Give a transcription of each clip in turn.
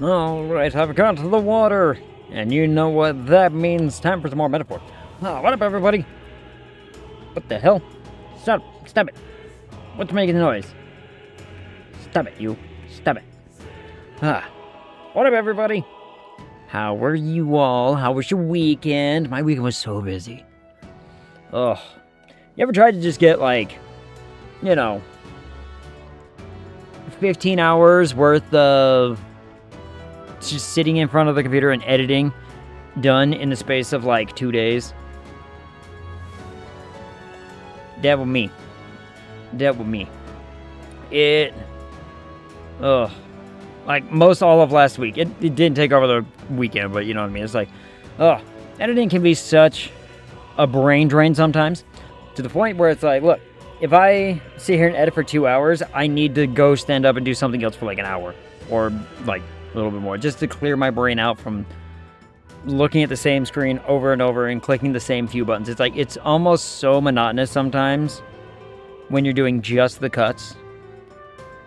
Alright, I've gone to the water. And you know what that means. Time for some more metaphor. What up, everybody? What the hell? Stop it. What's making the noise? Stop it, you. Stop it. What up, everybody? How are you all? How was your weekend? My weekend was so busy. Ugh. You ever tried to just get, 15 hours worth of just sitting in front of the computer and editing done in the space of, 2 days? That was me. Most all of last week. It didn't take over the weekend, but you know what I mean. It's editing can be such a brain drain sometimes, to the point where it's look, if I sit here and edit for 2 hours, I need to go stand up and do something else for an hour, or a little bit more, just to clear my brain out from looking at the same screen over and over and clicking the same few buttons. It's almost so monotonous sometimes when you're doing just the cuts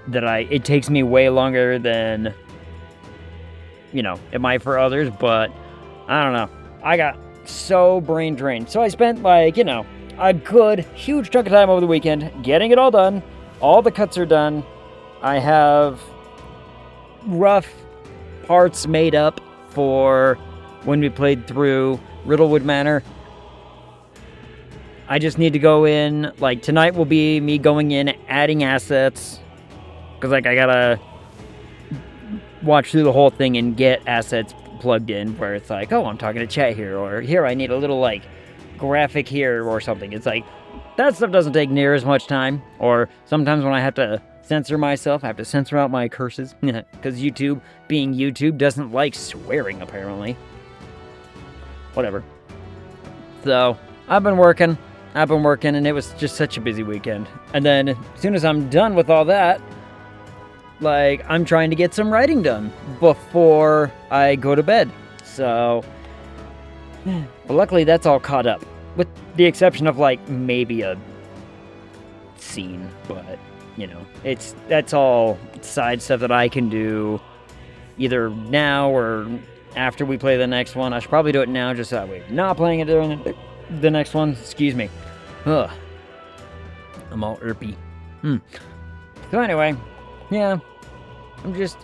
that it takes me way longer than, it might for others, but I don't know. I got so brain drained. So I spent a good, huge chunk of time over the weekend getting it all done. All the cuts are done. I have rough parts made up for when we played through Riddlewood Manor. I just need to go in, tonight will be me going in, adding assets, because, I gotta watch through the whole thing and get assets plugged in, where it's oh, I'm talking to chat here, or here, I need a little, graphic here, or something. It's that stuff doesn't take near as much time, or sometimes when I have to censor myself, I have to censor out my curses, because YouTube, being YouTube, doesn't like swearing, apparently. Whatever. So, I've been working, and it was just such a busy weekend. And then, as soon as I'm done with all that, I'm trying to get some writing done before I go to bed. So, well, luckily that's all caught up. With the exception of, maybe a scene. But, that's all side stuff that I can do either now or after we play the next one. I should probably do it now, just that way. Not playing it during the next one. Excuse me. Ugh. I'm all irpy. So anyway, yeah. I'm just,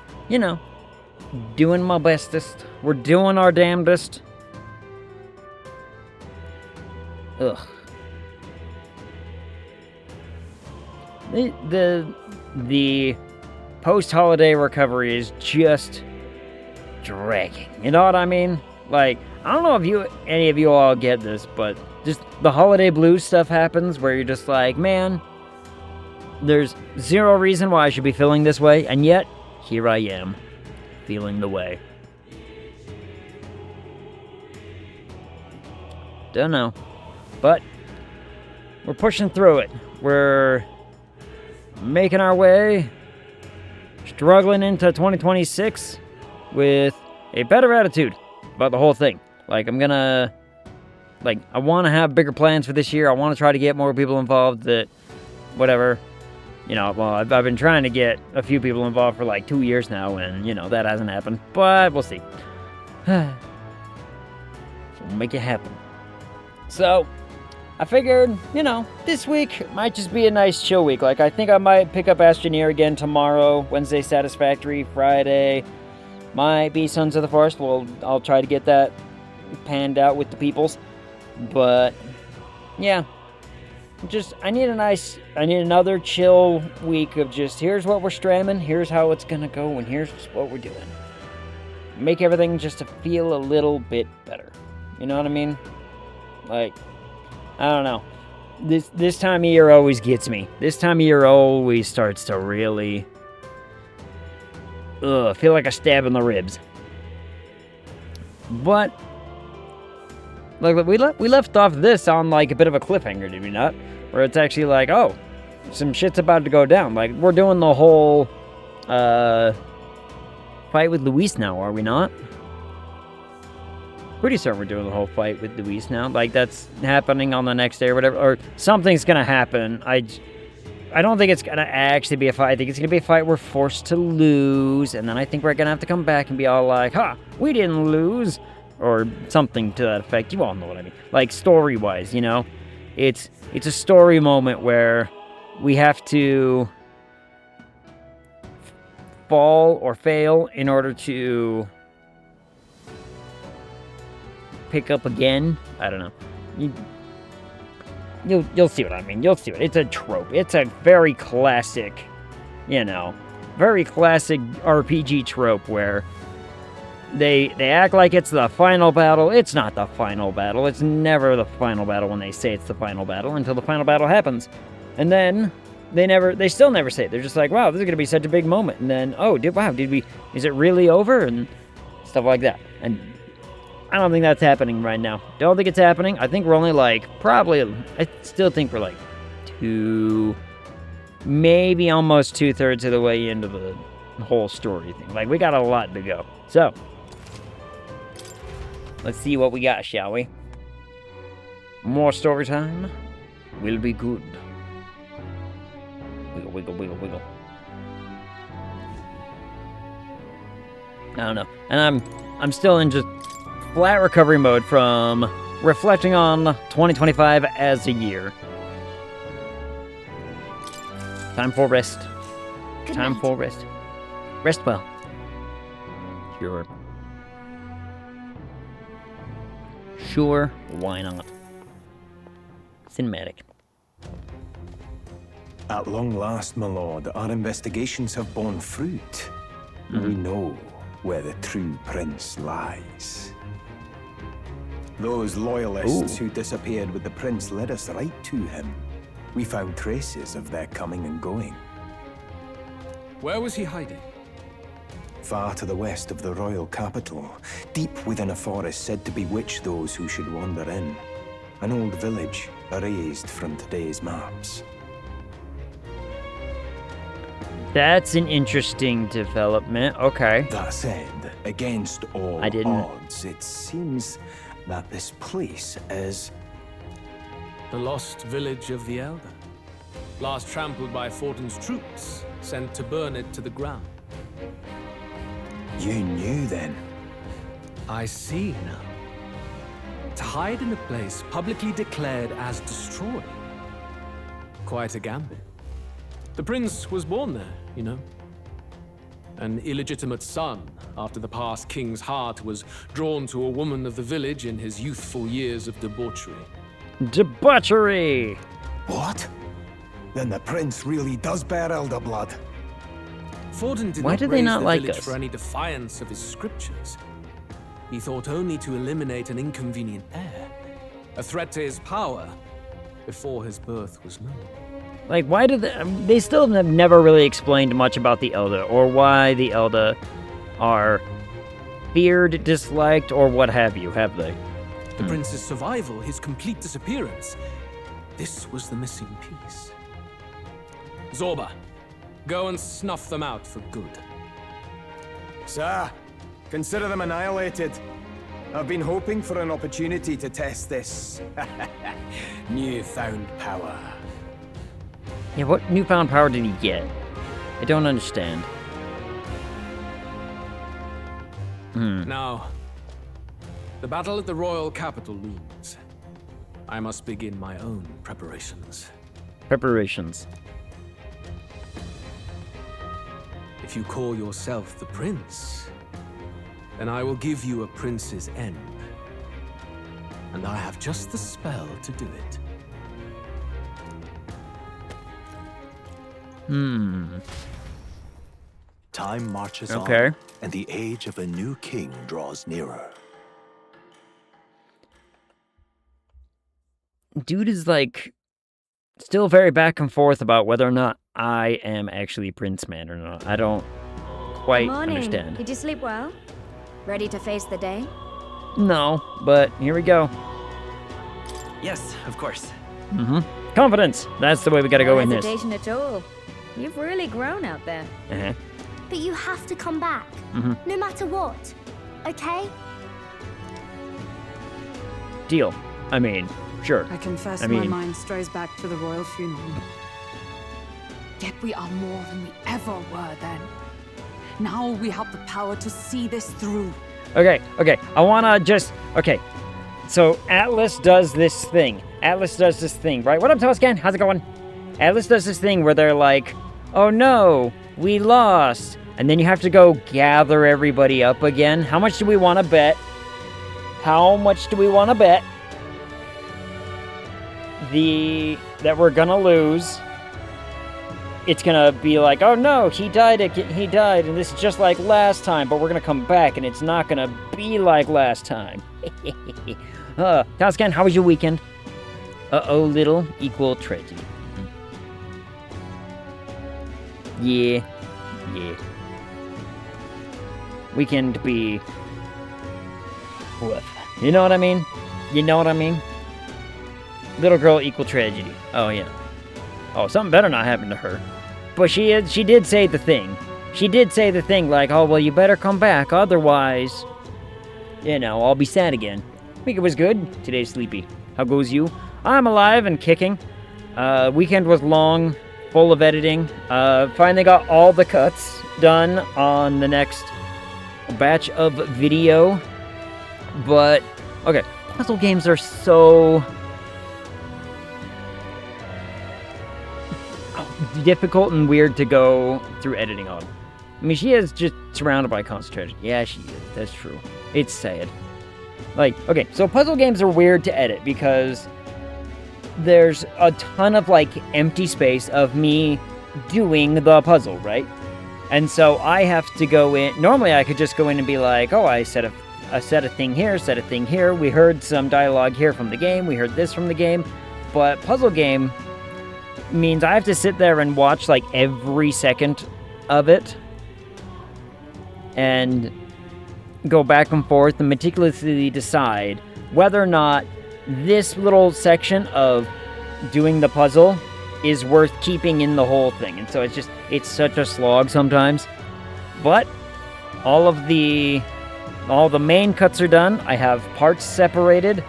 doing my bestest. We're doing our damnedest. Ugh. The post-holiday recovery is just dragging. You know what I mean? I don't know if any of you all get this, but just the holiday blues stuff happens where you're just man, there's zero reason why I should be feeling this way, and yet, here I am, feeling the way. Don't know. But, we're pushing through it. We're making our way, struggling into 2026 with a better attitude about the whole thing. I'm gonna, I want to have bigger plans for this year. I want to try to get more people involved that, whatever. I've been trying to get a few people involved for 2 years now, and, that hasn't happened. But we'll see. So we'll make it happen. So, I figured, this week might just be a nice chill week. I think I might pick up Astroneer again tomorrow, Wednesday Satisfactory, Friday might be Sons of the Forest. I'll try to get that panned out with the peoples. But, yeah. I need another chill week of just, here's what we're stramming, here's how it's gonna go, and here's what we're doing. Make everything just to feel a little bit better. You know what I mean? I don't know. This time of year always gets me. This time of year always starts to really feel like a stab in the ribs. But we left off this on a bit of a cliffhanger, did we not? Where it's actually oh, some shit's about to go down. We're doing the whole fight with Luis now, are we not? Pretty certain we're doing the whole fight with Luis now. That's happening on the next day or whatever. Or something's gonna happen. I I don't think it's gonna actually be a fight. I think it's gonna be a fight we're forced to lose, and then I think we're gonna have to come back and be all like, "Ha, we didn't lose," or something to that effect. You all know what I mean. Like story-wise, you know, it's a story moment where we have to fall or fail in order to pick up again. I don't know. You'll see what I mean. You'll see it. It's a trope. It's a very classic, very classic RPG trope where they act like it's the final battle. It's not the final battle. It's never the final battle when they say it's the final battle until the final battle happens. And then they still never say it. They're just like, wow, this is going to be such a big moment. And then, is it really over? And stuff like that. And I don't think that's happening right now. Don't think it's happening. I think we're only I still think we're maybe almost 2/3 of the way into the whole story thing. Like, we got a lot to go. So, let's see what we got, shall we? More story time will be good. Wiggle, wiggle, wiggle, wiggle. I don't know. And I'm still in just flat recovery mode from reflecting on 2025 as a year. Time for rest. Good Time night. for rest. Rest well. Sure. Sure, why not? Cinematic. At long last, my lord, our investigations have borne fruit. We know where the true prince lies. Those loyalists who disappeared with the prince led us right to him. We found traces of their coming and going. Where was he hiding? Far to the west of the royal capital, deep within a forest said to bewitch those who should wander in. An old village erased from today's maps. That's an interesting development. Okay. That said, against all odds, it seems that this place is... The lost village of the Elder. Last trampled by Fortin's troops, sent to burn it to the ground. You knew then? I see now. To hide in a place publicly declared as destroyed. Quite a gambit. The prince was born there, you know. An illegitimate son, after the past king's heart was drawn to a woman of the village in his youthful years of debauchery. Debauchery! What? Then the prince really does bear elder blood. Fortin did Why not do they raise not the like village us? for any defiance of his scriptures. He thought only to eliminate an inconvenient heir, a threat to his power, before his birth was known. Like, why do they still have never really explained much about the Elder, or why the Elder are feared, disliked, or what have you, have they? The prince's survival, his complete disappearance. This was the missing piece. Zorba, go and snuff them out for good. Sir, consider them annihilated. I've been hoping for an opportunity to test this newfound power. Yeah, what newfound power did he get? I don't understand. Now, the battle at the royal capital looms. I must begin my own preparations. Preparations. If you call yourself the prince, then I will give you a prince's end. And I have just the spell to do it. Time marches Okay. on, and the age of a new king draws nearer. Dude is like still very back and forth about whether or not I am actually Prince Man or not. I don't quite Morning. understand. Did you sleep well? Ready to face the day? No, but here we go. Yes, of course. Confidence. That's the way we gotta go No in this. hesitation at all. You've really grown out there. Uh-huh. But you have to come back, no matter what, okay? Deal. I mean, sure. I confess I my mean- mind strays back to the royal funeral. Yet we are more than we ever were then. Now we have the power to see this through. Okay, I wanna just... Okay, so Atlas does this thing. Right? What up, Toscan? How's it going? Atlas does this thing where they're like, oh no, we lost. And then you have to go gather everybody up again. How much do we want to bet? That we're gonna lose. It's gonna be like, oh no, he died, and this is just like last time, but we're gonna come back, and it's not gonna be like last time. Toscan, how was your weekend? Uh-oh, little equal tragedy. Yeah. Weekend be... Woof. You know what I mean? Little girl equal tragedy. Oh, yeah. Oh, something better not happen to her. But she did say the thing. Like, oh, well, you better come back, otherwise, I'll be sad again. Week was good. Today's sleepy. How goes you? I'm alive and kicking. Weekend was long, full of editing. Finally got all the cuts done on the next batch of video. But, okay, puzzle games are so... difficult and weird to go through editing on. I mean, she is just surrounded by concentration. Yeah, she is. That's true. It's sad. Like, okay, so puzzle games are weird to edit because there's a ton of, like, empty space of me doing the puzzle, right? And so I have to go in... Normally, I could just go in and be like, oh, I set a thing here. We heard some dialogue here from the game. We heard this from the game. But puzzle game means I have to sit there and watch, like, every second of it. And go back and forth and meticulously decide whether or not this little section of doing the puzzle is worth keeping in the whole thing. And so it's such a slog sometimes. But all the main cuts are done. I have parts separated.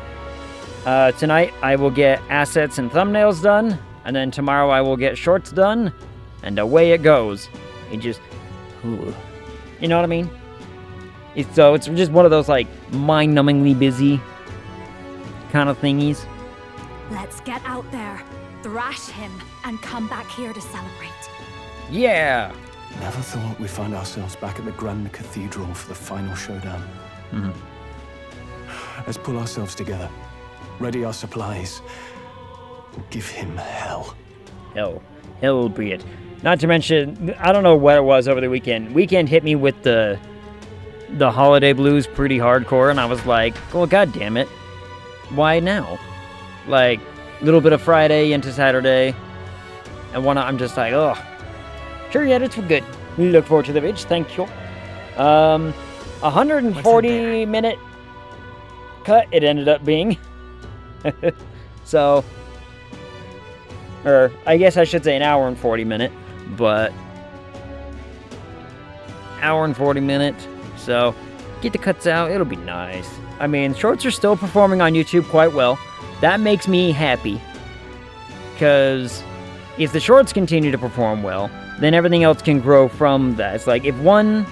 Tonight I will get assets and thumbnails done. And then tomorrow I will get shorts done. And away it goes. It just... You know what I mean? It's just one of those, like, mind-numbingly busy kind of thingies. Let's get out there, thrash him, and come back here to celebrate. Yeah! Never thought we'd find ourselves back at the Grand Cathedral for the final showdown. Let's pull ourselves together, ready our supplies, and give him hell. Hell be it. Not to mention, I don't know what it was over the weekend. Weekend hit me with the holiday blues pretty hardcore, and I was like, well, god damn it. Why now? Like, a little bit of Friday into Saturday, and I'm just like, ugh. Sure, yeah, it's good. We look forward to the bitch, thank you. 140-minute cut it ended up being. So, or I guess I should say an hour and 40-minute, but hour and 40-minute. So, get the cuts out, it'll be nice. I mean, shorts are still performing on YouTube quite well. That makes me happy. Because if the shorts continue to perform well, then everything else can grow from that. It's like, if one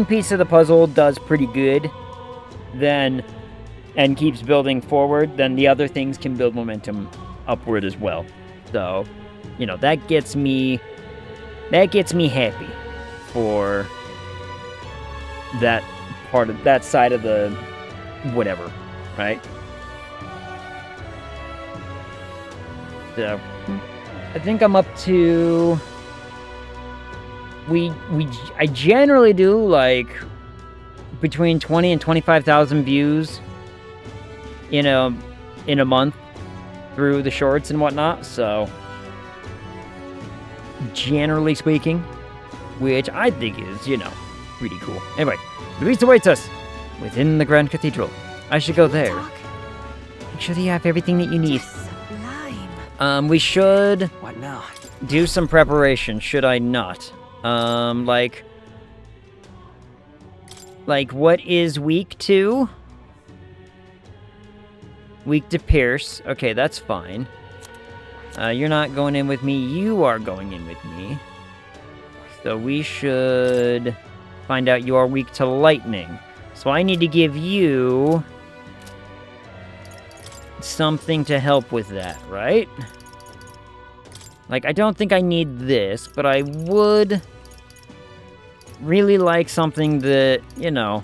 piece of the puzzle does pretty good, then, and keeps building forward, then the other things can build momentum upward as well. So, that gets me happy for that part of that side of the whatever, right? So I think I'm up to I generally do like between 20 and 25,000 views in a month through the shorts and whatnot, so generally speaking, which I think is, pretty cool. Anyway, the beast awaits us within the Grand Cathedral. I should go there. Make sure that you have everything that you need. We should... What now? Do some preparation, should I not? Like, what is week 2? Week to Pierce. Okay, that's fine. You're not going in with me. You are going in with me. So we should find out you are weak to lightning. So I need to give you something to help with that, right? Like, I don't think I need this, but I would really like something that, you know,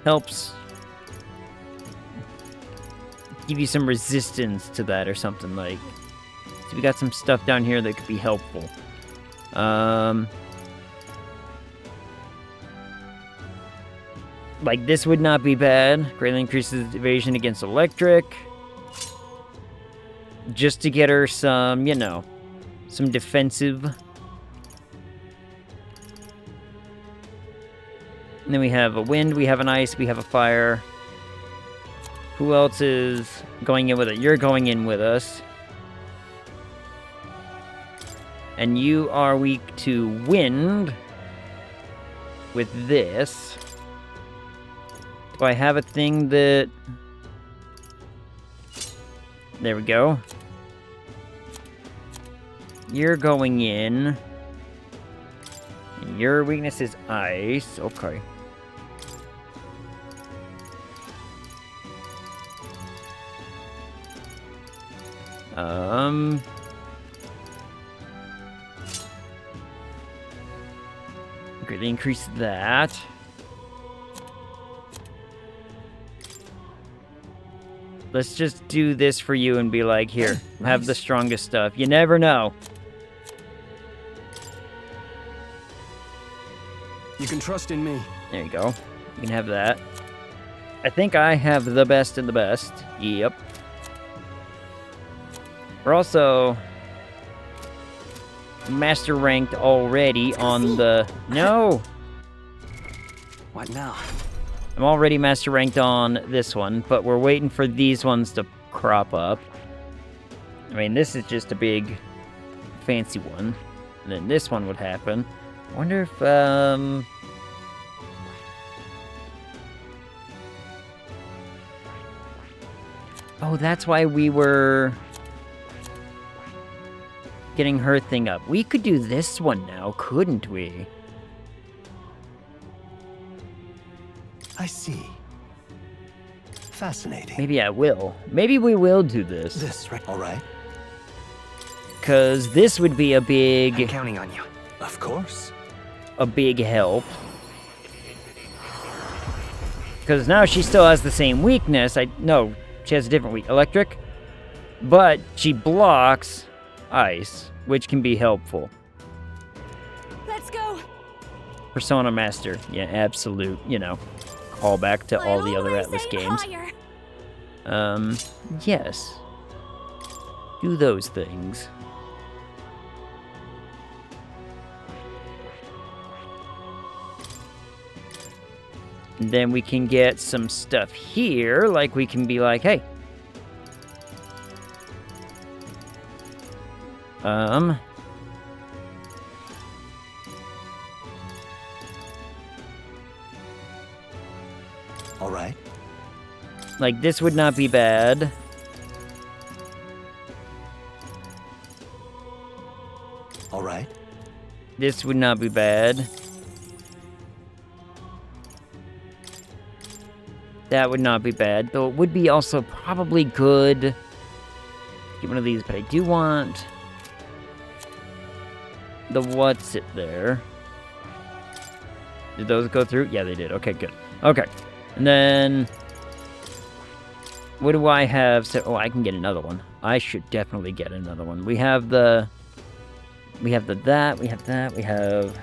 helps give you some resistance to that or something. Like, so we got some stuff down here that could be helpful. Like, this would not be bad. Greatly increases evasion against electric. Just to get her some, you know, some defensive. And then we have a wind, we have an ice, we have a fire. Who else is going in with it? You're going in with us. And you are weak to wind with this. Do I have a thing that... There we go. You're going in. And your weakness is ice. Okay. Greatly increase that. Let's just do this for you and be like, here, have the strongest stuff. You never know. You can trust in me. There you go. You can have that. I think I have the best of the best. Yep. We're also master ranked already on the... No! What now? I'm already master ranked on this one, but we're waiting for these ones to crop up. I mean, this is just a big, fancy one. And then this one would happen. I wonder if, Oh, that's why we were getting her thing up. We could do this one now, couldn't we? I see. Fascinating. Maybe I will. Maybe we will do this. This, right? All right. Because this would be a I'm big... counting on you. Of course. a big help. Because now she still has the same weakness. No, she has a different weak. Electric. But she blocks ice, which can be helpful. Let's go. Persona Master. Yeah, absolute, call back to all the other Atlas games. Higher. Yes. Do those things. And then we can get some stuff here, like we can be like, hey. All right. Like, this would not be bad. All right. This would not be bad. That would not be bad, though it would be also probably good. Get one of these, but I do want the what's it there. Did those go through? Yeah, they did. Okay, good. Okay. And then what do I have? So, oh, I can get another one. I should definitely get another one. We have that, we have that, we have...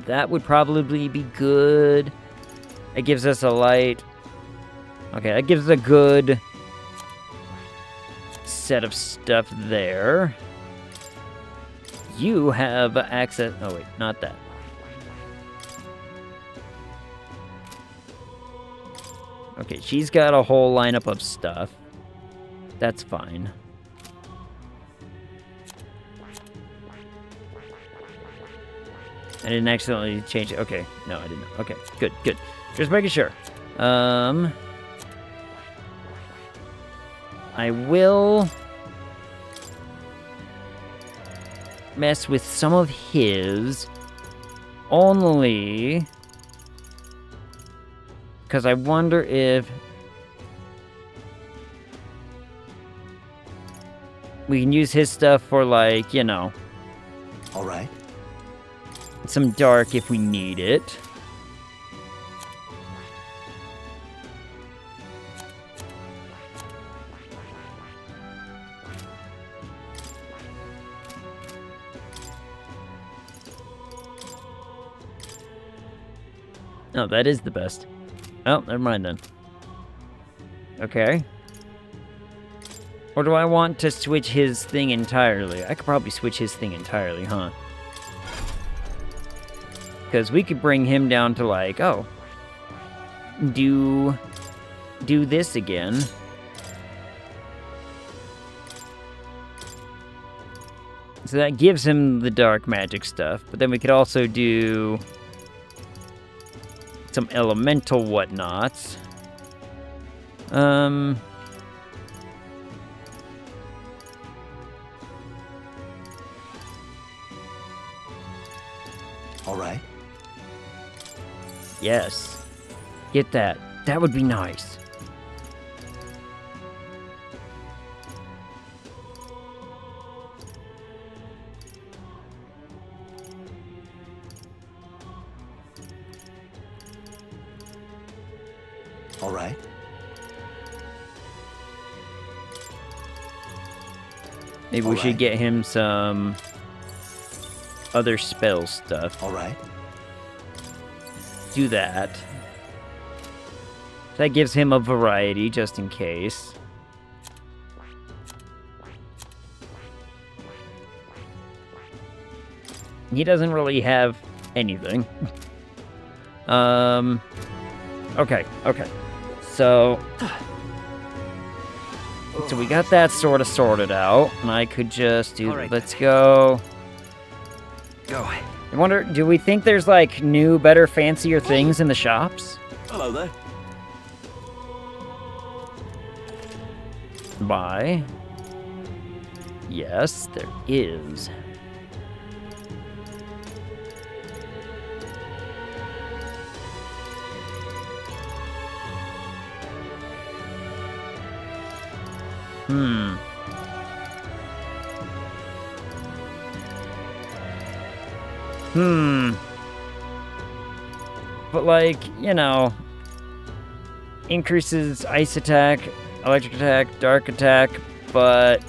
that would probably be good. It gives us a light. Okay, that gives us a good set of stuff there. You have access... Oh, wait, not that. Okay, she's got a whole lineup of stuff. That's fine. I didn't accidentally change it. Okay, no, I didn't. Okay, good, good. Just making sure. I will mess with some of his only because I wonder if we can use his stuff for, like, you know, All right. some dark if we need it. Oh, that is the best. Oh, never mind then. Okay. Or do I want to switch his thing entirely? I could probably switch his thing entirely, huh? Because we could bring him down to, like, oh, do this again. So that gives him the dark magic stuff, but then we could also do some elemental whatnots. All right. Yes. Get that. That would be nice. All right. Maybe we should get him some other spell stuff. All right. Do that. That gives him a variety, just in case. He doesn't really have anything. Okay. So we got that sort of sorted out, and I could just do. Alright. Let's go. Go. I wonder, do we think there's, like, new, better, fancier things in the shops? Hello there. Buy. Yes, there is. But, like, you know, increases ice attack, electric attack, dark attack, but,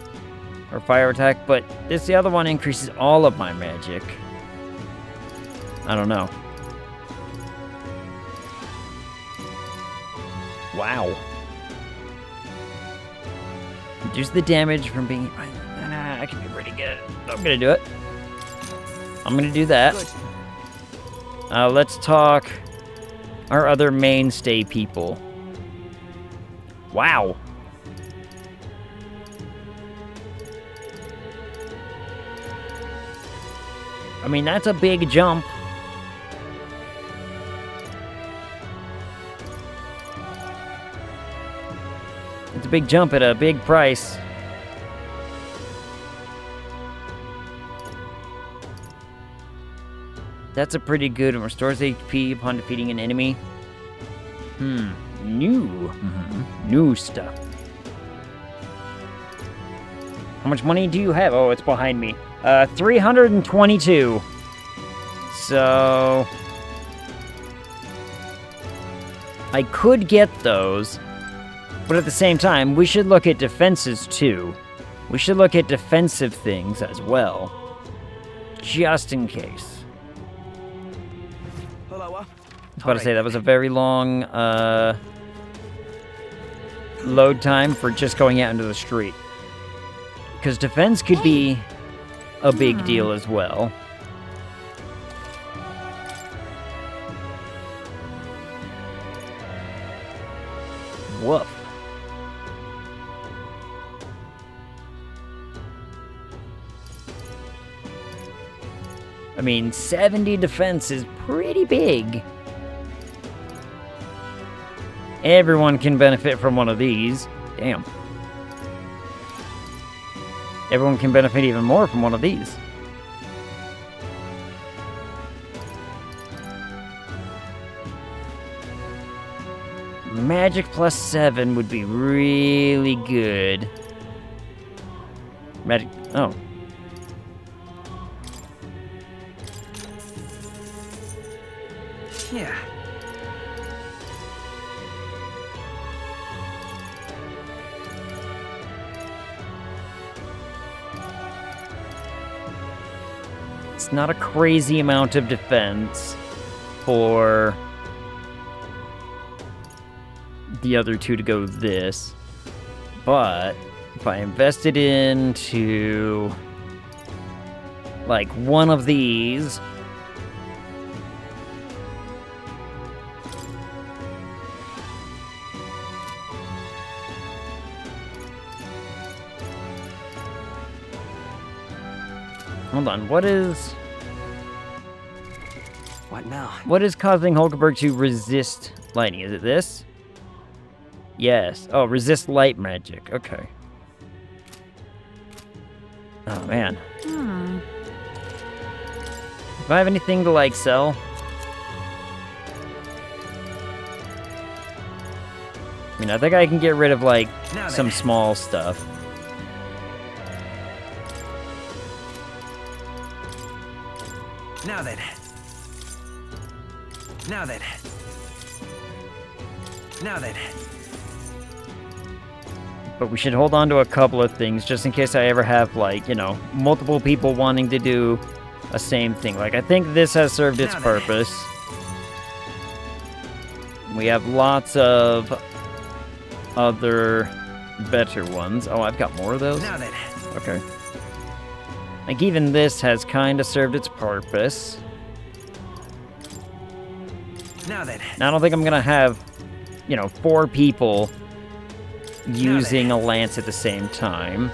or fire attack, but the other one increases all of my magic. I don't know. Wow. Reduce the damage from being... I can be pretty good. I'm gonna do it. I'm gonna do that. Let's talk our other mainstay people. Wow. I mean, that's a big jump. It's a big jump at a big price. That's a pretty good one. Restores HP upon defeating an enemy. New stuff. How much money do you have? Oh, it's behind me. 322. So I could get those, but at the same time, we should look at defenses too. We should look at defensive things as well, just in case. I was about to say, that was a very long load time for just going out into the street. Because defense could be a big deal as well. Woof. I mean, 70 defense is pretty big. Everyone can benefit from one of these. Damn. everyone can benefit even more from one of these. Magic plus 7 would be really good. Magic. Oh. Yeah. It's not a crazy amount of defense for the other two to go this, but if I invested into like one of these, hold on, what is causing Hulkenberg to resist lightning? Is it this? Yes. Oh, resist light magic. Okay. Oh, man. Do I have anything to, like, sell? I mean, I think I can get rid of, like, some small stuff. Now then. Now then. Now then. But we should hold on to a couple of things just in case I ever have, like, you know, multiple people wanting to do a same thing. Like, I think this has served its purpose. We have lots of other better ones. Oh, I've got more of those? Now then. Okay. Like, even this has kind of served its purpose. Now then. Now, I don't think I'm gonna have, you know, 4 people using a lance at the same time.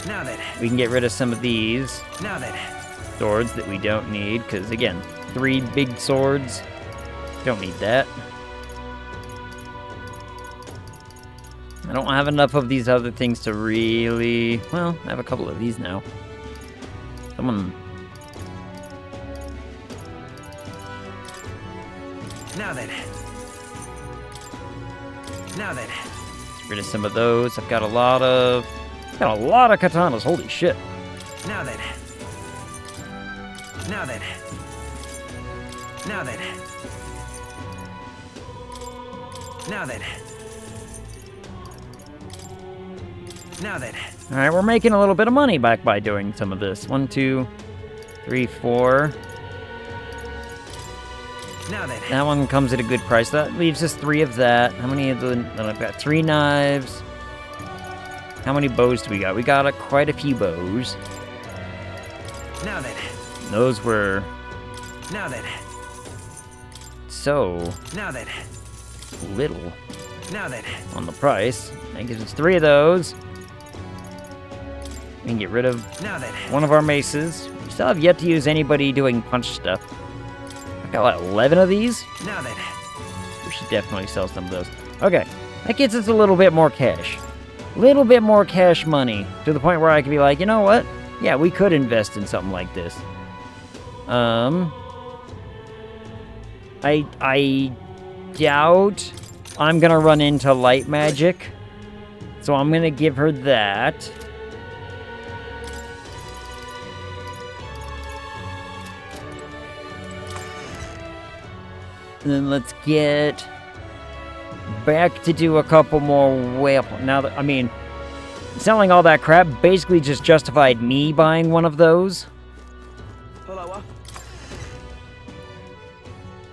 Now then. We can get rid of some of these Now then. swords that we don't need, because again, 3 big swords. Don't need that. I don't have enough of these other things to really... Well, I have a couple of these now. Someone... Now then. Now then. Get rid of some of those. I've got a lot of katanas. Holy shit. Now then. Now then. Now then. Now then. Now then. All right, we're making a little bit of money back by doing some of this. 1, 2, 3, 4. Now then. That one comes at a good price. That leaves us 3 of that. How many of the... I've got 3 knives. How many bows do we got? We got quite a few bows. Now then. Those were... Now then. so Now then. little Now then. on the price. That gives us 3 of those. We can get rid of Now then. one of our maces. We still have yet to use anybody doing punch stuff. I've got like 11 of these. Now then. We should definitely sell some of those. Okay, that gets us a little bit more cash. Little bit more cash money, to the point where I could be like, you know what? Yeah, we could invest in something like this. I doubt I'm gonna run into light magic, so I'm gonna give her that. And then let's get back to do a couple more weapons. Now that, I mean, selling all that crap basically just justified me buying one of those. Hello,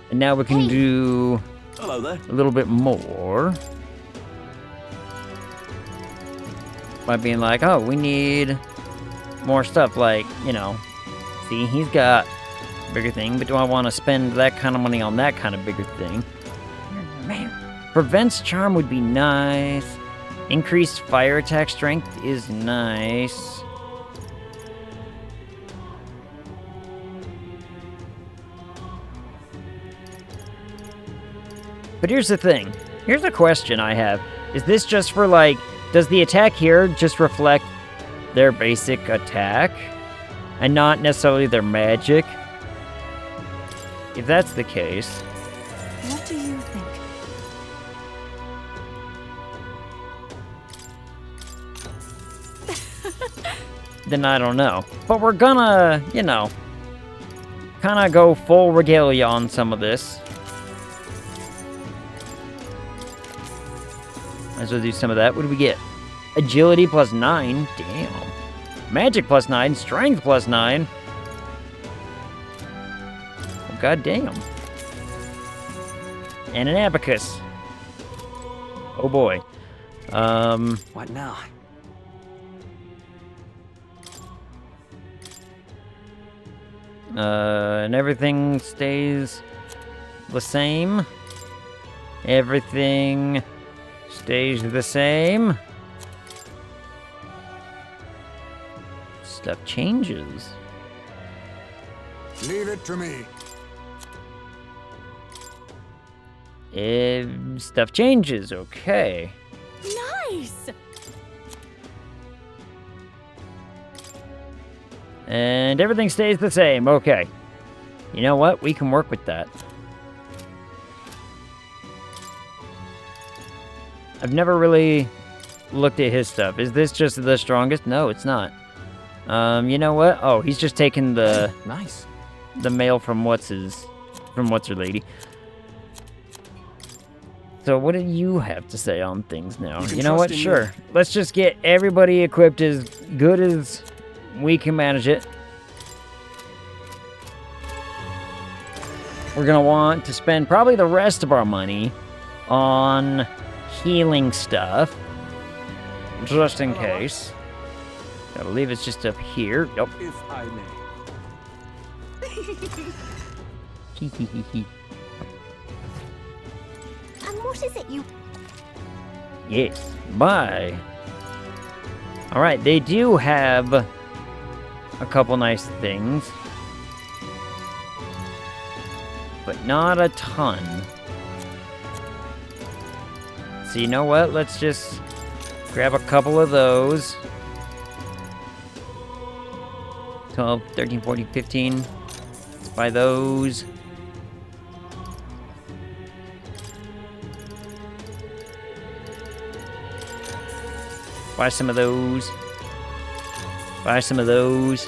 And now we can Hey. do hello there. a little bit more. By being like, oh, we need more stuff. Like, you know, see, he's got a bigger thing, but do I want to spend that kind of money on that kind of bigger thing? Man, prevents charm would be nice. Increased fire attack strength is nice. But here's the thing. Here's a question I have. Is this just for, like, does the attack here just reflect their basic attack and not necessarily their magic? If that's the case... What do you think? then I don't know. But we're gonna, you know, kind of go full regalia on some of this. Might as well do some of that. What do we get? Agility plus 9. Damn. Magic plus 9. Strength plus 9. Oh, god damn. And an abacus. Oh boy. What now? And everything stays the same. Everything stays the same. Stuff changes. Leave it to me. Stuff changes, okay. Nice! And everything stays the same, okay. You know what? We can work with that. I've never really looked at his stuff. Is this just the strongest? No, it's not. You know what? Oh, he's just taking the... Nice. The mail from what's-her lady. So what do you have to say on things now? You know what? Sure. Let's just get everybody equipped as good as we can manage it. We're gonna want to spend probably the rest of our money on healing stuff. Just in case. I believe it's just up here. Yep. If I may. And what is it you... Yes. Bye. Alright, they do have a couple nice things. But not a ton. So you know what? Let's just grab a couple of those. 12, 13, 14, 15. Let's buy those. Buy some of those. Buy some of those.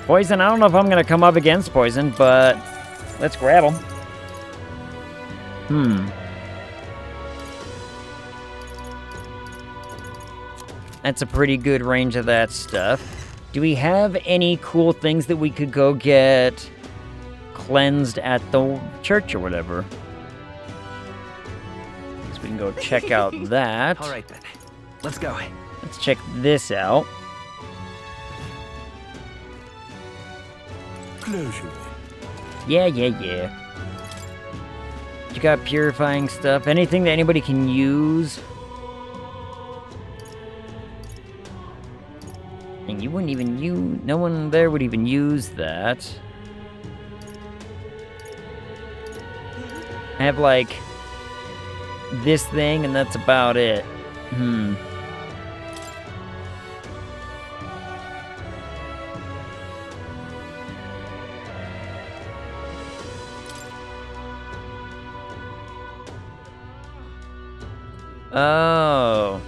Poison, I don't know if I'm going to come up against poison, but let's grab them. That's a pretty good range of that stuff. Do we have any cool things that we could go get cleansed at the church or whatever? So we can go check out that. All right then. Let's go. Let's check this out. Closure. Yeah. You got purifying stuff. Anything that anybody can use. And you wouldn't even use... No one there would even use that. I have, like, this thing, and that's about it. Oh.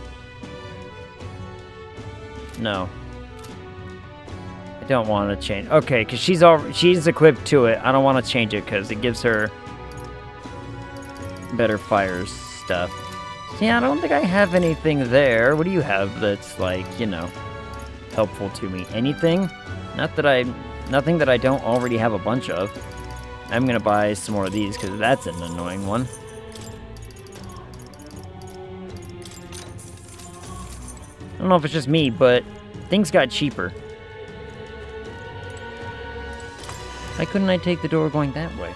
No. I don't want to change. Okay, because she's equipped to it. I don't want to change it because it gives her better fire stuff. See, I don't think I have anything there. What do you have that's, like, you know, helpful to me? Anything? Nothing that I don't already have a bunch of. I'm gonna buy some more of these because that's an annoying one. I don't know if it's just me, but things got cheaper. Why couldn't I take the door going that way?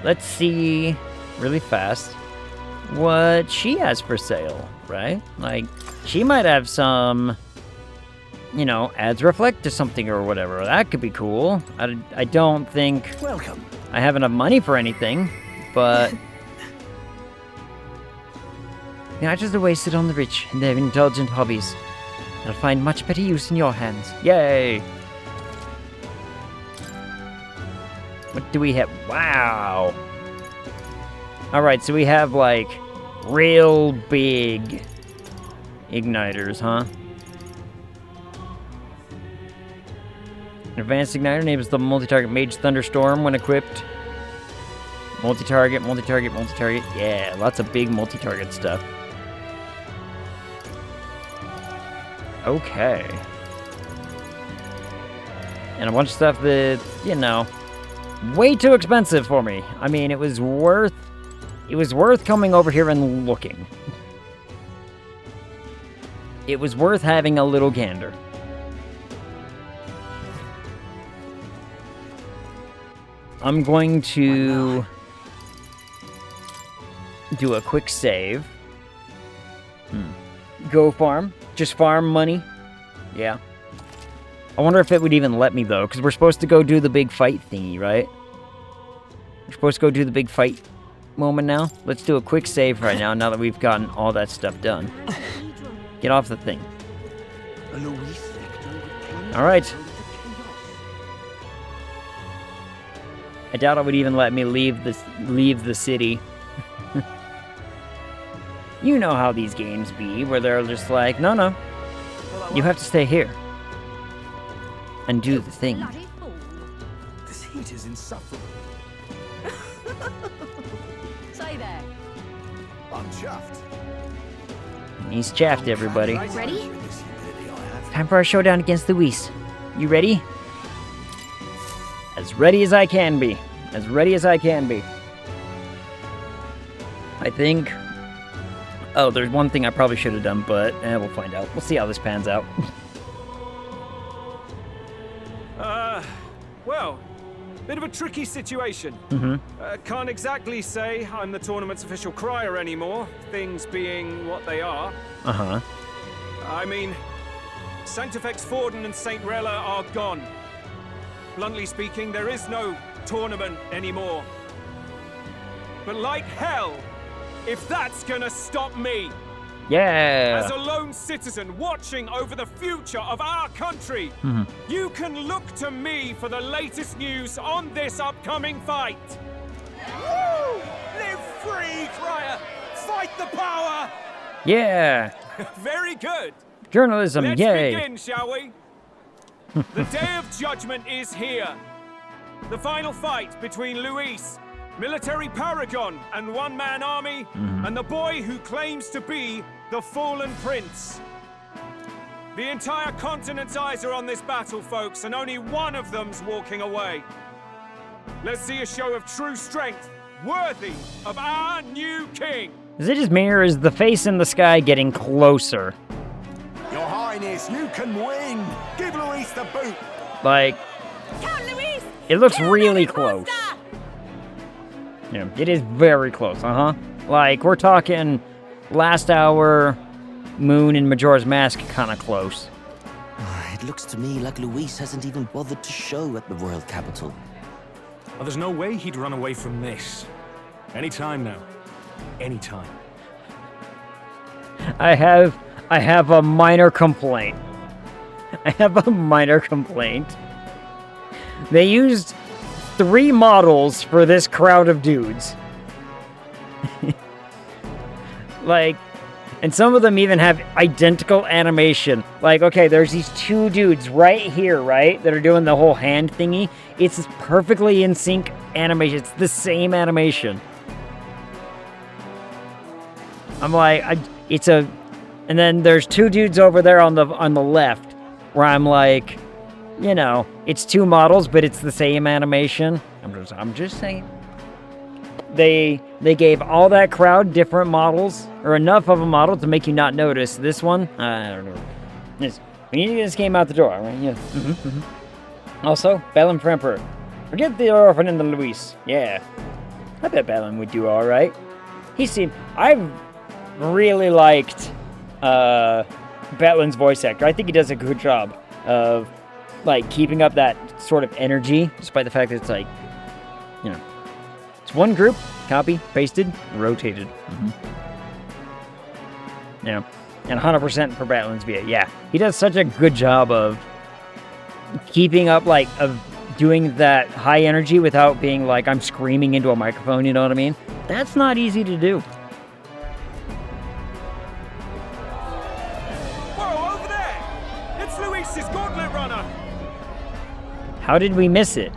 Let's see really fast what she has for sale, right? Like, she might have some you know, adds reflect to something or whatever. That could be cool. I don't think Welcome. I have enough money for anything, but... Not just wasted on the rich and their indulgent hobbies. They'll find much better use in your hands. Yay! What do we have? Wow! Alright, so we have, like, real big igniters, huh? An advanced igniter enables the multi-target Mage Thunderstorm when equipped. Multi-target, multi-target, multi-target. Yeah, lots of big multi-target stuff. Okay. And a bunch of stuff that, you know, way too expensive for me. I mean, it was worth coming over here and looking. It was worth having a little gander. I'm going to do a quick save. Go farm. Just farm money. Yeah. I wonder if it would even let me, though, because we're supposed to go do the big fight thingy, right? We're supposed to go do the big fight moment now. Let's do a quick save right now that we've gotten all that stuff done. Get off the thing. Alright. I doubt it would even let me leave the city. You know how these games be, where they're just like, no, you have to stay here. And do the thing. This heat is insufferable. Say that. I'm chuffed. He's chaffed, everybody. Ready? Time for our showdown against Luis. You ready? As ready as I can be. As ready as I can be. I think... Oh, there's one thing I probably should have done, but we'll find out. We'll see how this pans out. Well, bit of a tricky situation. Can't exactly say I'm the tournament's official crier anymore, things being what they are. I mean, Sanctifex Forden and St. Rella are gone. Bluntly speaking, there is no tournament anymore. But like hell, if that's gonna stop me, Yeah! as a lone citizen watching over the future of our country, you can look to me for the latest news on this upcoming fight. Woo! Live free, Crier! Fight the power! Yeah! Very good. Journalism, Let's yay! begin, shall we? The day of judgment is here. The final fight between Luis, military paragon and one-man army, and the boy who claims to be the fallen prince. The entire continent's eyes are on this battle, folks, and only one of them's walking away. Let's see a show of true strength, worthy of our new king. Is it just me, or is the face in the sky getting closer? Your Highness, you can win. Give Luis the boot. Like, Count Luis! it looks really close. Yeah, it is very close, Like, we're talking last hour, Moon and Majora's Mask kind of close. It looks to me like Luis hasn't even bothered to show at the royal capital. Well, there's no way he'd run away from this. Anytime now. Anytime. I have a minor complaint. They used 3 models for this crowd of dudes. Like, and some of them even have identical animation. Like, okay, there's these 2 dudes right here, right? That are doing the whole hand thingy. It's perfectly in sync animation. It's the same animation. I'm like, and then there's 2 dudes over there on the left, where I'm like, you know, it's 2 models, but it's the same animation. I'm just saying. They gave all that crowd different models, or enough of a model to make you not notice. This one, I don't know. We need to get this game out the door, right? Yeah. Also, Balin for Emperor. Forget the orphan and the Luis. Yeah. I bet Balin would do alright. I've really liked Batlin's voice actor. I think he does a good job of, like, keeping up that sort of energy, despite the fact that it's like, you know, it's one group, copy, pasted, rotated. Yeah, and 100% for Batlin's VA. Yeah, he does such a good job of keeping up, like, of doing that high energy without being like, I'm screaming into a microphone, you know what I mean? That's not easy to do. Whoa, over there! It's Luis's gauntlet runner! How did we miss it?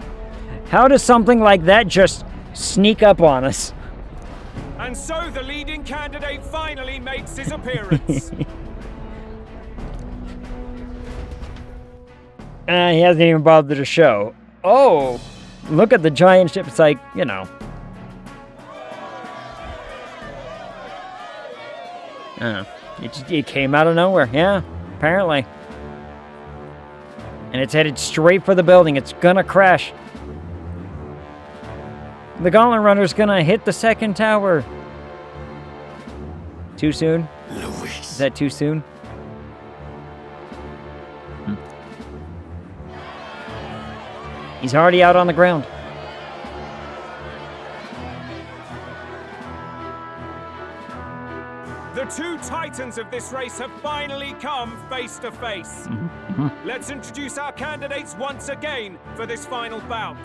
How does something like that just sneak up on us? And so the leading candidate finally makes his appearance. He hasn't even bothered to show. Oh, look at the giant ship. It's like, you know. It came out of nowhere. Yeah, apparently. And it's headed straight for the building. It's gonna crash. The Gauntlet Runner's gonna hit the second tower. Too soon? Is that too soon? He's already out on the ground. The two titans of this race have finally come face to face. Let's introduce our candidates once again for this final bout.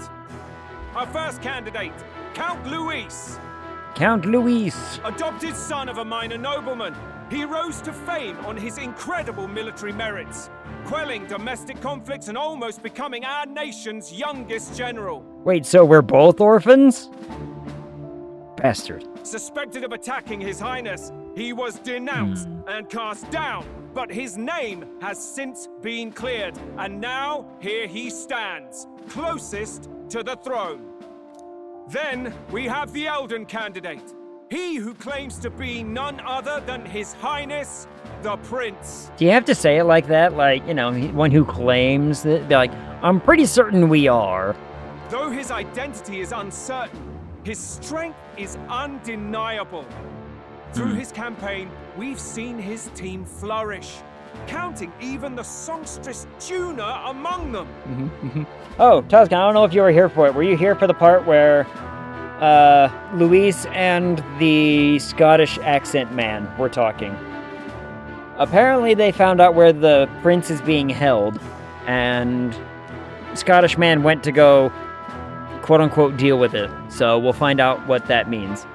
Our first candidate, Count Luis. Count Luis. Adopted son of a minor nobleman, he rose to fame on his incredible military merits, quelling domestic conflicts and almost becoming our nation's youngest general. Wait, so we're both orphans? Bastard. Suspected of attacking His Highness, he was denounced and cast down, but his name has since been cleared, and now here he stands, closest to the throne. Then we have the Elden candidate, he who claims to be none other than His Highness, the Prince. Do you have to say it like that? Like, you know, one who claims that, be like, I'm pretty certain we are. Though his identity is uncertain, his strength is undeniable. Through his campaign, we've seen his team flourish, counting even the songstress Juna among them. Oh, Tuscan, I don't know if you were here for it. Were you here for the part where Luis and the Scottish accent man were talking? Apparently they found out where the prince is being held, and Scottish man went to go, quote-unquote, deal with it. So we'll find out what that means.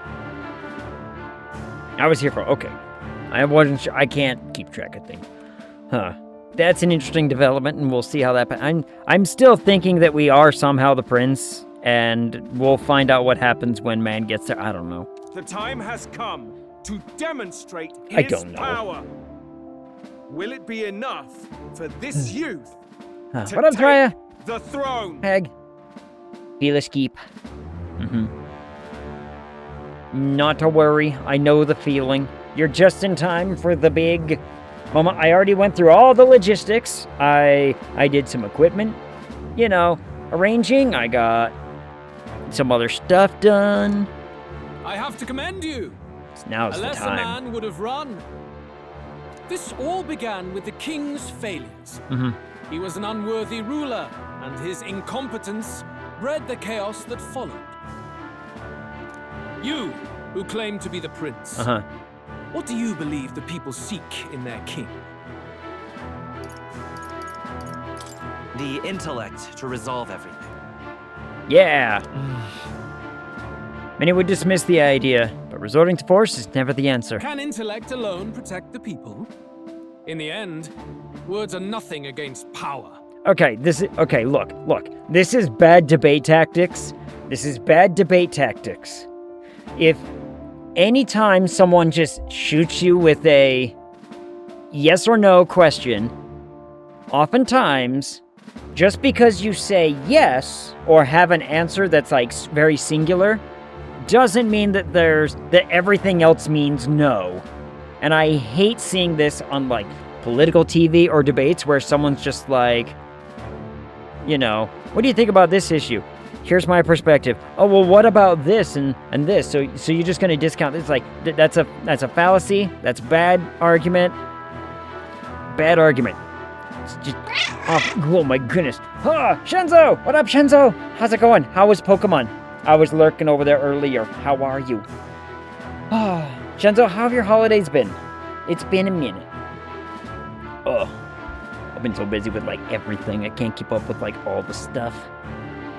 I was here for, okay. I wasn't sure, I can't keep track of things. Huh. That's an interesting development, and we'll see how that... I'm still thinking that we are somehow the prince, and we'll find out what happens when man gets there. I don't know. The time has come to demonstrate his power. Will it be enough for this youth to take the throne? Peg. Fearless keep. Not to worry. I know the feeling. You're just in time for the big moment. I already went through all the logistics. I did some equipment, you know, arranging. I got some other stuff done. I have to commend you. Now's the Unless time. a man would have run. This all began with the king's failures. He was an unworthy ruler, and his incompetence bred the chaos that followed. You, who claim to be the prince, what do you believe the people seek in their king? The intellect to resolve everything. Yeah. Many would dismiss the idea, but resorting to force is never the answer. Can intellect alone protect the people? In the end, words are nothing against power. Okay, look. This is bad debate tactics. If anytime someone just shoots you with a yes or no question, oftentimes, just because you say yes or have an answer that's like very singular, doesn't mean that that everything else means no. And I hate seeing this on like political TV or debates where someone's just like, you know, what do you think about this issue? Here's my perspective. Oh, well, what about this and this? So you're just going to discount this? Like, that's a fallacy. That's a bad argument. Bad argument. It's just... Oh my goodness. Ah, Shenzo! What up, Shenzo? How's it going? How was Pokemon? I was lurking over there earlier. How are you? Ah, Shenzo, how have your holidays been? It's been a minute. Ugh. I've been so busy with, like, everything. I can't keep up with, like, all the stuff.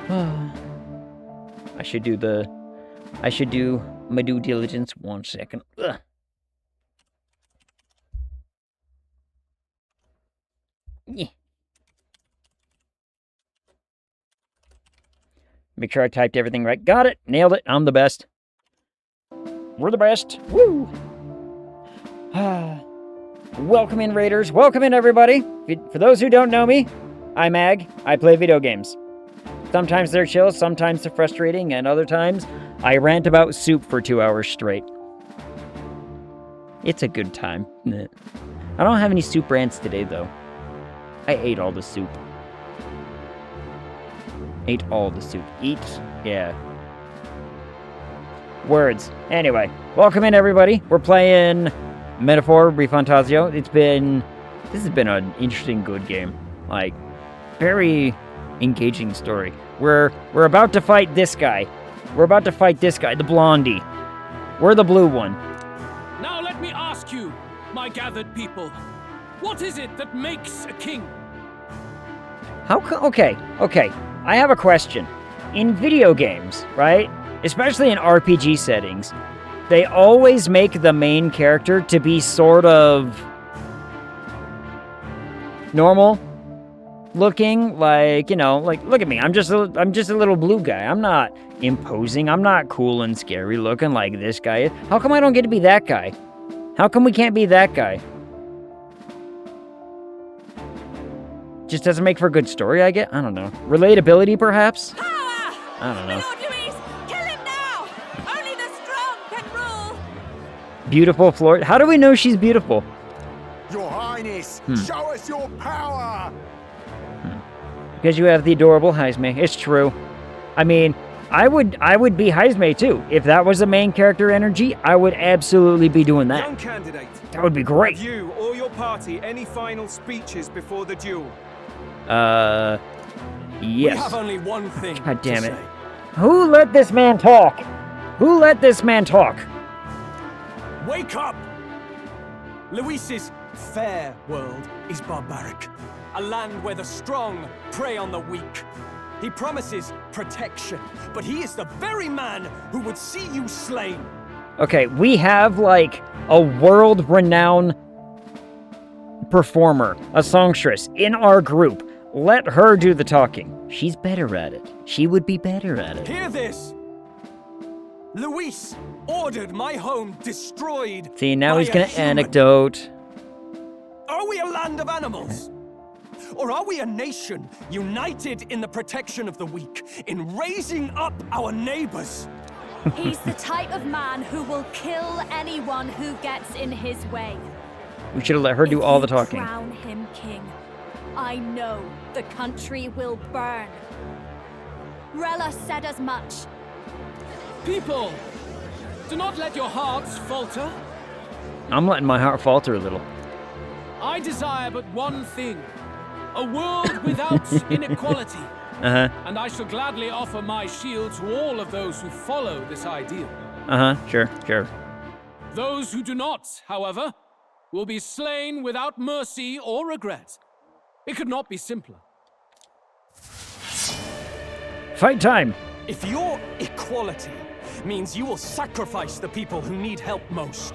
I should do my due diligence. 1 second. Ugh. Yeah. Make sure I typed everything right. Got it. Nailed it. I'm the best. We're the best. Woo! Welcome in, Raiders. Welcome in, everybody. For those who don't know me, I'm Ag. I play video games. Sometimes they're chill, sometimes they're frustrating, and other times I rant about soup for 2 hours straight. It's a good time. I don't have any soup rants today, though. I ate all the soup. Ate all the soup. Eat? Yeah. Words. Anyway, welcome in, everybody. We're playing Metaphor Refantasio. This has been an interesting, good game. Like, very engaging story. We're about to fight this guy. The blondie. We're the blue one. Now let me ask you, my gathered people, what is it that makes a king? Okay. I have a question. In video games, right? Especially in RPG settings, they always make the main character to be sort of normal looking, like, you know, like, look at me. I'm just a little blue guy. I'm not imposing. I'm not cool and scary looking like this guy is. How come I don't get to be that guy? How come we can't be that guy? Just doesn't make for a good story, I guess? I don't know. Relatability, perhaps? Power! I don't know. Lord Louise, kill him now! Only the strong can rule! Beautiful Flor. How do we know she's beautiful? Your Highness, show us your power! Because you have the adorable Heisme. It's true. I mean, I would be Heisme too. If that was the main character energy, I would absolutely be doing that. Young candidate. That would be great. Have you or your party any final speeches before the duel? Yes. We have only one thing. God damn to it. say. Who let this man talk? Who let this man talk? Wake up! Luis's fair world is barbaric. A land where the strong prey on the weak. He promises protection, but he is the very man who would see you slain. Okay, we have, like, a world-renowned performer, a songstress, in our group. Let her do the talking. She's better at it. She would be better at it. Hear this! Luis ordered my home destroyed. See, now he's by gonna a human. anecdote. Are we a land of animals? Or are we a nation united in the protection of the weak, in raising up our neighbors? He's the type of man who will kill anyone who gets in his way. We should have let her do all the talking. If you crown him king, I know the country will burn. Rella said as much. People, do not let your hearts falter. I'm letting my heart falter a little. I desire but one thing. A world without inequality. Uh-huh. And I shall gladly offer my shield to all of those who follow this ideal. Uh-huh, sure. Those who do not, however, will be slain without mercy or regret. It could not be simpler. Fight time! If your equality means you will sacrifice the people who need help most,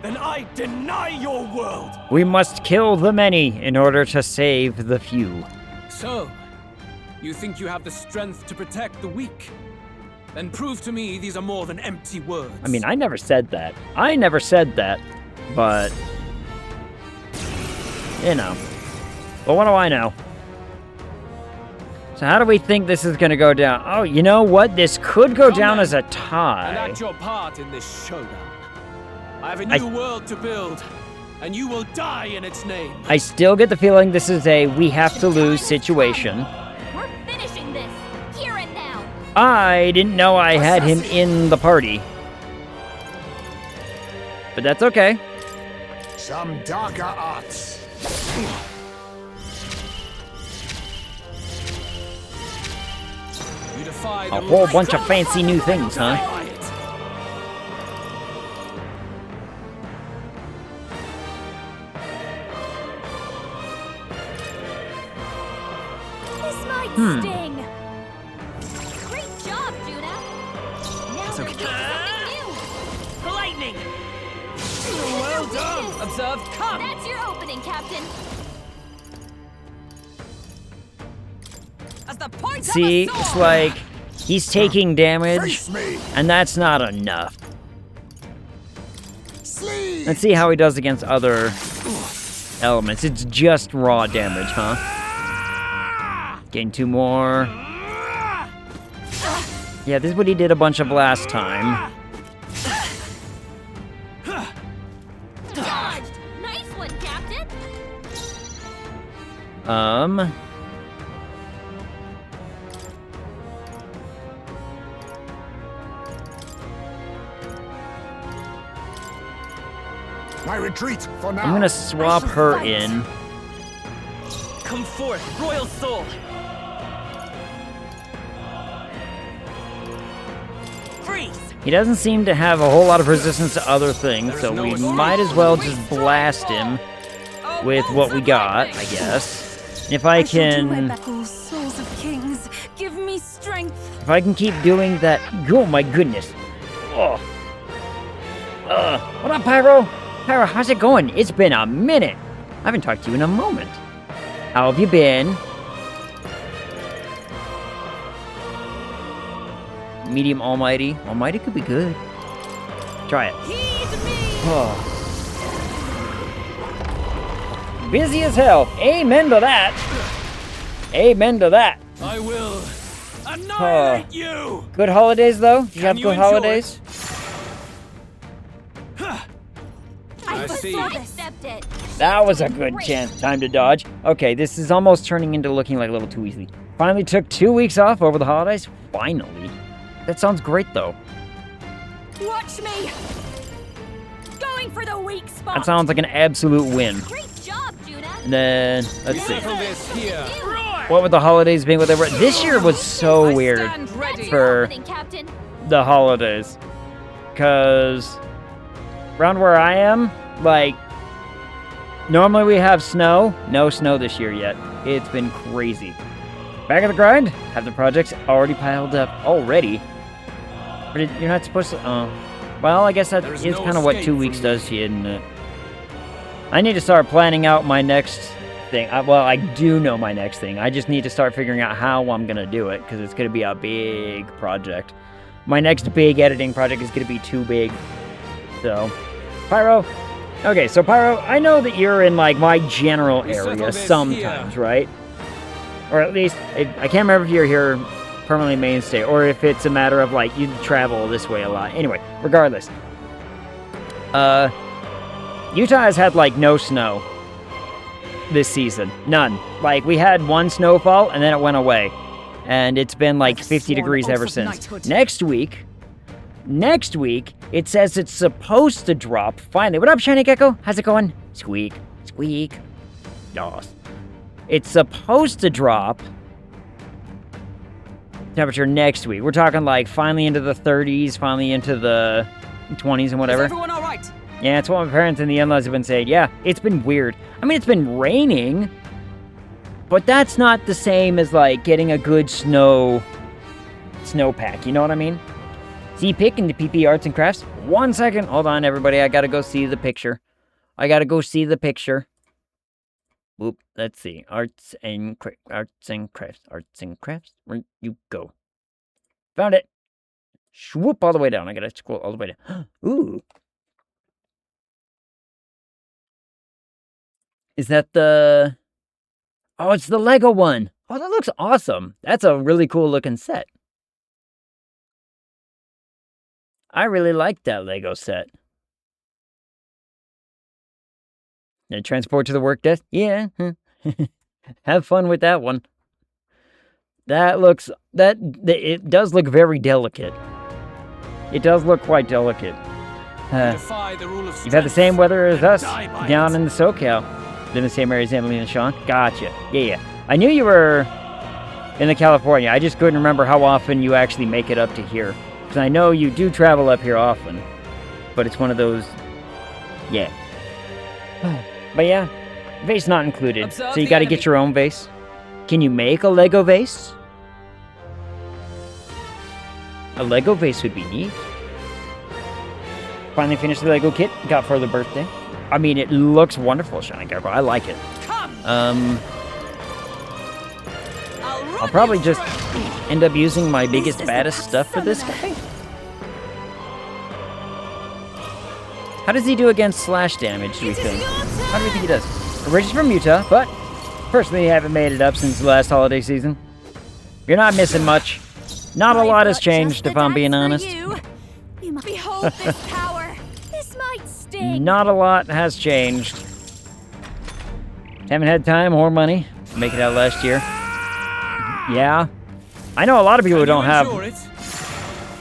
then I deny your world! We must kill the many in order to save the few. So, you think you have the strength to protect the weak? Then prove to me these are more than empty words. I mean, I never said that. But... you know. But what do I know? So how do we think this is gonna go down? Oh, you know what? This could go down as a tie. And act your part in this showdown. I have a new world to build, and you will die in its name. I still get the feeling this is a we have to lose situation. We're finishing this, here and now. I didn't know I had him in the party. But that's okay. Some darker arts. You defy A the whole bunch of fancy new things, huh? This might sting. Great job, Juna. Now we're doing something new. Lightning! Well done. Observe, come! That's your opening, Captain. As the point See, of a it's sword. like he's taking damage, and that's not enough. Let's see how he does against other elements. It's just raw damage, huh? Gain 2 more. Yeah, this is what he did a bunch of last time. Dodged. Nice one, Captain. My retreat for now. I'm gonna swap her in. Come forth, royal soul! Freeze! He doesn't seem to have a whole lot of resistance to other things, so we might as well just blast him with what we got, I guess. If I can... Souls of kings, give me strength. If I can keep doing that... Oh my goodness. Oh. What up, Pyro? Pyro, how's it going? It's been a minute. I haven't talked to you in a moment. How have you been? Medium Almighty. Almighty could be good. Try it. Oh. Busy as hell. Amen to that. Amen to that. I will annihilate you! Good holidays, though? Did you have you good enjoy? holidays? I see. Accept it. That was a good time to dodge. Okay, this is almost turning into looking like a little too easy. Finally took 2 weeks off over the holidays. Finally. That sounds great, though. Watch me. Going for the weak spot. That sounds like an absolute win. Great job, Juna. And then, let's see. Settle this here. What with the holidays being what they were. This year was so weird Stand ready. for Opening, Captain. the holidays. Because around where I am, like, normally we have snow. No snow this year yet. It's been crazy. Back at the grind. Have the projects already piled up already. But you're not supposed to... well, I guess that There's is no kind of what escape 2 from weeks you. does to you, isn't it? I need to start planning out my next thing. Well, I do know my next thing. I just need to start figuring out how I'm going to do it, because it's going to be a big project. My next big editing project is going to be too big. So, Pyro. Okay, so Pyro, I know that you're in, like, my general We settle area this sometimes, here. right? Or at least, I can't remember if you're here permanently mainstay, or if it's a matter of, like, you travel this way a lot. Anyway, regardless. Utah has had, like, no snow this season. None. Like, we had one snowfall, and then it went away. And it's been, like, 50 degrees ever since. Next week, it says it's supposed to drop. Finally. What up, Shiny Gecko? How's it going? Squeak. Squeak. Yas. It's supposed to drop temperature next week. We're talking, like, finally into the 30s, finally into the 20s and whatever. Is everyone all right? Yeah, that's what my parents and the in-laws have been saying. Yeah, it's been weird. I mean, it's been raining, but that's not the same as, like, getting a good snowpack, you know what I mean? Z-Pick into PP Arts and Crafts. 1 second. Hold on, everybody. I gotta go see the picture. Whoop, let's see. Arts and Crafts. Where you go? Found it. Swoop all the way down. I gotta scroll all the way down. Ooh. Is that the... Oh, it's the Lego one. Oh, that looks awesome. That's a really cool looking set. I really like that Lego set. Yeah, transport to the work desk? Yeah. Have fun with that one. That looks... It does look very delicate. It does look quite delicate. Defy the rule of You've had the same weather as us die by down it. in the SoCal. in the same area as Emily and Sean. Gotcha. Yeah. I knew you were in the California. I just couldn't remember how often you actually make it up to here. Because I know you do travel up here often. But it's one of those... Yeah. But yeah, vase not included. So you gotta get your own vase. Can you make a Lego vase? A Lego vase would be neat. Finally finished the Lego kit. Got for the birthday. I mean, it looks wonderful, Shiny Gargoyle. I like it. I'll probably just end up using my biggest, baddest stuff for this guy. How does he do against slash damage, do we think? How do we think he does? Origins from Utah, but personally haven't made it up since the last holiday season. You're not missing much. Not a lot has changed, if I'm being honest. Behold this power. This might sting. Not a lot has changed. Haven't had time or money to make it out last year. Yeah. I know a lot of people who don't have,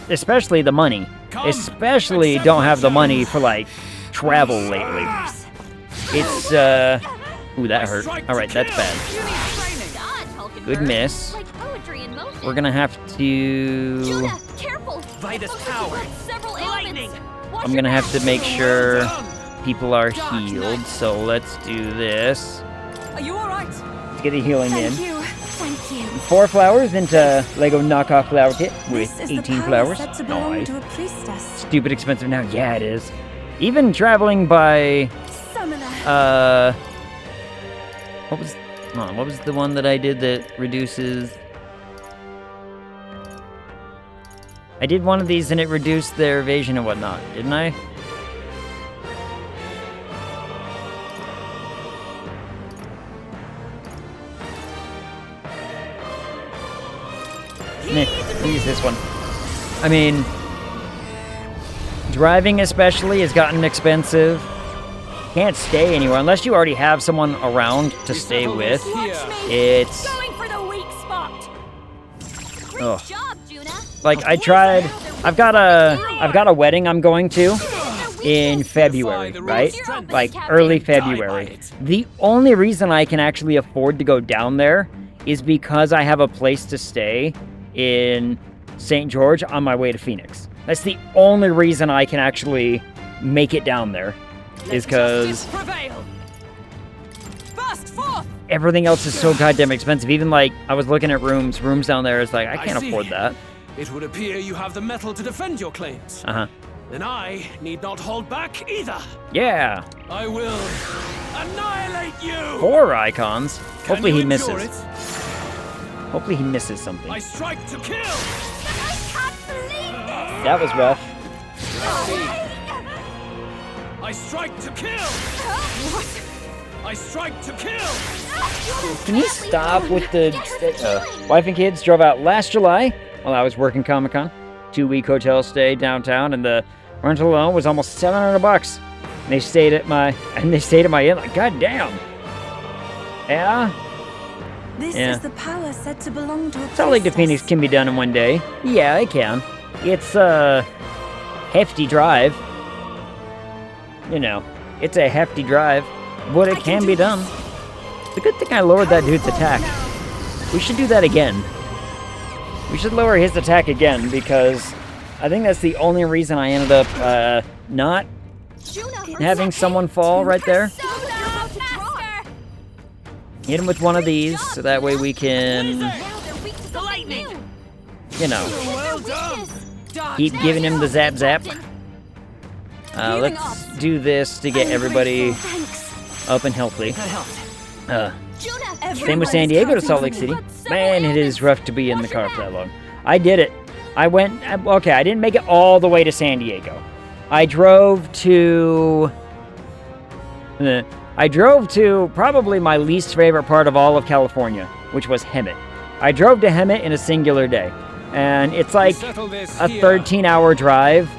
especially the money. Especially don't have the money for, like, travel lately. It's, ooh, that hurt. Alright, that's bad. Good miss. We're gonna have to... I'm gonna have to make sure people are healed, so let's do this. Are you alright? Let's get the healing in. Thank you. 4 flowers into Lego knockoff flower kit with 18 flowers. Nice. Stupid expensive now. Yeah, it is. Even traveling by... What was the one that I did that reduces... I did one of these and it reduced their evasion and whatnot, didn't I? I'll use this one. I mean, driving especially has gotten expensive. Can't stay anywhere unless you already have someone around to stay with. It's... Ugh. Like, I tried... I've got a wedding I'm going to in February, right? Like, early February. The only reason I can actually afford to go down there is because I have a place to stay in St. George on my way to Phoenix. That's the only reason I can actually make it down there, is because everything else is so goddamn expensive. Even, like, I was looking at rooms down there, it's like, I can't afford that. It would appear you have the metal to defend your claims. Uh-huh. Then I need not hold back either. Yeah. I will annihilate you. 4 icons. Hopefully he misses. Hopefully he misses something. I strike to kill. I can't believe this. That was rough. I strike to kill. I strike to kill. Can you stop with the... wife and kids drove out last July while I was working Comic-Con. 2-week hotel stay downtown, and the rental alone was almost $700. And they stayed at my inn. Like, goddamn. Yeah. This is the power said to belong to a Salt Lake to Phoenix can be done in one day. Yeah, it can. It's a hefty drive. You know, it's a hefty drive, but it can be done. It's a good thing I lowered that dude's attack. We should do that again. We should lower his attack again, because I think that's the only reason I ended up not having someone fall right there. Hit him with one of these, so that way we can, you know, keep giving him the zap zap. Let's do this to get everybody up and healthy. Same with San Diego to Salt Lake City. Man, it is rough to be in the car for that long. I did it. I went, okay, I didn't make it all the way to San Diego. I drove to probably my least favorite part of all of California, which was Hemet. I drove to Hemet in a singular day, and it's like a 13-hour drive,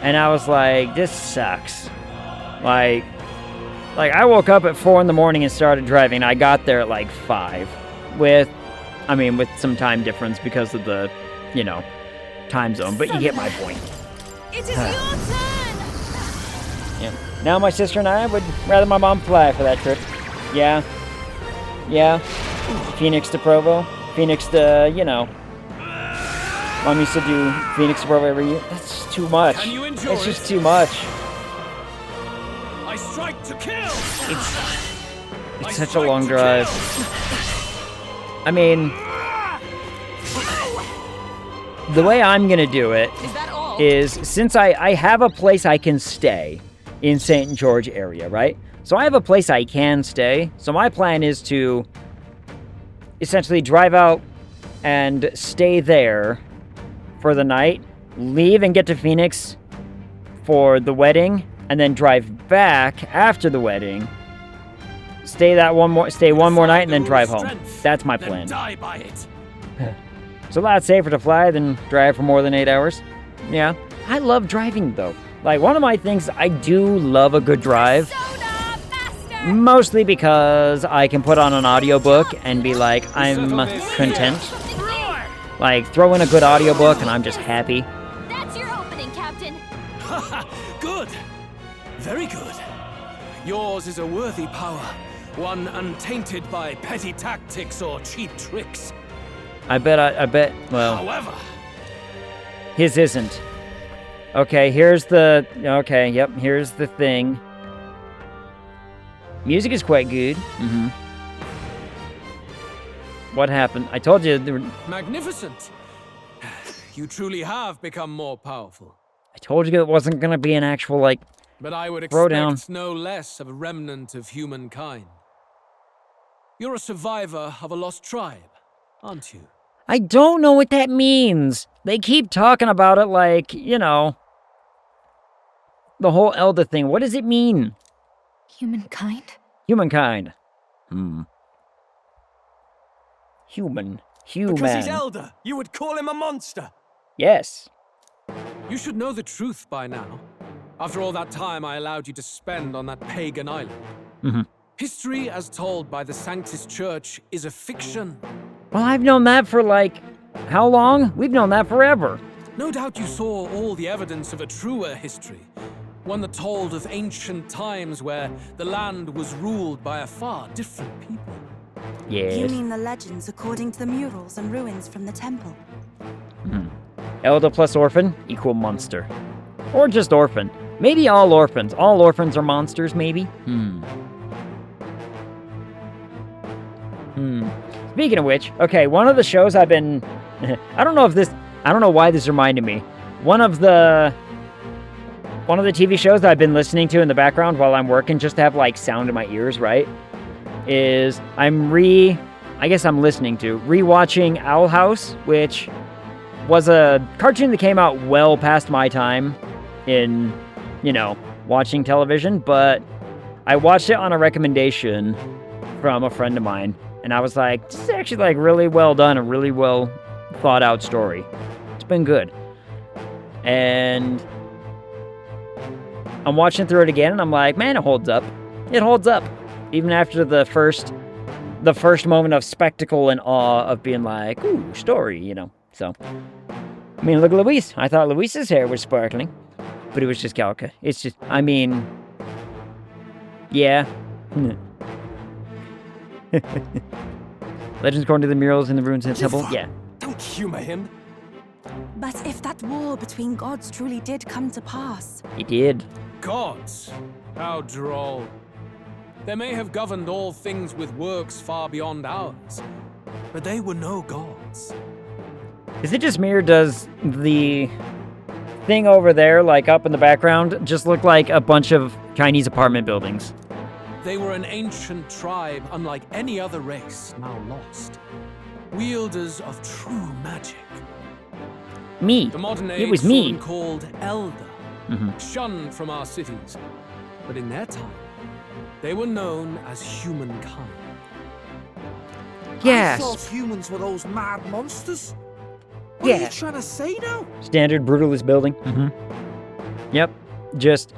and I was like, this sucks. Like I woke up at 4 in the morning and started driving. I got there at like 5, with some time difference because of the, you know, time zone, but you get my point. It is your turn. Yeah. Now my sister and I would rather my mom fly for that trip. Yeah. Yeah. Phoenix to Provo. Phoenix to, you know. Mom used to do Phoenix to Provo every year. That's just too much. Can you endure It's just it? too much. I strike to kill. It's such a long drive. I mean, the way I'm gonna do it is since I have a place I can stay in St. George area, right? So I have a place I can stay. So my plan is to essentially drive out and stay there for the night, leave and get to Phoenix for the wedding, and then drive back after the wedding. Stay one more night and then drive home. That's my plan. Die by it. It's a lot safer to fly than drive for more than 8 hours. Yeah. I love driving though. Like one of my things, I do love a good drive. Mostly because I can put on an audiobook and be like, I'm content. Like throw in a good audiobook and I'm just happy. That's your opening, Captain. Good. Very good. Yours is a worthy power. One untainted by petty tactics or cheap tricks. I bet, well... However... His isn't. Okay, here's the... Okay, yep, here's the thing. Music is quite good. Mm-hmm. What happened? I told you... Magnificent. You truly have become more powerful. I told you it wasn't gonna be an actual, like, But I would throwdown. expect no less of a remnant of humankind. You're a survivor of a lost tribe, aren't you? I don't know what that means. They keep talking about it like, you know, the whole Elder thing. What does it mean? Humankind? Humankind. Human. Because he's elder, you would call him a monster. Yes. You should know the truth by now. After all that time I allowed you to spend on that pagan island. History as told by the Sanctus Church is a fiction. Well, I've known that for, like, how long? We've known that forever. No doubt you saw all the evidence of a truer history. One that told of ancient times where the land was ruled by a far different people. Yes. You mean the legends according to the murals and ruins from the temple? Elder plus orphan equal monster. Or just orphan. Maybe all orphans. All orphans are monsters, maybe? Speaking of which, okay, one of the shows I've been... I don't know why this reminded me. One of the TV shows I've been listening to in the background while I'm working, just to have, like, sound in my ears, right? Is I guess I'm listening to, rewatching Owl House, which was a cartoon that came out well past my time in, you know, watching television, but I watched it on a recommendation from a friend of mine, and I was like, this is actually, like, really well done, a really well thought out story. It's been good. And I'm watching through it again, and I'm like, man, it holds up. It holds up. Even after the first moment of spectacle and awe of being like, ooh, story, you know. So, I mean, look at Luis. I thought Luis's hair was sparkling, but it was just Galca. It's just, I mean, yeah. Legends according to the murals in the ruins in the temple. Yeah. Don't humor him. But if that war between gods truly did come to pass... It did. Gods? How droll. They may have governed all things with works far beyond ours, but they were no gods. Is it just me, or does the thing over there, like up in the background, just look like a bunch of Chinese apartment buildings? They were an ancient tribe unlike any other race, now lost. Wielders of true magic. Me. The modern age It was me. soon called Elder, shunned from our cities. But in their time, they were known as humankind. Yes. I thought humans were those mad monsters. What are you trying to say now? Standard brutalist building. Yep. Just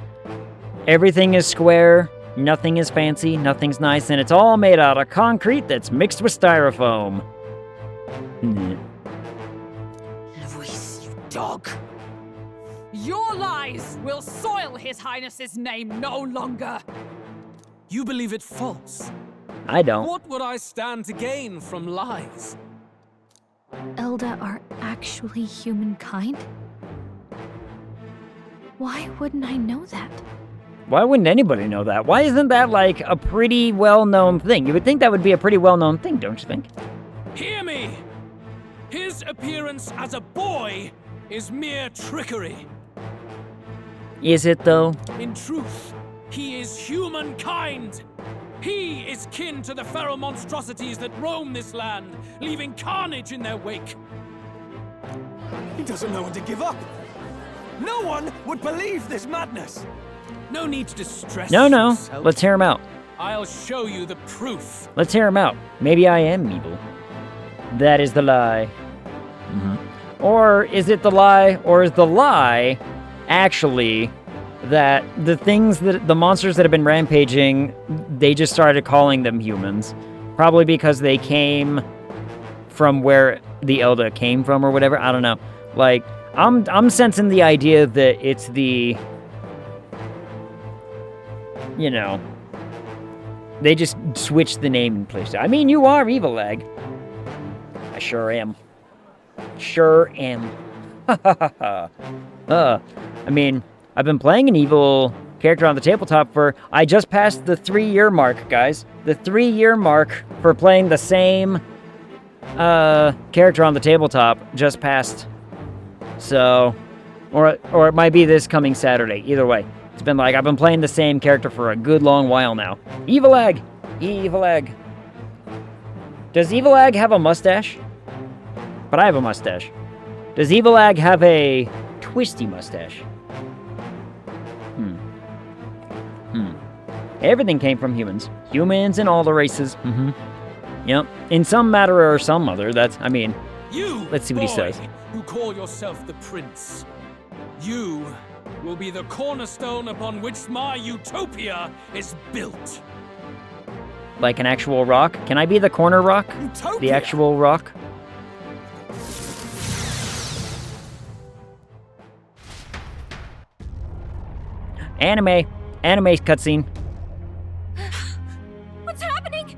everything is square, nothing is fancy, nothing's nice, and it's all made out of concrete that's mixed with styrofoam. Luis, you dog. Your lies will soil His Highness's name no longer. You believe it false, I don't. What would I stand to gain from lies? Elder are actually humankind? Why wouldn't I know that? Why wouldn't anybody know that? Why isn't that, like, a pretty well-known thing? You would think that would be a pretty well-known thing, don't you think? Hear me! His appearance as a boy is mere trickery. Is it, though? In truth, he is humankind. He is kin to the feral monstrosities that roam this land, leaving carnage in their wake. He doesn't know when to give up. No one would believe this madness. No need to distress No. yourself. Let's hear him out. I'll show you the proof. Let's hear him out. Maybe I am evil. That is the lie. Or is it the lie, or is the lie actually that the things that the monsters that have been rampaging, they just started calling them humans? Probably because they came from where the Elder came from or whatever. I don't know. Like, I'm sensing the idea that it's the, you know, they just switched the name and place. I mean, you are Evil Egg. I sure am. Sure am. I mean, I've been playing an evil character on the tabletop for... I just passed the 3-year mark, guys. The 3-year mark for playing the same character on the tabletop just passed. So... Or it might be this coming Saturday. Either way. It's been like, I've been playing the same character for a good long while now. Evil Egg! Evil Egg. Does Evil Egg have a mustache? But I have a mustache. Does Evil Egg have a twisty mustache? Everything came from humans. Humans in all the races. Yep. In some matter or some other. That's, I mean... You, let's see what he says. Who call yourself the Prince. You will be the cornerstone upon which my utopia is built. Like an actual rock? Can I be the corner rock? Utopia. The actual rock? Anime cutscene. What's happening?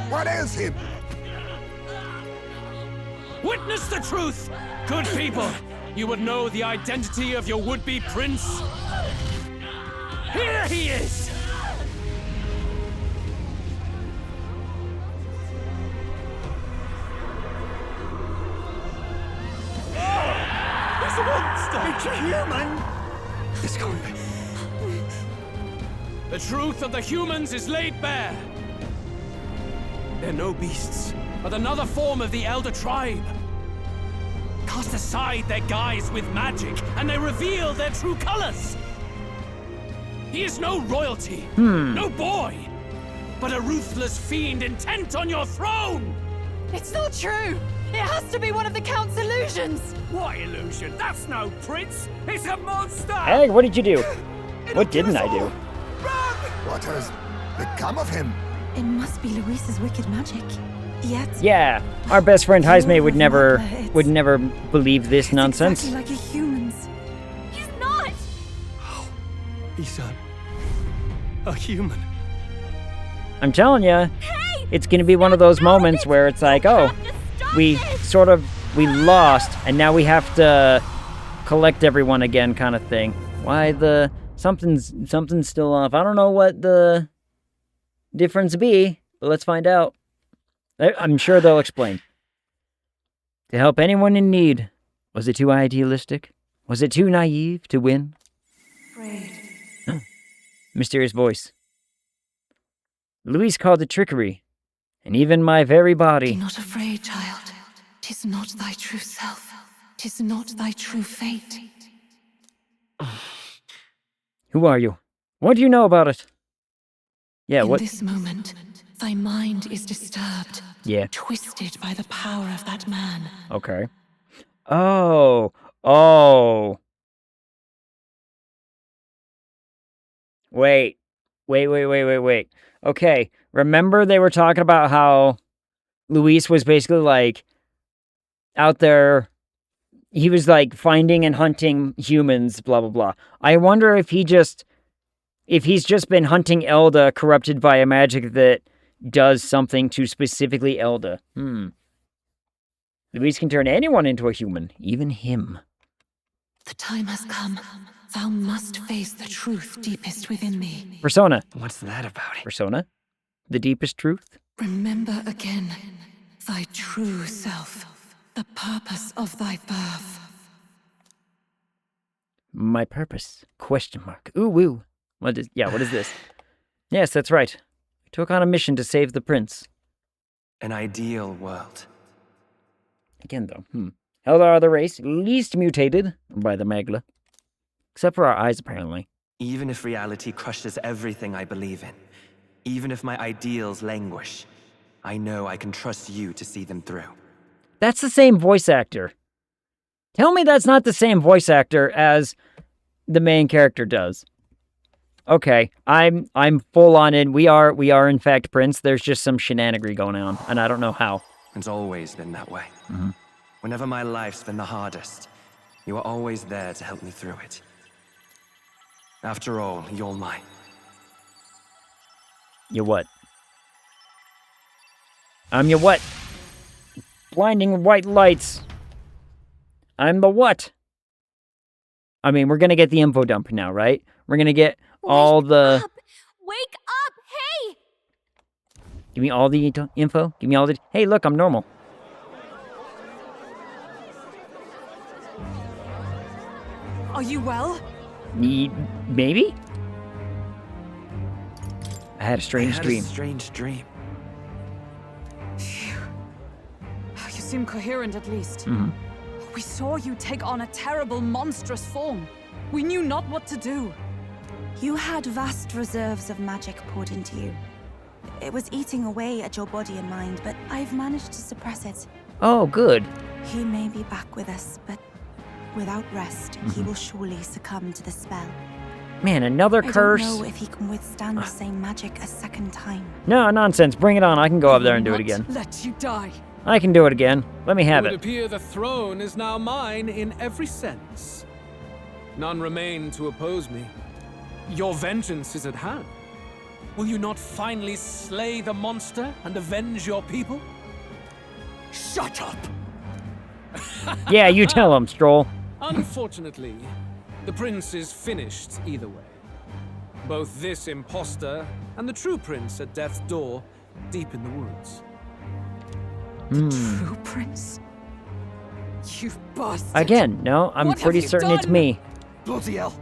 What is him? Witness the truth, good people. You would know the identity of your would-be prince. Here he is. He's a monster. It's a human. This can't be. The truth of the humans is laid bare. They're no beasts, but another form of the Elder Tribe. Cast aside their guise with magic, and they reveal their true colors. He is no royalty, no boy, but a ruthless fiend intent on your throne! It's not true! It has to be one of the Count's illusions! What illusion? That's no prince! It's a monster! Hey, what did you do? What didn't I do? What has become of him? It must be Luis's wicked magic. Yet... Yeah, our best friend Jaime would never It's believe this nonsense. exactly like a human's. He's not! He's a human. I'm telling you, it's gonna be one of those moments where it's like, oh, we lost, and now we have to collect everyone again, kind of thing. Why something's still off. I don't know what the difference be, but let's find out. I'm sure they'll explain. To help anyone in need. Was it too idealistic? Was it too naive to win? Afraid. Mysterious voice. Luis called it trickery, and even my very Be body. not afraid, child. 'Tis not thy true self. 'Tis not thy true fate. Who are you? What do you know about it? Yeah, In what? this moment, thy mind is disturbed. Yeah. Twisted by the power of that man. Okay. Oh. Wait. Okay. Remember they were talking about how Luis was basically like out there. He was like finding and hunting humans, blah blah blah. I wonder if he's just been hunting Elda corrupted by a magic that does something to specifically Elda. Luis can turn anyone into a human, even him. The time has come. Thou must face the truth deepest within thee. Persona. What's that about? Persona? The deepest truth? Remember again thy true self, the purpose of thy birth. My purpose? Question mark. Ooh, woo. What is this? Yes, that's right. I took on a mission to save the prince. An ideal world. Again, though, Eldar are the race least mutated by the Magla. Except for our eyes, apparently. Even if reality crushes everything I believe in, even if my ideals languish, I know I can trust you to see them through. That's the same voice actor. Tell me that's not the same voice actor as the main character does. Okay, I'm full on in. We are in fact Prince. There's just some shenanigery going on, and I don't know how. It's always been that way. Whenever my life's been the hardest, you are always there to help me through it. After all, you're mine. You what? I'm your what? Blinding white lights. I'm the what? I mean, we're gonna get the info dump now, right? We're gonna get all the... Wake up! Hey! Give me all the info. Give me all the... Hey, look, I'm normal. Are you well? Maybe? I had a strange dream. Phew. You seem coherent, at least. We saw you take on a terrible, monstrous form. We knew not what to do. You had vast reserves of magic poured into you. It was eating away at your body and mind, but I've managed to suppress it. Oh, good. He may be back with us, but without rest, he will surely succumb to the spell. Man, another curse. I don't know if he can withstand the same magic a second time. No, nonsense. Bring it on. I can go up there and do it again. Let you die. I can do it again. Let me have It would it. appear the throne is now mine in every sense. None remain to oppose me. Your vengeance is at hand. Will you not finally slay the monster and avenge your people? Shut up! Yeah, you tell him, Stroll. Unfortunately, the prince is finished either way. Both this imposter and the true prince at death's door, deep in the woods. True prince? You bastard! Again, no, I'm What pretty have you certain it's done? me. Bloody hell.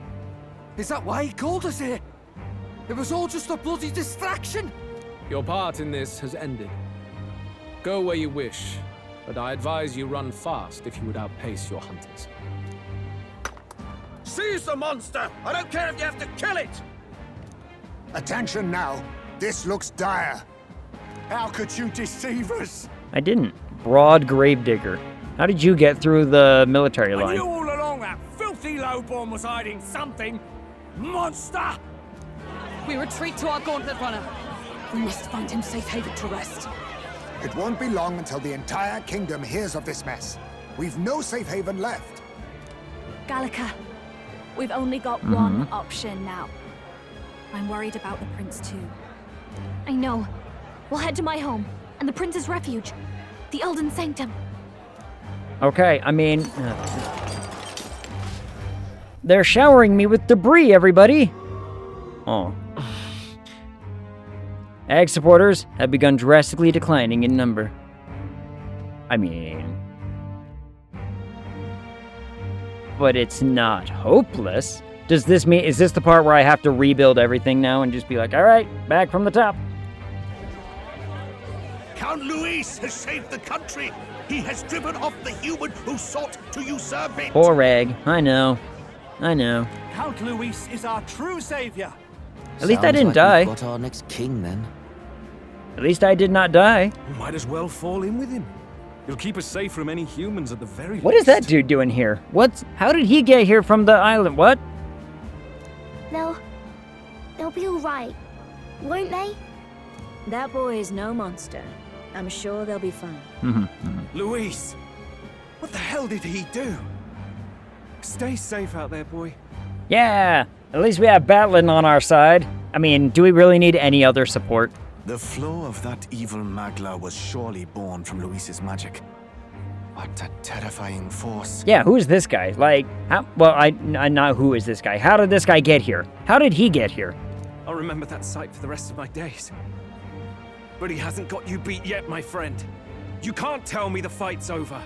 Is that why he called us here? It was all just a bloody distraction. Your part in this has ended. Go where you wish, but I advise you run fast if you would outpace your hunters. Seize the monster! I don't care if you have to kill it! Attention now. This looks dire. How could you deceive us? I didn't. Broad Gravedigger. How did you get through the military I line? knew all along that filthy lowborn was hiding something. Monster! We retreat to our gauntlet runner. We must find him safe haven to rest. It won't be long until the entire kingdom hears of this mess. We've no safe haven left. Gallica, we've only got one option now. I'm worried about the prince too. I know. We'll head to my home and the prince's refuge, the Elden Sanctum. Okay, I mean... they're showering me with debris, everybody! Oh. Ag supporters have begun drastically declining in number. I mean... but it's not hopeless. Does this mean... is this the part where I have to rebuild everything now and just be like, alright, back from the top? Count Luis has saved the country. He has driven off the human who sought to usurp it. Poor Ag. I know. I know. Count Luis is our true savior. At least I didn't Sounds like die. we've got our next king, then. At least I did not die. We might as well fall in with him. He'll keep us safe from any humans at the very What is that dude doing here? How did he get here from the island? What? They'll be all right, won't they? That boy is no monster. I'm sure they'll be fine. Luis, What the hell did he do? Stay safe out there, boy. Yeah, at least we have Battling on our side. I mean, do we really need any other support? The flow of that evil Magla was surely born from Luis's magic. What a terrifying force. Yeah, who is this guy? Like, how? Well, I not who is this guy? How did this guy get here? How did he get here? I'll remember that sight for the rest of my days. But he hasn't got you beat yet, my friend. You can't tell me the fight's over.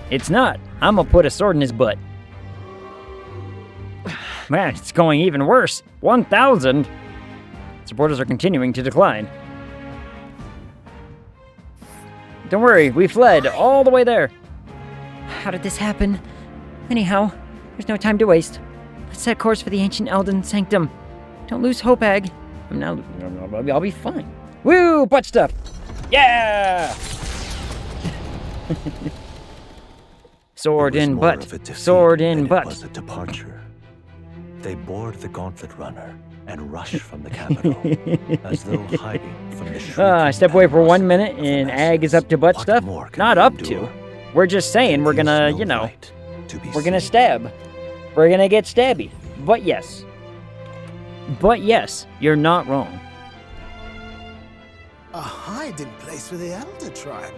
It's not. I'm gonna put a sword in his butt. Man, it's going even worse. 1,000. Supporters are continuing to decline. Don't worry, we fled all the way there. How did this happen? Anyhow, there's no time to waste. Let's set course for the ancient Elden Sanctum. Don't lose hope, Ag. I'll be fine. Woo! Butt stuff! Yeah! Sword in butt. Sword in butt. It was a departure. They board the gauntlet runner and rush from the capital, as though hiding from the I step away for 1 minute and Ag is up to butt stuff? Not up to. We're just saying we're gonna, you know, we're gonna stab. We're gonna get stabby. But yes. But yes, you're not wrong. A hiding place for the Elder Tribe.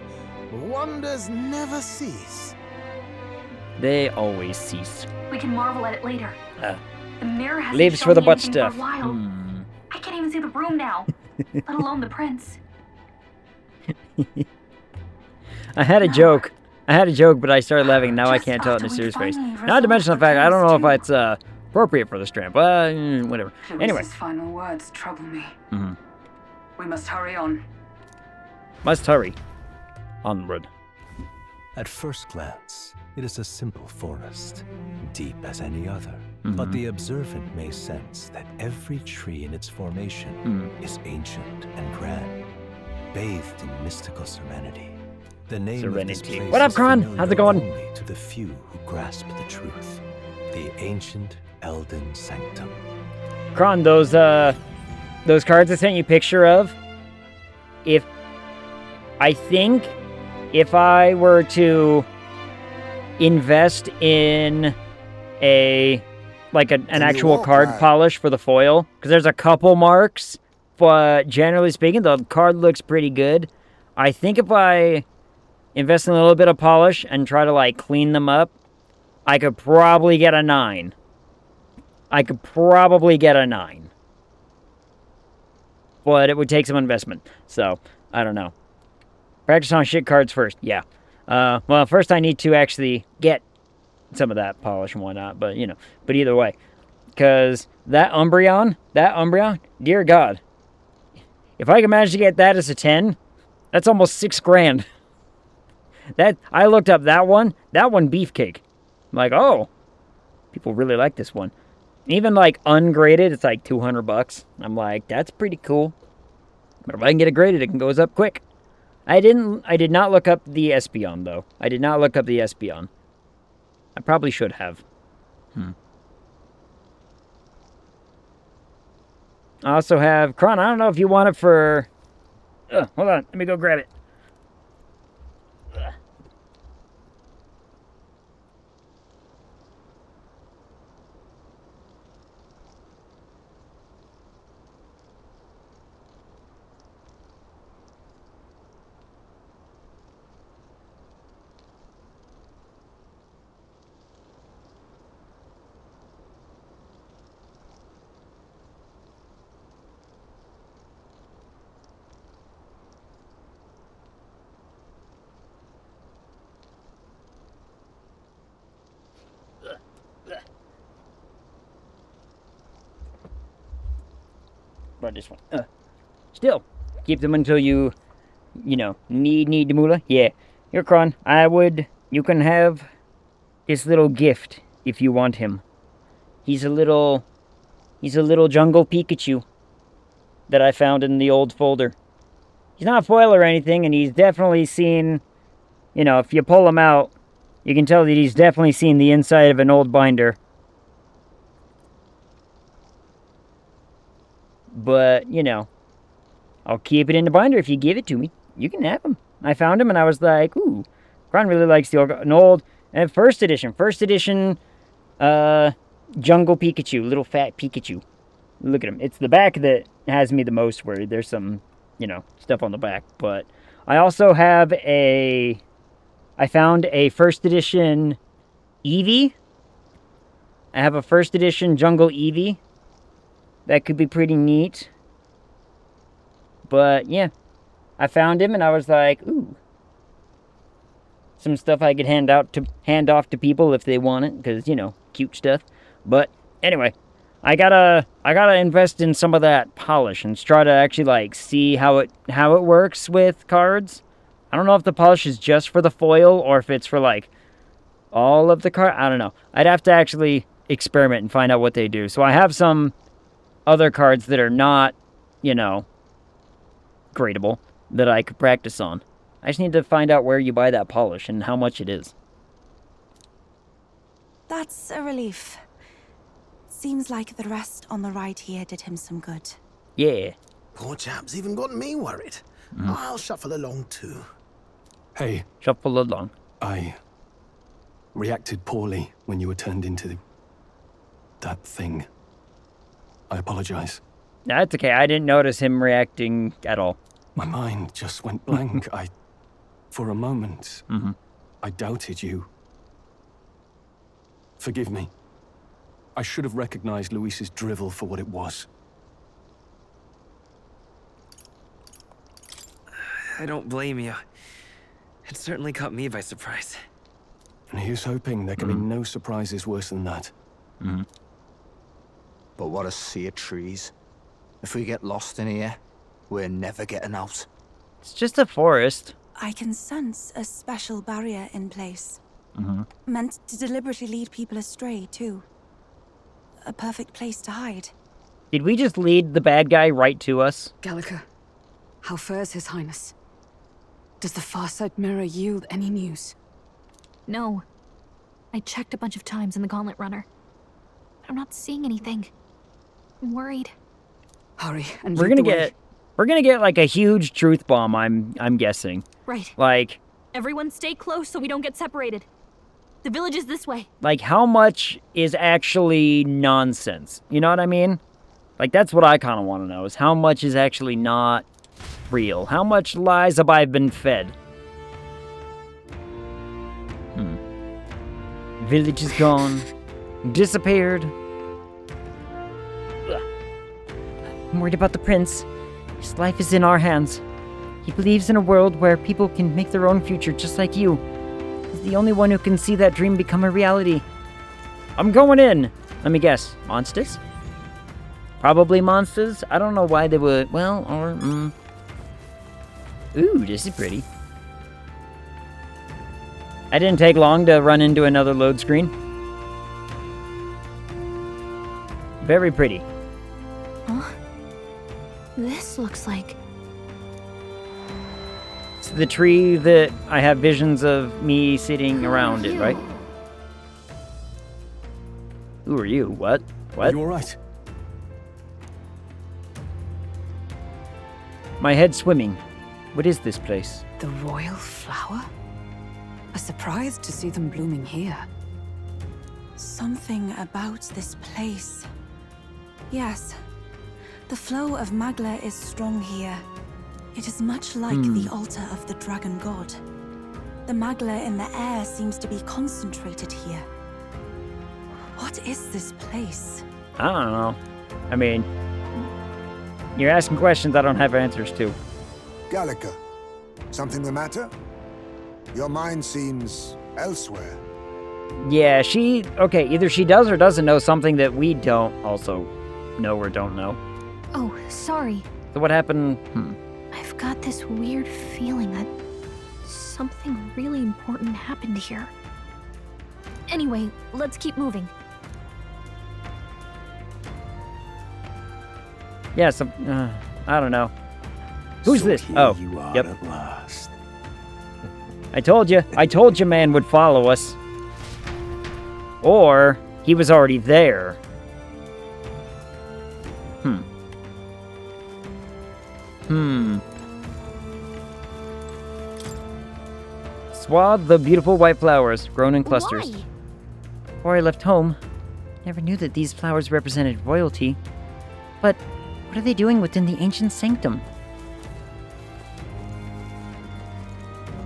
Wonders never cease. They always cease. We can marvel at it later. The mirror has Leaves for the butt stuff. I can't even see the room now, let alone the prince. I had a joke, but I started laughing. Now I can't tell it in a serious face. Not to mention the fact I don't know if it's appropriate for the stream, but whatever. Anyway. Luis's final words trouble me. Mm-hmm. We must hurry on. Must hurry. Onward. At first glance, it is a simple forest, deep as any other. But the observant may sense that every tree in its formation is ancient and grand, bathed in mystical serenity. The name of this place What up, is Kron? familiar How's it going? only to the few who grasp the truth. The ancient Elden Sanctum. Kron, those cards I sent you a picture of, I think if I were to invest in an actual card polish for the foil, because there's a couple marks, but generally speaking, the card looks pretty good. I think if I invest in a little bit of polish and try to, like, clean them up, I could probably get a 9. But it would take some investment, so, I don't know. Practice on shit cards first, yeah. Well, first I need to actually get some of that polish and whatnot, but, you know. But either way. Because that Umbreon, dear God. If I can manage to get that as a 10, that's almost 6 grand. I looked up that one beefcake. I'm like, oh, people really like this one. Even, like, ungraded, it's like $200. I'm like, that's pretty cool. But if I can get it graded, it goes up quick. I did not look up the Espeon, though. I did not look up the Espeon. I probably should have. I also have Kron. I don't know if you want it for... hold on. Let me go grab it. But this one. Still, keep them until you know, need the moolah. Yeah. Here, Kron. You can have this little gift if you want him. He's a little jungle Pikachu that I found in the old folder. He's not a foil or anything, and he's definitely seen, you know, if you pull him out, you can tell that he's definitely seen the inside of an old binder. But, you know, I'll keep it in the binder if you give it to me. You can have him. I found him and I was like, ooh, Kron really likes an old and first edition jungle Pikachu, little fat Pikachu. Look at him. It's the back that has me the most worried. There's some, stuff on the back, but I also have I found a first edition Eevee. I have a first edition jungle Eevee. That could be pretty neat. But yeah, I found him and I was like, ooh. Some stuff I could hand off to people if they want it, because, cute stuff. But anyway, I gotta invest in some of that polish and try to actually see how it works with cards. I don't know if the polish is just for the foil or if it's for all of the cards. I don't know. I'd have to actually experiment and find out what they do. So I have some other cards that are not, gradable that I could practice on. I just need to find out where you buy that polish and how much it is. That's a relief. Seems like the rest on the ride here did him some good. Yeah. Poor chap's even got me worried. I'll shuffle along too. Hey. Shuffle along. I reacted poorly when you were turned into that thing. I apologize. That's okay. I didn't notice him reacting at all. My mind just went blank. For a moment, I doubted you. Forgive me. I should have recognized Luis's drivel for what it was. I don't blame you. It certainly caught me by surprise. And here's hoping there can be no surprises worse than that. But what a sea of trees. If we get lost in here, we're never getting out. It's just a forest. I can sense a special barrier in place. Meant to deliberately lead people astray, too. A perfect place to hide. Did we just lead the bad guy right to us? Gallica, how fares His Highness? Does the Farsight Mirror yield any news? No. I checked a bunch of times in the Gauntlet Runner. I'm not seeing anything. I'm worried. Hurry and we're gonna get a huge truth bomb, I'm guessing. Right. Everyone stay close so we don't get separated. The village is this way. How much is actually nonsense? You know what I mean? That's what I kind of want to know, is how much is actually not real? How much lies have I been fed? Village is gone. Disappeared. I'm worried about the prince. His life is in our hands. He believes in a world where people can make their own future just like you. He's the only one who can see that dream become a reality. I'm going in. Let me guess. Monsters? Probably monsters. I don't know why they would. Well, or... Ooh, this is pretty. I didn't take long to run into another load screen. Very pretty. Huh? This looks like... It's the tree that I have visions of me sitting around it, right? Who are you? What? What? Are you alright? My head's swimming. What is this place? The royal flower? A surprise to see them blooming here. Something about this place. Yes. The flow of Magla is strong here. It is much like the altar of the dragon god. The Magla in the air seems to be concentrated here. What is this place? I don't know. I mean, you're asking questions I don't have answers to. Gallica, something the matter? Your mind seems elsewhere. Yeah, okay, either she does or doesn't know something that we don't also know or don't know. Oh, sorry. So what happened? I've got this weird feeling that something really important happened here. Anyway, let's keep moving. Yeah, I don't know. Who's So this? here Oh, you are yep. at last. I told you man would follow us. Or he was already there. swathed the beautiful white flowers grown in clusters. Why? Before I left home, never knew that these flowers represented royalty. But what are they doing within the ancient sanctum?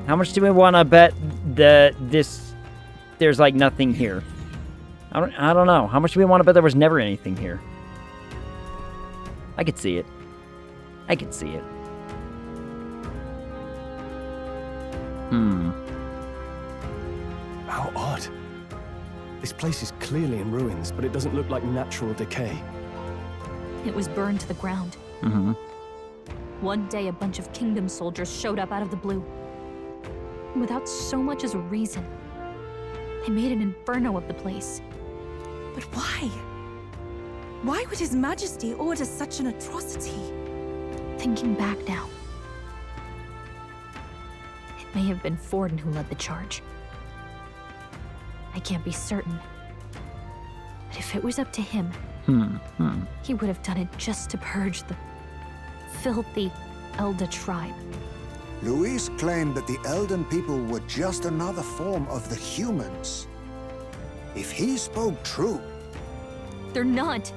How much do we want to bet that there's like nothing here? I don't know. How much do we want to bet there was never anything here? I could see it. I could see it. How odd. This place is clearly in ruins, but it doesn't look like natural decay. It was burned to the ground. Mm-hmm. One day, a bunch of kingdom soldiers showed up out of the blue. Without so much as a reason. They made an inferno of the place. But why? Why would His Majesty order such an atrocity? Thinking back now, it may have been Forden who led the charge. I can't be certain. But if it was up to him, he would have done it just to purge the filthy Elder tribe. Luis claimed that the Elden people were just another form of the humans. If he spoke true... They're not.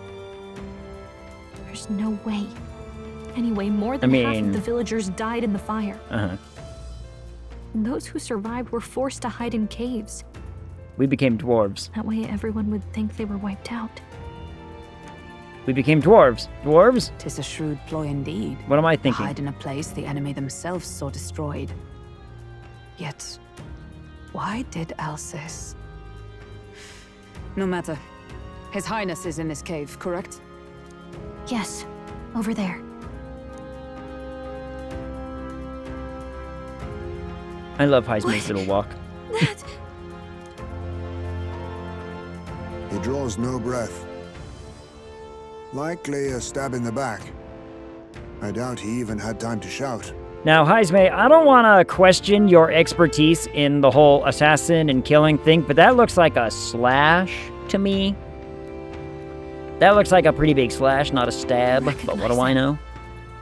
There's no way. Anyway, more than half of the villagers died in the fire. And those who survived were forced to hide in caves. We became dwarves. That way everyone would think they were wiped out. We became dwarves. Dwarves? 'Tis a shrewd ploy indeed. What am I thinking? Hide in a place the enemy themselves saw destroyed. Yet, why did Alcest? No matter. His Highness is in this cave, correct? Yes, over there. I love Heisman's little walk. He draws no breath. Likely a stab in the back. I doubt he even had time to shout. Now, Heisme, I don't want to question your expertise in the whole assassin and killing thing, but that looks like a slash to me. That looks like a pretty big slash, not a stab, but what do I know?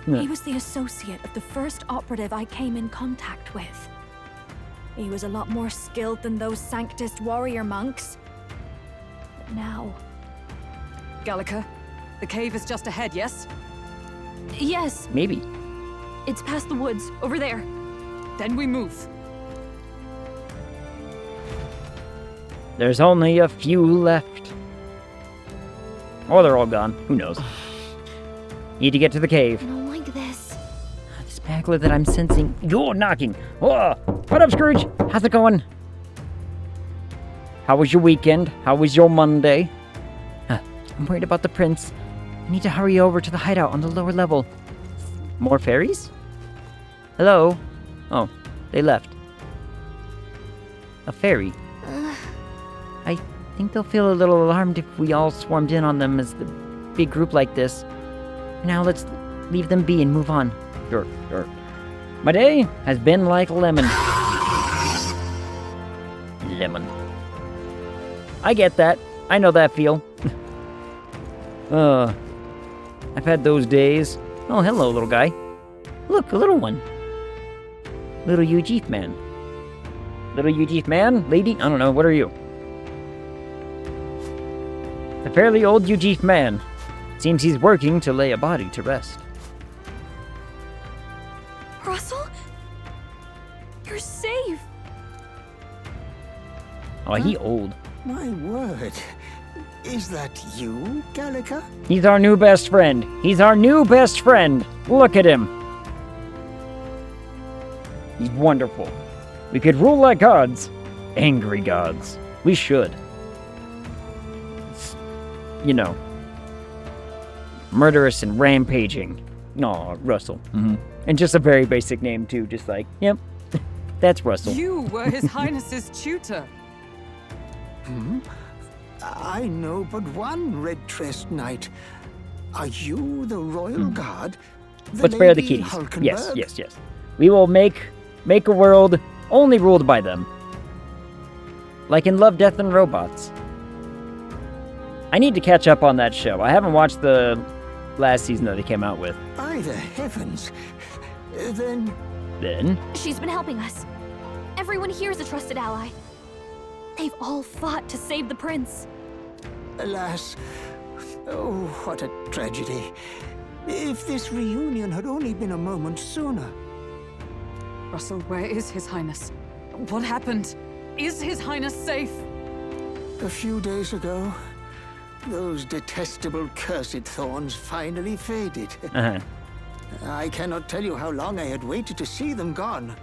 He was the associate of the first operative I came in contact with. He was a lot more skilled than those Sanctist warrior monks. But now... Gallica, the cave is just ahead, yes? Yes. Maybe. It's past the woods, over there. Then we move. There's only a few left. Or they're all gone. Who knows? Need to get to the cave. I don't like this. This maglet that I'm sensing. You're knocking. Oh, what up, Scrooge? How's it going? How was your weekend? How was your Monday? I'm worried about the prince. I need to hurry over to the hideout on the lower level. More fairies? Hello? Oh, they left. A fairy. I think they'll feel a little alarmed if we all swarmed in on them as the big group like this. Now let's leave them be and move on. Sure. My day has been like lemon. Lemon. I get that. I know that feel. I've had those days. Oh, hello, little guy. Look, a little one. Little Ujif man. Little Ujif man? Lady? I don't know, what are you? A fairly old Ujif man. Seems he's working to lay a body to rest. Russell? You're safe. Oh, he old. My word. Is that you, Gallica? He's our new best friend. He's our new best friend. Look at him. He's wonderful. We could rule like gods. Angry gods. We should. You know. Murderous and rampaging. Aw, Russell. And just a very basic name, too. Just like, yep, that's Russell. You were His Highness's tutor. I know but one red-tressed knight. Are you the royal guard? Let's spare the kitties. Yes. We will make a world only ruled by them. Like in Love, Death, and Robots. I need to catch up on that show. I haven't watched the last season that they came out with. By the heavens. Then? She's been helping us. Everyone here's a trusted ally. They've all fought to save the prince. Alas, oh, what a tragedy. If this reunion had only been a moment sooner. Russell, where is His Highness? What happened? Is His Highness safe? A few days ago, those detestable cursed thorns finally faded. I cannot tell you how long I had waited to see them gone.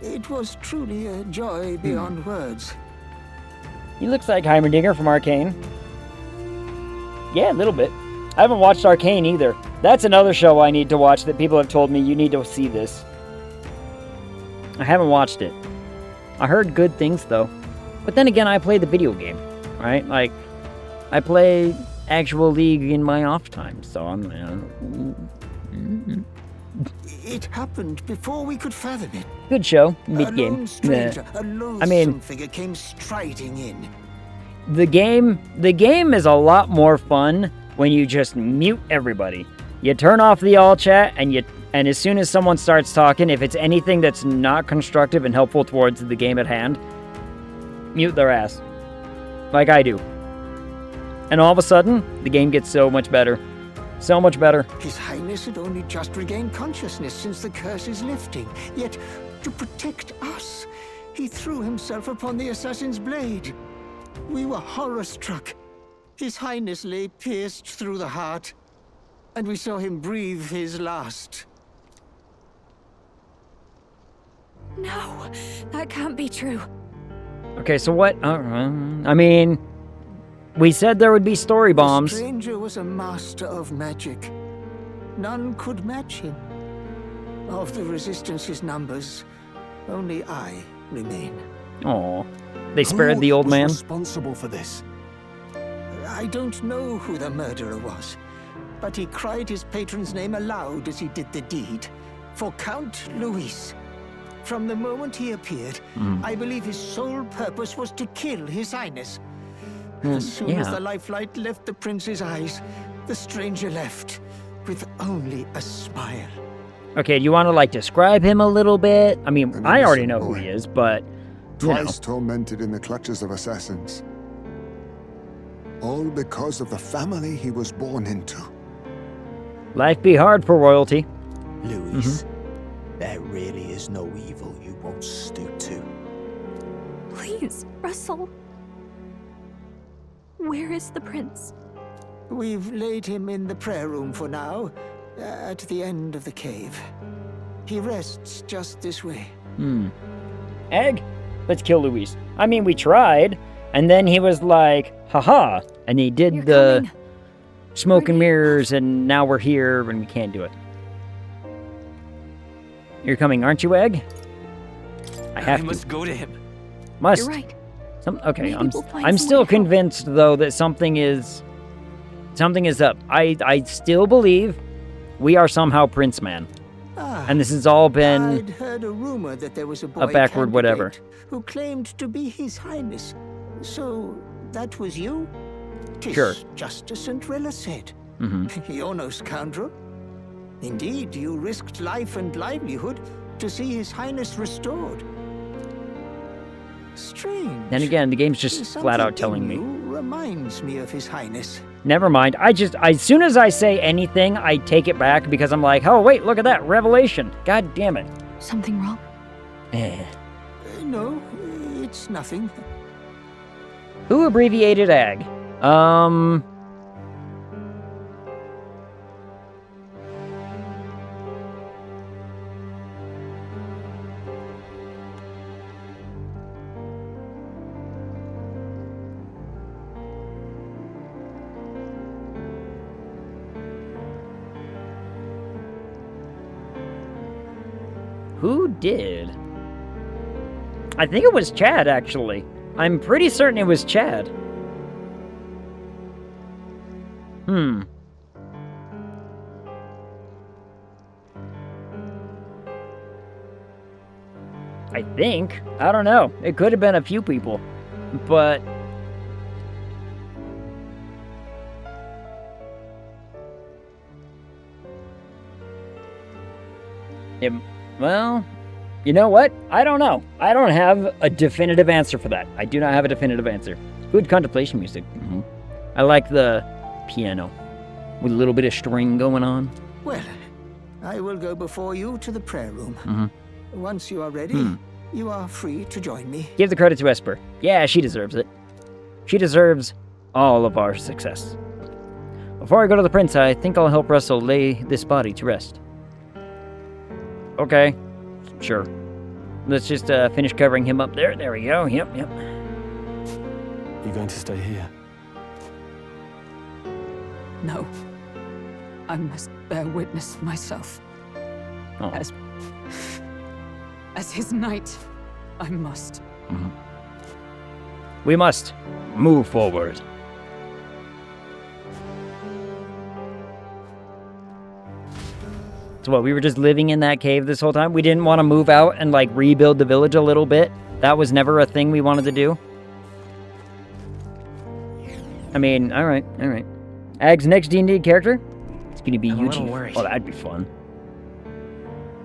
It was truly a joy beyond words. He looks like Heimerdinger from Arcane. Yeah, a little bit. I haven't watched Arcane either. That's another show I need to watch that people have told me you need to see this. I haven't watched it. I heard good things though. But then again, I play the video game, right? Like, I play actual League in my off time, so I'm... It happened before we could fathom it. Good show, mid-game. A lone stranger, a loathsome figure came striding in. The game is a lot more fun when you just mute everybody. You turn off the all chat, and as soon as someone starts talking, if it's anything that's not constructive and helpful towards the game at hand, mute their ass. Like I do. And all of a sudden, the game gets so much better. So much better. His Highness had only just regained consciousness since the curse is lifting. Yet, to protect us, he threw himself upon the assassin's blade. We were horror-struck. His Highness lay pierced through the heart, and we saw him breathe his last. No, that can't be true. Okay, so what? I mean, we said there would be story bombs. The stranger was a master of magic. None could match him. Of the Resistance's numbers, only I remain. Aw. They spared the old man? Who was responsible for this? I don't know who the murderer was, but he cried his patron's name aloud as he did the deed. For Count Luis. From the moment he appeared, I believe his sole purpose was to kill His Highness. As soon as the lifelight left the prince's eyes, the stranger left, with only a smile. Okay, do you want to, like, describe him a little bit? I mean, I already know who he is, but, Twice tormented in the clutches of assassins. All because of the family he was born into. Life be hard for royalty. Luis, there really is no evil you won't stoop to. Please, Russell. Where is the prince? We've laid him in the prayer room for now, at the end of the cave. He rests just this way. Egg? Let's kill Luis. I mean, we tried, and then he was like, haha, and he did the smoke and mirrors, and now we're here, and we can't do it. You're coming, aren't you, Egg? I must go to him. Must. You're right. Okay, Maybe we'll find I'm still someone to help. convinced though that something is up. I still believe we are somehow Prince Man, and this has all been I'd heard a rumor that there was a boy backward whatever. who claimed to be His Highness. So that was you? 'Tis Sure. just as St. Rilla said. You're no scoundrel. Indeed, you risked life and livelihood to see His Highness restored. Strange. Then again, the game's just flat out telling Something me. in you reminds me of His Highness. Never mind. As soon as I say anything, I take it back because I'm like, oh wait, look at that revelation. God damn it. Something wrong? No, it's nothing. Who abbreviated AG? Who did? I think it was Chad, actually. I'm pretty certain it was Chad. I think. I don't know. It could have been a few people. But... well, You know what? I don't know. I don't have a definitive answer for that. I do not have a definitive answer. Good contemplation music. I like the piano with a little bit of string going on. Well, I will go before you to the prayer room. Once you are ready, you are free to join me. Give the credit to Esper. Yeah, she deserves it. She deserves all of our success. Before I go to the prince, I think I'll help Russell lay this body to rest. Okay. Sure. Let's just finish covering him up there. There we go. Yep. You going to stay here? No. I must bear witness myself. Oh. As his knight, I must. We must move forward. So what, we were just living in that cave this whole time? We didn't want to move out and, like, rebuild the village a little bit? That was never a thing we wanted to do? I mean, alright. Ag's next D&D character? It's gonna be Yuji. Oh, that'd be fun.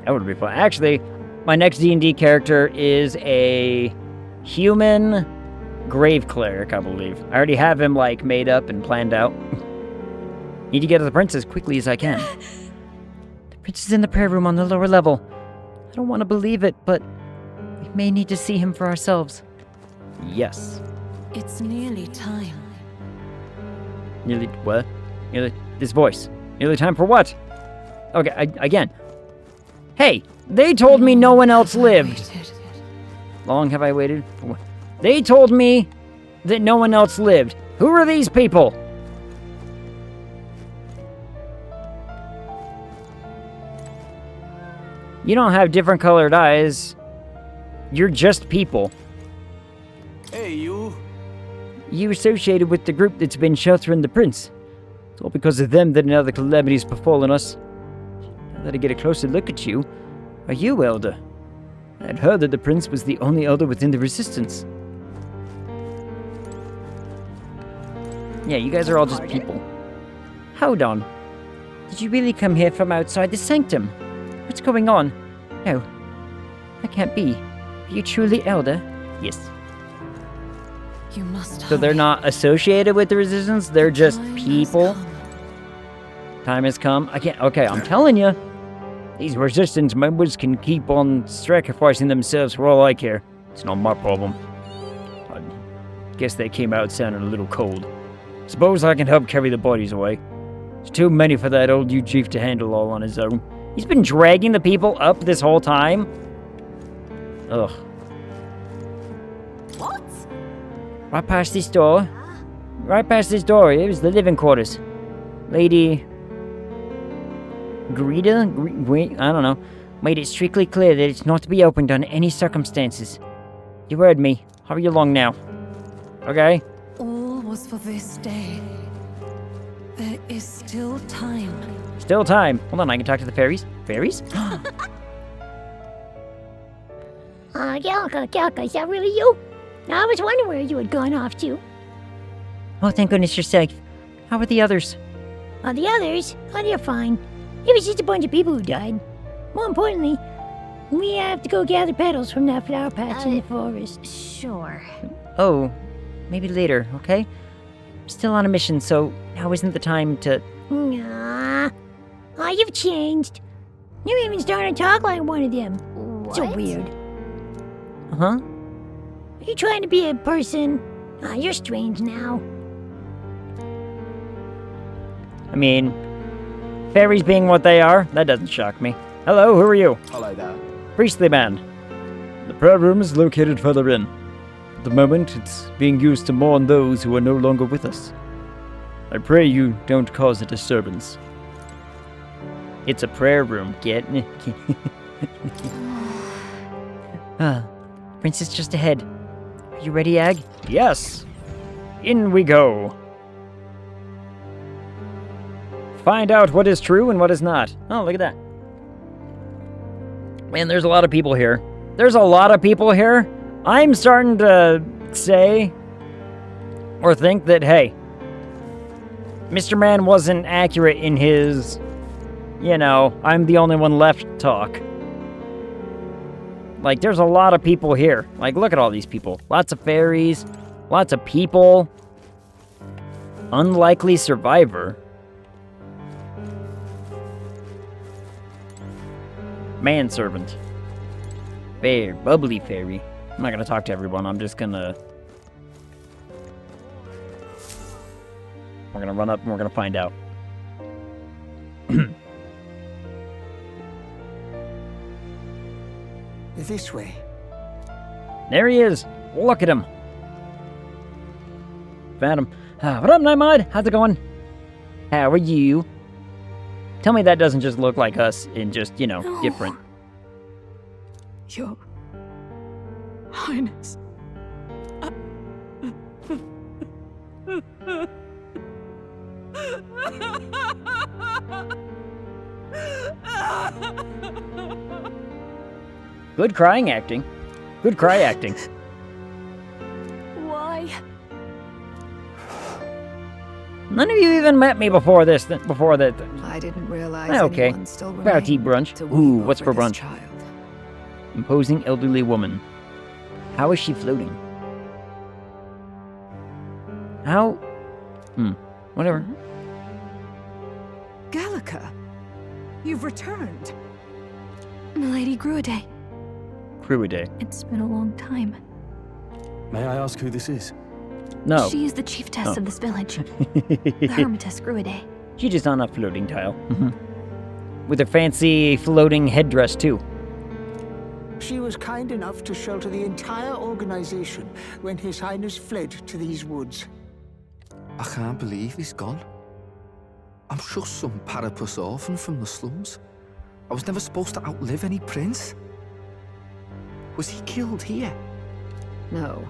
That would be fun. Actually, my next D&D character is a human grave cleric, I believe. I already have him, like, made up and planned out. Need to get to the prince as quickly as I can. The prince is in the prayer room on the lower level. I don't want to believe it, but we may need to see him for ourselves. Yes. It's nearly time. Nearly what? Nearly this voice. Nearly time for what? Okay, again. Hey, they told me no one else lived. Long have I waited? For what? They told me that no one else lived. Who are these people? You don't have different colored eyes. You're just people. Hey, you. You associated with the group that's been sheltering the prince. It's all because of them that another calamity's befallen us. Now that I get a closer look at you, are you Elder? I'd heard that the prince was the only Elder within the resistance. Yeah, you guys are all just people. Hold on. Did you really come here from outside the sanctum? What's going on? No. That can't be. Are you truly Elder? Yes. You must So they're not associated with the resistance, they're just people? Time has come. I can't. Okay, I'm telling you. These resistance members can keep on sacrificing themselves for all I care. It's not my problem. I guess they came out sounding a little cold. Suppose I can help carry the bodies away. It's too many for that old chief to handle all on his own. He's been dragging the people up this whole time? Ugh. What? Right past this door. Right past this door, it was the living quarters. Lady... Greta? I don't know. Made it strictly clear that it's not to be opened under any circumstances. You heard me. Hurry along now. Okay? All was for this day. There is still time. Still time. Hold on, I can talk to the fairies. Fairies? Galka, is that really you? I was wondering where you had gone off to. Oh, thank goodness you're safe. How are the others? The others? Oh, they're fine. It was just a bunch of people who died. More importantly, we have to go gather petals from that flower patch in the forest. Sure. Oh, maybe later, okay? I'm still on a mission, so now isn't the time to... Nah. Oh, you've changed. You're even starting to talk like one of them. What? So weird. Uh-huh? Are you trying to be a person? You're strange now. I mean, fairies being what they are, that doesn't shock me. Hello, who are you? Hello there. Priestly band. The prayer room is located further in. At the moment, it's being used to mourn those who are no longer with us. I pray you don't cause a disturbance. It's a prayer room, get me? Prince is just ahead. Are you ready, Ag? Yes! In we go! Find out what is true and what is not. Oh, look at that. Man, there's a lot of people here. There's a lot of people here. I'm starting to say or think that, hey, Mr. Man wasn't accurate in his, you know, I'm the only one left talk. Like, there's a lot of people here. Like, look at all these people. Lots of fairies. Lots of people. Unlikely survivor. Manservant. Fair. Bubbly fairy. I'm not gonna talk to everyone. I'm just gonna... We're gonna run up and we're gonna find out. This way. There he is. Look at him. Found him. What up, Nightmod? How's it going? How are you? Tell me that doesn't just look like us in just, you know, No. different. Your Highness. Good crying acting. Good cry acting. Why? None of you even met me before this. Before that. I didn't realize Okay. anyone still About to eat remained brunch. to Ooh, weep what's for over this brunch? child. Imposing elderly woman. How is she floating? How? Whatever. Gallica, you've returned. Milady Gruiday. Cruiday. It's been a long time. May I ask who this is? No. She is the chiefess Oh. of this village. The Hermitess Gruiday. She just on a floating tile. With her fancy floating headdress, too. She was kind enough to shelter the entire organization when His Highness fled to these woods. I can't believe he's gone. I'm just some parapus orphan from the slums. I was never supposed to outlive any prince. Was he killed here? No.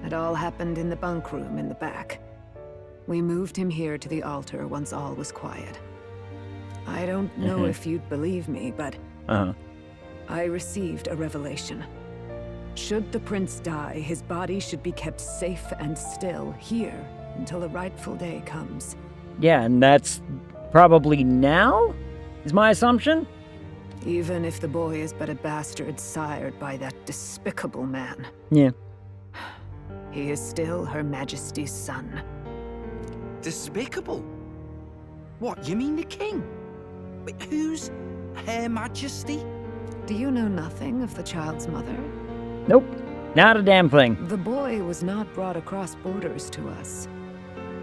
It all happened in the bunk room in the back. We moved him here to the altar once all was quiet. I don't know if you'd believe me, but I received a revelation. Should the prince die, his body should be kept safe and still here until the rightful day comes. Yeah, and that's probably now? Is my assumption? Even if the boy is but a bastard sired by that despicable man. Yeah. He is still Her Majesty's son. Despicable? What, you mean the king? Wait, who's Her Majesty? Do you know nothing of the child's mother? Nope. Not a damn thing. The boy was not brought across borders to us.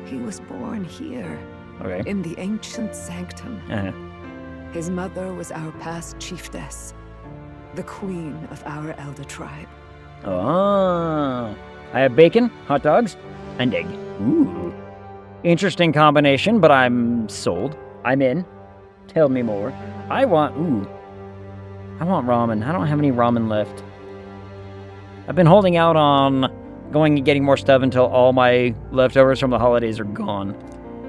He was born here, Okay. in the ancient sanctum. His mother was our past chiefess, the queen of our elder tribe. Oh. I have bacon, hot dogs, and egg. Ooh. Interesting combination, but I'm sold. I'm in. Tell me more. I want ramen. I don't have any ramen left. I've been holding out on going and getting more stuff until all my leftovers from the holidays are gone.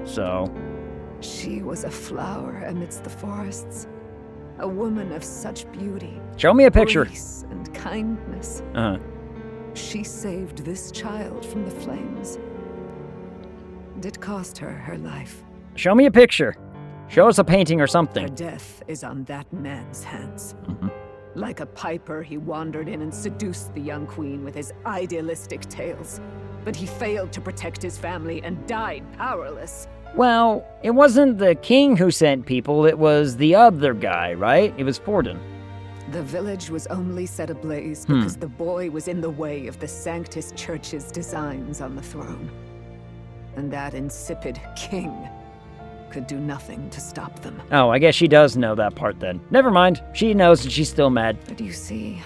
So. She was a flower amidst the forests, a woman of such beauty. Show me a picture. Grace and kindness. She saved this child from the flames. And it cost her her life. Show me a picture. Show us a painting or something. Her death is on that man's hands. Like a piper, he wandered in and seduced the young queen with his idealistic tales. But he failed to protect his family and died powerless. Well, it wasn't the king who sent people, it was the other guy, right? It was Forden. The village was only set ablaze because the boy was in the way of the Sanctus Church's designs on the throne. And that insipid king could do nothing to stop them. Oh, I guess she does know that part then. Never mind. She knows and she's still mad. But you see,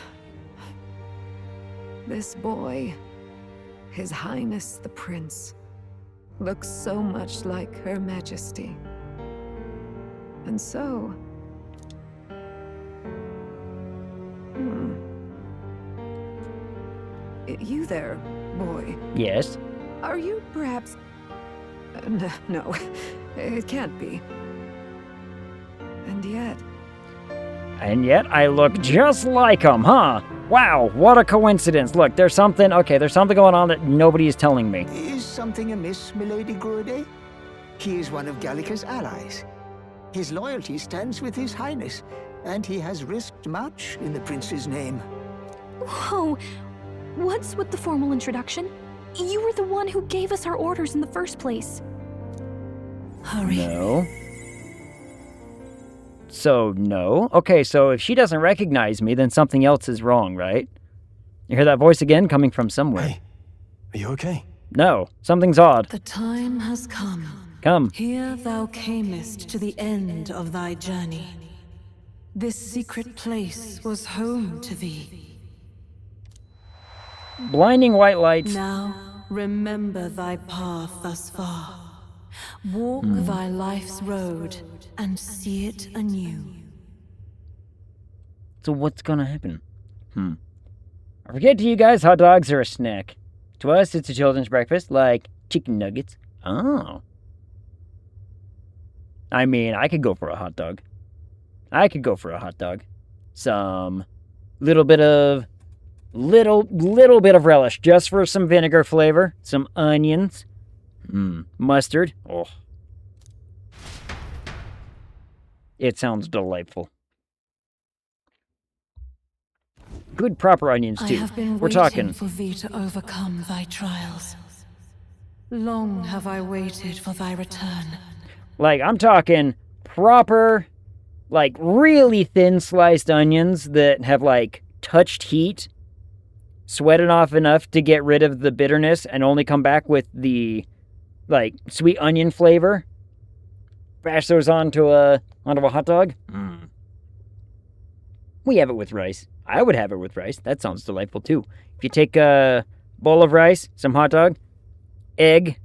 this boy, His Highness the Prince, looks so much like Her Majesty. And so... You there, boy. Yes? Are you perhaps... no, it can't be. And yet... And yet I look just like him, huh? Wow, what a coincidence. Look, there's something going on that nobody is telling me. Is something amiss, Milady Gruiday? He is one of Gallica's allies. His loyalty stands with His Highness, and he has risked much in the prince's name. Whoa! What's with the formal introduction? You were the one who gave us our orders in the first place. Hurry. No. So, no. Okay, so if she doesn't recognize me, then something else is wrong, right? You hear that voice again coming from somewhere. Hey, are you okay? No, something's odd. The time has come. Come. Here thou camest to the end of thy journey. This secret place was home to thee. Blinding white lights. Now remember thy path thus far. Walk thy life's road and see it anew. So what's gonna happen? I forget to you guys, hot dogs are a snack. To us, it's a children's breakfast, like chicken nuggets. Oh. I mean, I could go for a hot dog. Some little bit of relish, just for some vinegar flavor. Some onions. Mustard. Oh. It sounds delightful. Good proper onions, too. I have been We're waiting talking. for thee to overcome thy trials. Long have I waited for thy return. Like, I'm talking proper, like, really thin sliced onions that have, like, touched heat, sweated off enough to get rid of the bitterness, and only come back with the, like, sweet onion flavor. Bash those onto a hot dog. We have it with rice. I would have it with rice. That sounds delightful, too. If you take a bowl of rice, some hot dog, egg.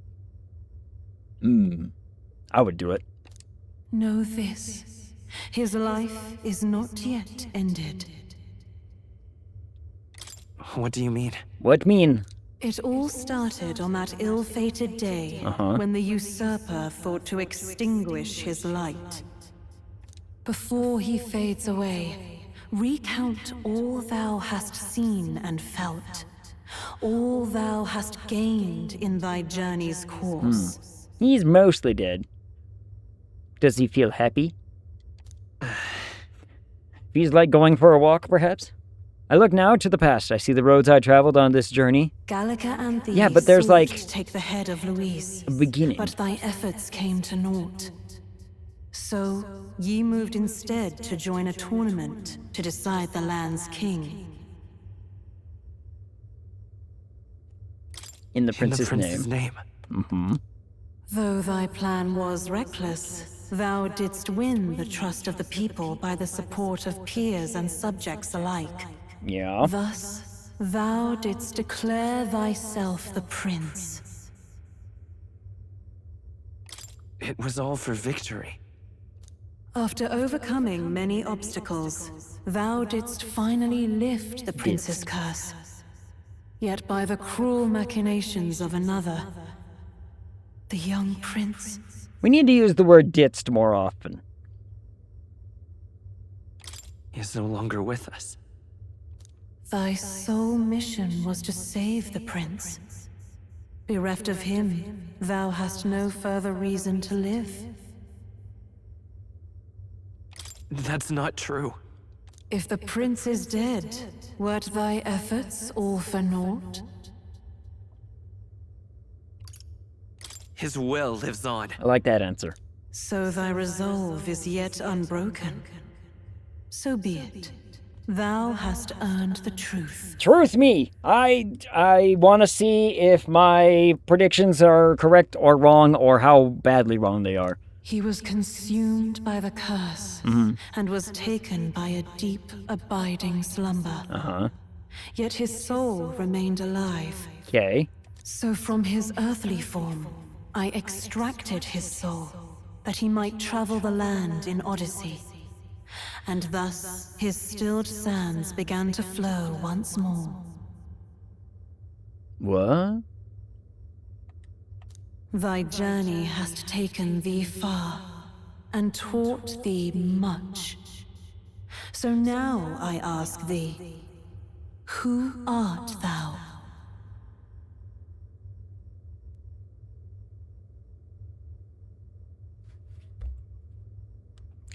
I would do it. Know this. His life is not yet ended. What do you mean? What mean? It all started on that ill-fated day when the usurper thought to extinguish his light. Before he fades away, recount all thou hast seen and felt, all thou hast gained in thy journey's course. He's mostly dead. Does he feel happy? Feels like going for a walk, perhaps? I look now to the past. I see the roads I traveled on this journey. Gallica and thee Yeah, but there's sought like to take the head of Louise, a beginning. but thy efforts came to naught. So ye moved instead to join a tournament to decide the land's king. In the prince's name. Though thy plan was reckless, thou didst win the trust of the people by the support of peers and subjects alike. Yeah. Thus, thou didst declare thyself the prince. It was all for victory. After overcoming many obstacles, thou didst finally lift the prince's curse. Yet by the cruel machinations of another, the young prince... We need to use the word ditched more often. He is no longer with us. Thy sole mission was to save the prince. Bereft of him, thou hast no further reason to live. That's not true. If the prince is dead, wert thy efforts all for naught? His will lives on. I like that answer. So thy resolve is yet unbroken. So be it. Thou hast earned the truth. Truth me! I want to see if my predictions are correct or wrong, or how badly wrong they are. He was consumed by the curse, and was taken by a deep, abiding slumber. Yet his soul remained alive. Okay. So from his earthly form, I extracted his soul, that he might travel the land in Odyssey. And thus his stilled sands began to flow once more. What? Thy journey hast taken thee far, and taught thee much. So now I ask thee, who art thou?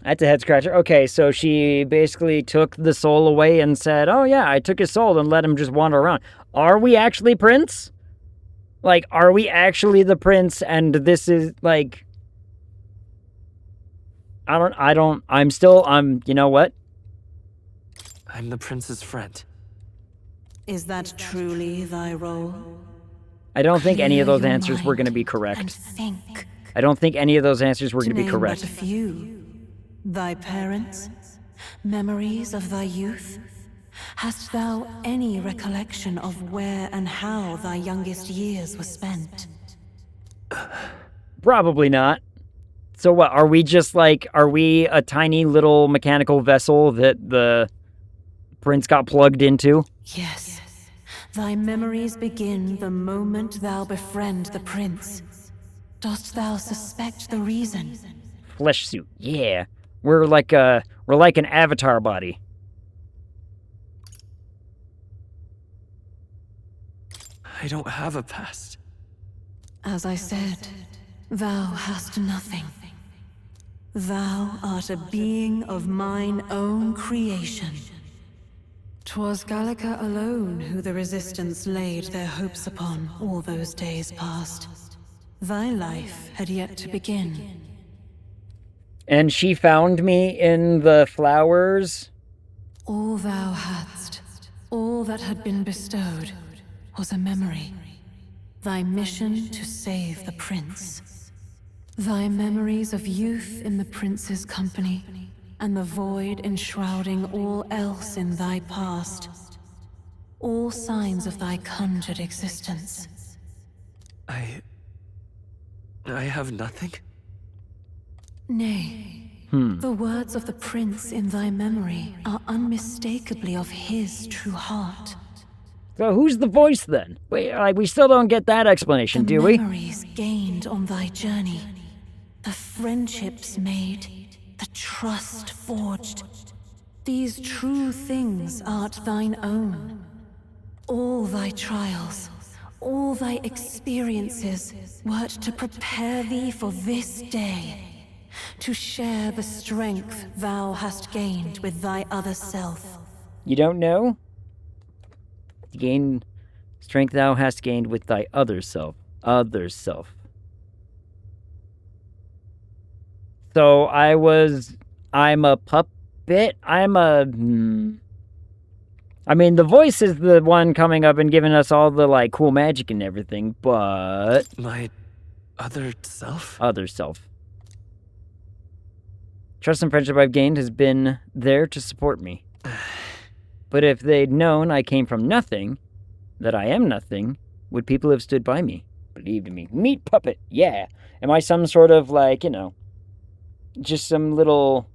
That's a head scratcher. Okay, so she basically took the soul away and said, oh yeah, I took his soul and let him just wander around. Are we actually Prince? Like, are we actually the Prince and this is, like... you know what? I'm the prince's friend. Is that truly thy role? I don't think any of Clear those your answers were going to be mind correct. and think. I don't think any of those answers were To going to be name correct. but a few. Thy parents, memories of thy youth. Hast thou any recollection of where and how thy youngest years were spent? Probably not. So what, are we just like, are we a tiny little mechanical vessel that the prince got plugged into? Yes. Thy memories begin the moment thou befriend the prince. Dost thou suspect the reason? Flesh suit, yeah. We're like an avatar body. I don't have a past. As I said, thou hast nothing. Thou art a being of mine own creation. 'Twas Gallica alone who the Resistance laid their hopes upon all those days past. Thy life had yet to begin. And she found me in the flowers? All thou hadst, all that had been bestowed, was a memory. Thy mission to save the prince. Thy memories of youth in the prince's company, and the void enshrouding all else in thy past. All signs of thy conjured existence. I have nothing? Nay. The words of the prince in thy memory are unmistakably of his true heart. So who's the voice then? We still don't get that explanation, do we? The memories gained on thy journey. The friendships made. The trust forged. These true things art thine own. All thy trials, all thy experiences wert to prepare thee for this day. To share the strength thou hast gained with thy other self. You don't know? To gain strength thou hast gained with thy other self. Other self. So I'm a puppet? I mean, the voice is the one coming up and giving us all the, like, cool magic and everything, but... My other self? Other self. Trust and friendship I've gained has been there to support me. But if they'd known I came from nothing, that I am nothing, would people have stood by me, believed in me? Meat puppet, yeah. Am I some sort of, like, you know, just some little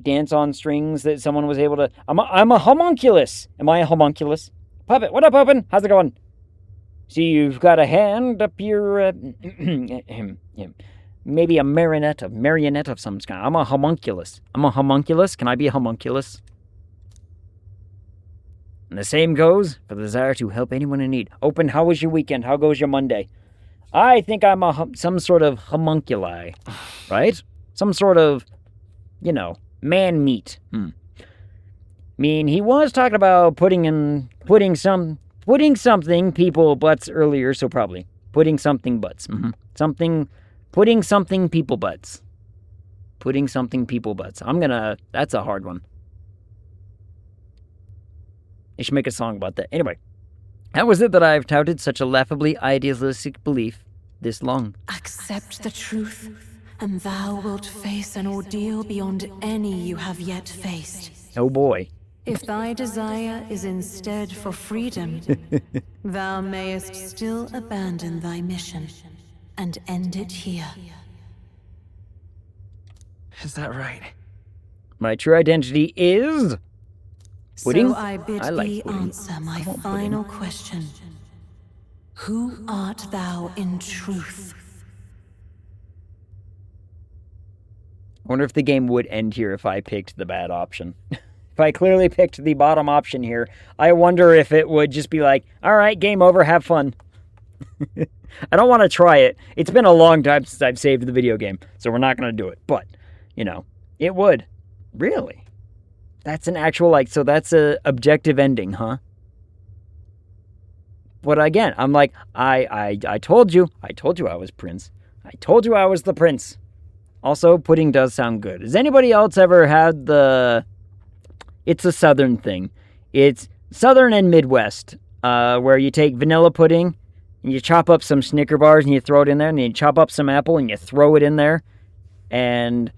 dance on strings that someone was able to... I'm a homunculus. Am I a homunculus? Puppet, what up, Open? How's it going? See, you've got a hand up your... maybe a marionette of some kind. I'm a homunculus. I'm a homunculus. Can I be a homunculus? And the same goes for the desire to help anyone in need. Open, how was your weekend? How goes your Monday? I think I'm some sort of homunculi, right? Some sort of, you know, man meat. I mean, he was talking about putting something people butts earlier, so probably putting something butts. Putting something people butts. Putting something people butts. That's a hard one. I should make a song about that. Anyway, how was it that I've touted such a laughably idealistic belief this long? Accept the truth, and thou wilt face an ordeal beyond any you have yet faced. Oh boy. If thy desire is instead for freedom, thou mayest still abandon thy mission and end it here. Is that right? My true identity is... pudding? So I bid like thee pudding. answer my final question. Who art thou in truth? I wonder if the game would end here if I picked the bad option. If I clearly picked the bottom option here, I wonder if it would just be like, alright, game over, have fun. I don't want to try it. It's been a long time since I've saved the video game, so we're not going to do it. But, you know, It would. Really? That's an actual, like, so that's a objective ending, huh? But again, I'm like, I told you I was Prince. I told you I was the Prince. Also, pudding does sound good. Has anybody else ever had the... It's a Southern thing. It's Southern and Midwest, where you take vanilla pudding, and you chop up some Snicker bars, and you throw it in there, and then you chop up some apple, and you throw it in there, and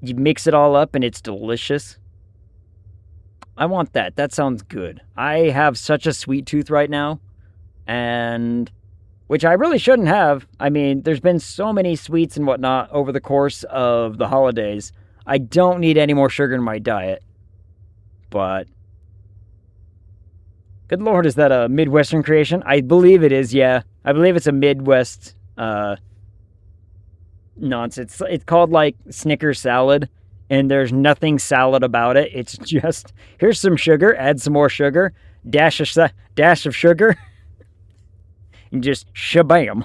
you mix it all up, and it's delicious. I want that. That sounds good. I have such a sweet tooth right now, and which I really shouldn't have. I mean, there's been so many sweets and whatnot over the course of the holidays. I don't need any more sugar in my diet. But good Lord, is that a Midwestern creation? I believe it is, yeah. I believe it's a Midwest nonsense. It's called like Snickers salad. And there's nothing salad about it. It's just, here's some sugar, add some more sugar, dash of sugar, and just shabam.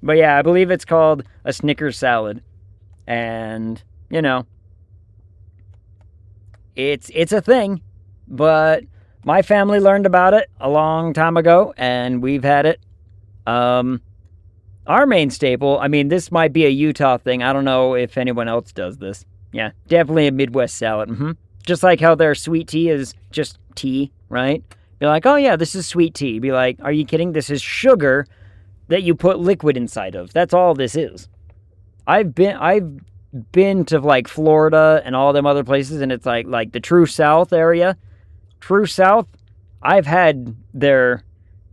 But yeah, I believe it's called a Snickers salad. And, you know, it's a thing. But my family learned about it a long time ago, and we've had it. Our main staple, I mean, this might be a Utah thing. I don't know if anyone else does this. Yeah, definitely a Midwest salad. Just like how their sweet tea is just tea, right? Be like, oh yeah, this is sweet tea. Be like, are you kidding? This is sugar that you put liquid inside of. That's all this is. I've been to like Florida and all them other places, and it's like the True South area. True South, I've had their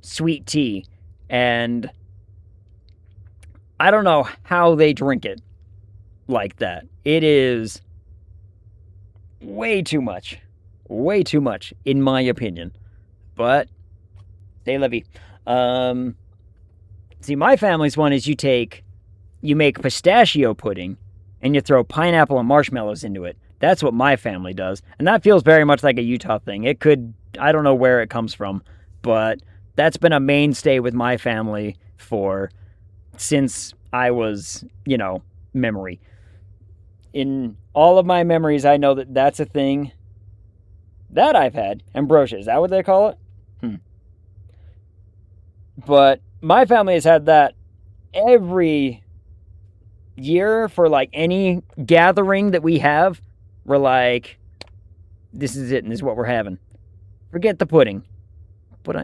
sweet tea, and I don't know how they drink it like that. It is way too much, in my opinion. But c'est la vie. See, my family's one is you make pistachio pudding, and you throw pineapple and marshmallows into it. That's what my family does, and that feels very much like a Utah thing. It could, I don't know where it comes from, but that's been a mainstay with my family since I was, memory. In all of my memories, I know that that's a thing that I've had. Ambrosia, is that what they call it? But my family has had that every year for like any gathering that we have. We're like, this is it, and this is what we're having. Forget the pudding. But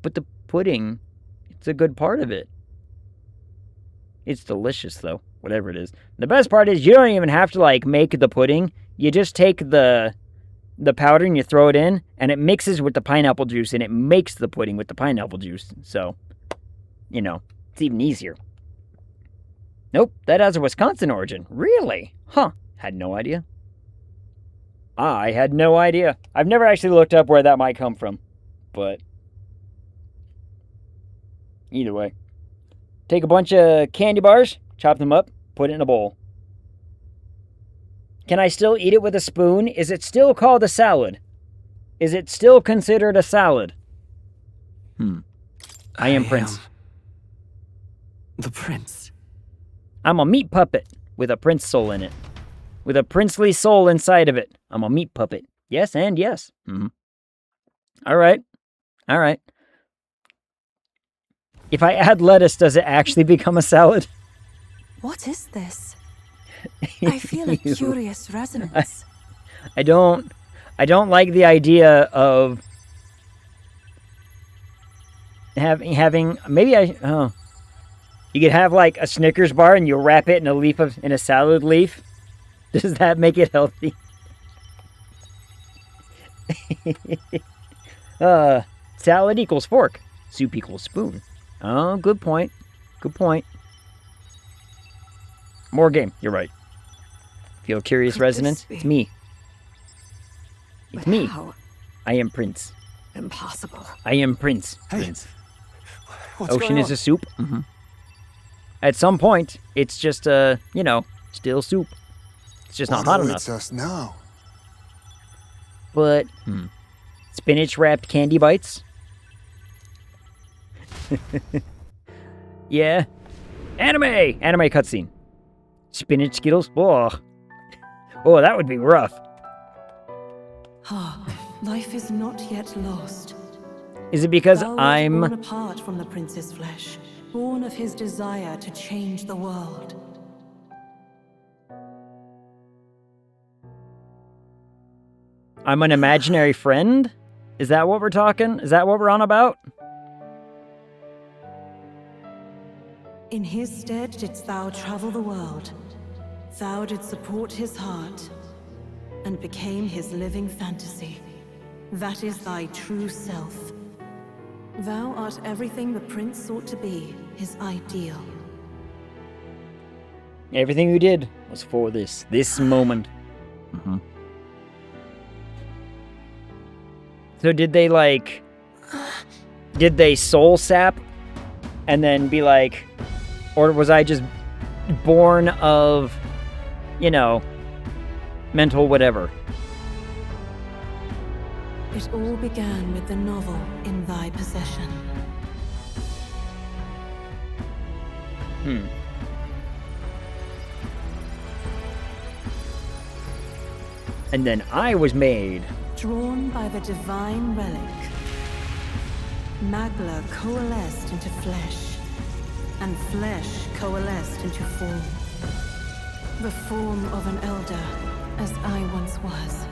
the pudding, it's a good part of it. It's delicious, though, whatever it is. The best part is you don't even have to, like, make the pudding. You just take the powder and you throw it in, and it mixes with the pineapple juice, and it makes the pudding with the pineapple juice. So, it's even easier. Nope, that has a Wisconsin origin. Really? Huh. Had no idea. I had no idea. I've never actually looked up where that might come from. But either way. Take a bunch of candy bars, chop them up, put it in a bowl. Can I still eat it with a spoon? Is it still called a salad? Is it still considered a salad? I am Prince. The Prince. I'm a meat puppet with a prince soul in it. With a princely soul inside of it. I'm a meat puppet. Yes and yes. All right. If I add lettuce, does it actually become a salad? What is this? I feel a curious resonance. I don't like the idea of having maybe you could have like a Snickers bar and you wrap it in a salad leaf. Does that make it healthy? Salad equals fork. Soup equals spoon. Oh, good point. More game. You're right. Feel curious resonance? It's me. It's me. How? I am Prince. Impossible. I am Prince. Hey, Prince. what's Ocean going is on? a soup. At some point, it's just still soup. It's just not hot enough. It's us now. But spinach wrapped candy bites. Yeah. Anime cutscene. Spinach Skittles? Oh, that would be rough. Ah, life is not yet lost. Is it because Thou wert I'm... born apart from the prince's flesh, born of his desire to change the world. I'm an imaginary friend? Is that what we're talking? Is that what we're on about? In his stead didst thou travel the world. Thou didst support his heart, and became his living fantasy. That is thy true self. Thou art everything the prince sought to be, his ideal. Everything you did was for this moment. So did they, like... Did they soul sap and then be like... Or was I just born of, you know, mental whatever? It all began with the novel in thy possession. And then I was made. Drawn by the divine relic, Magla coalesced into flesh, and flesh coalesced into form. The form of an elder, as I once was.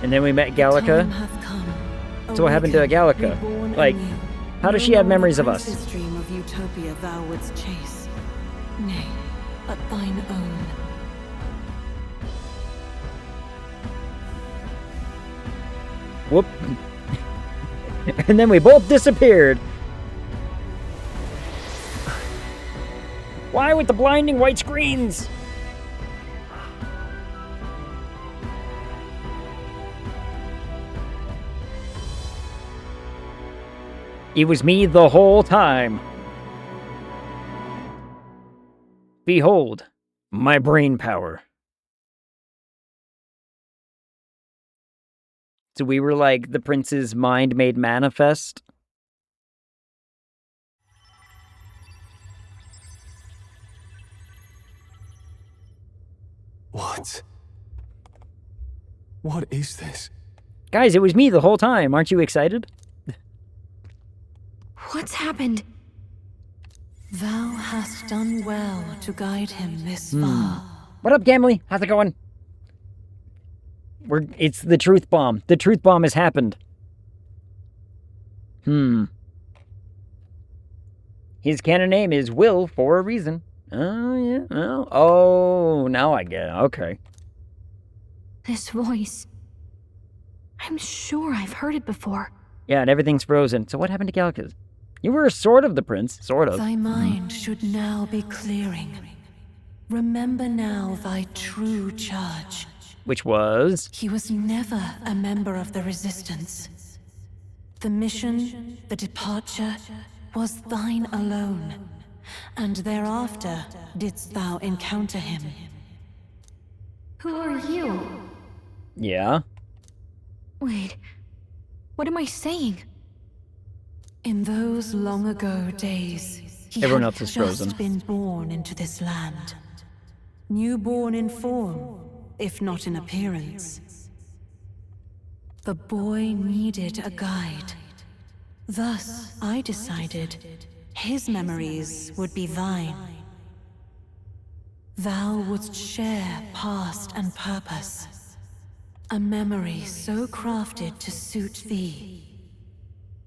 And then we met Gallica. So what happened to Gallica? Like, how does she have memories of us? Dream of utopia thou wouldst chase. Nay, but thine own. Whoop. And then we both disappeared. Why with the blinding white screens? It was me the whole time. Behold, my brain power. So we were like the prince's mind made manifest. What? What is this? Guys, it was me the whole time. Aren't you excited? What's happened? Thou hast done well to guide him this far. What up, Gamley? How's it going? It's the truth bomb. The truth bomb has happened. His canon name is Will for a reason. Oh, yeah. Oh, now I get it. Okay. This voice. I'm sure I've heard it before. Yeah, and everything's frozen. So what happened to Gallica's? You were sort of the prince. Sort of. Thy mind should now be clearing. Remember now thy true charge. Which was? He was never a member of the Resistance. The mission, the departure, was thine alone. And thereafter didst thou encounter him. Who are you? Yeah. Wait, what am I saying? In those long ago days, he Everyone had else is just frozen. been born into this land. Newborn in form, if not in appearance. The boy needed a guide. Thus, I decided his memories would be thine. Thou wouldst share past and purpose. A memory so crafted to suit thee.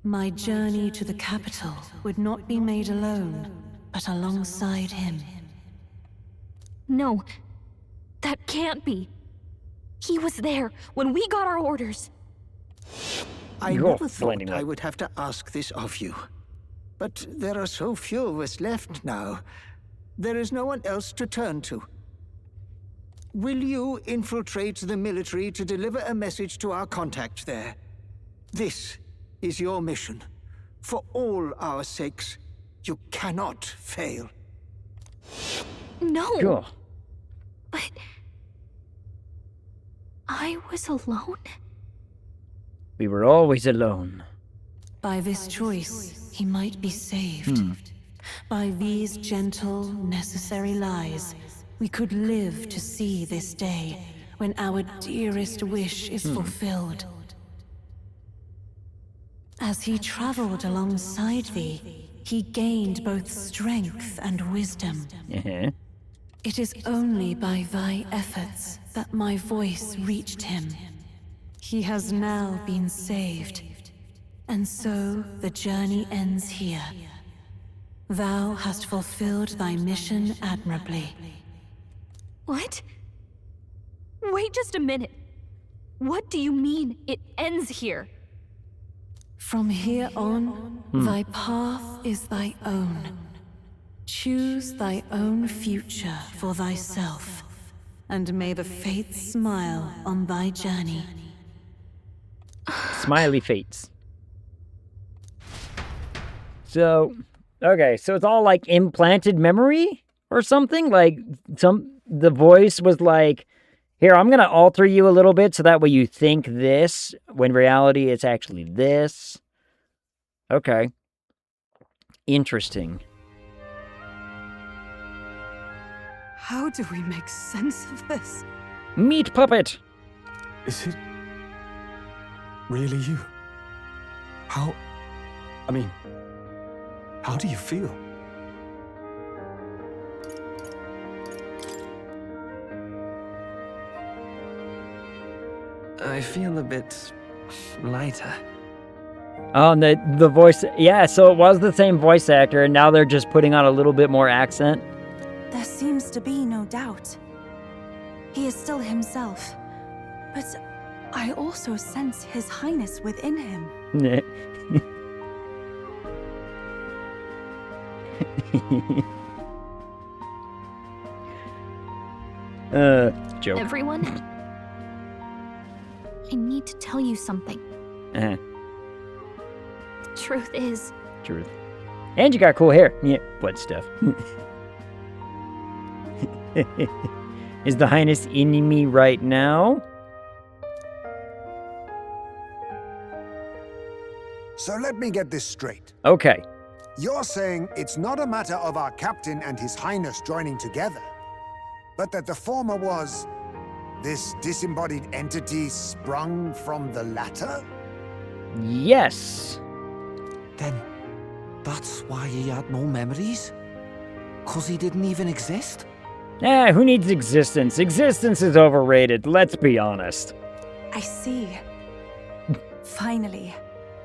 My journey to the capital would not be made alone, but alongside him. No, that can't be. He was there when we got our orders. I never thought I would have to ask this of you. But there are so few of us left now. There is no one else to turn to. Will you infiltrate the military to deliver a message to our contact there? This is your mission. For all our sakes, you cannot fail. No. Cool. But... I was alone? We were always alone. By this choice, he might be saved. By these gentle, necessary lies, we could live to see this day when our dearest wish is fulfilled. As he traveled alongside thee, he gained both strength and wisdom. It is only by thy efforts that my voice reached him. He has now been saved, and so the journey ends here. Thou hast fulfilled thy mission admirably. What? Wait just a minute. What do you mean, it ends here? From here on, thy path is thy own. Choose thy own future for thyself, and may the fates smile on thy journey. Smiley fates. So, okay, so it's all like implanted memory or something? Like, the voice was like, here, I'm gonna alter you a little bit so that way you think this, when reality it's actually this. Okay. Interesting. How do we make sense of this? Meat puppet! Is it really you? How do you feel? I feel a bit lighter. Oh, and the voice, yeah, so it was the same voice actor, and now they're just putting on a little bit more accent. There seems to be no doubt. He is still himself, but I also sense His Highness within him. Joke. Everyone? I need to tell you something. The truth is... Truth. And you got cool hair. Yeah, what stuff. Is the Highness in me right now? So let me get this straight. Okay. You're saying it's not a matter of our captain and His Highness joining together, but that the former was this disembodied entity sprung from the latter? Yes. Then that's why he had no memories? 'Cause he didn't even exist? Who needs existence? Existence is overrated, let's be honest. I see. Finally,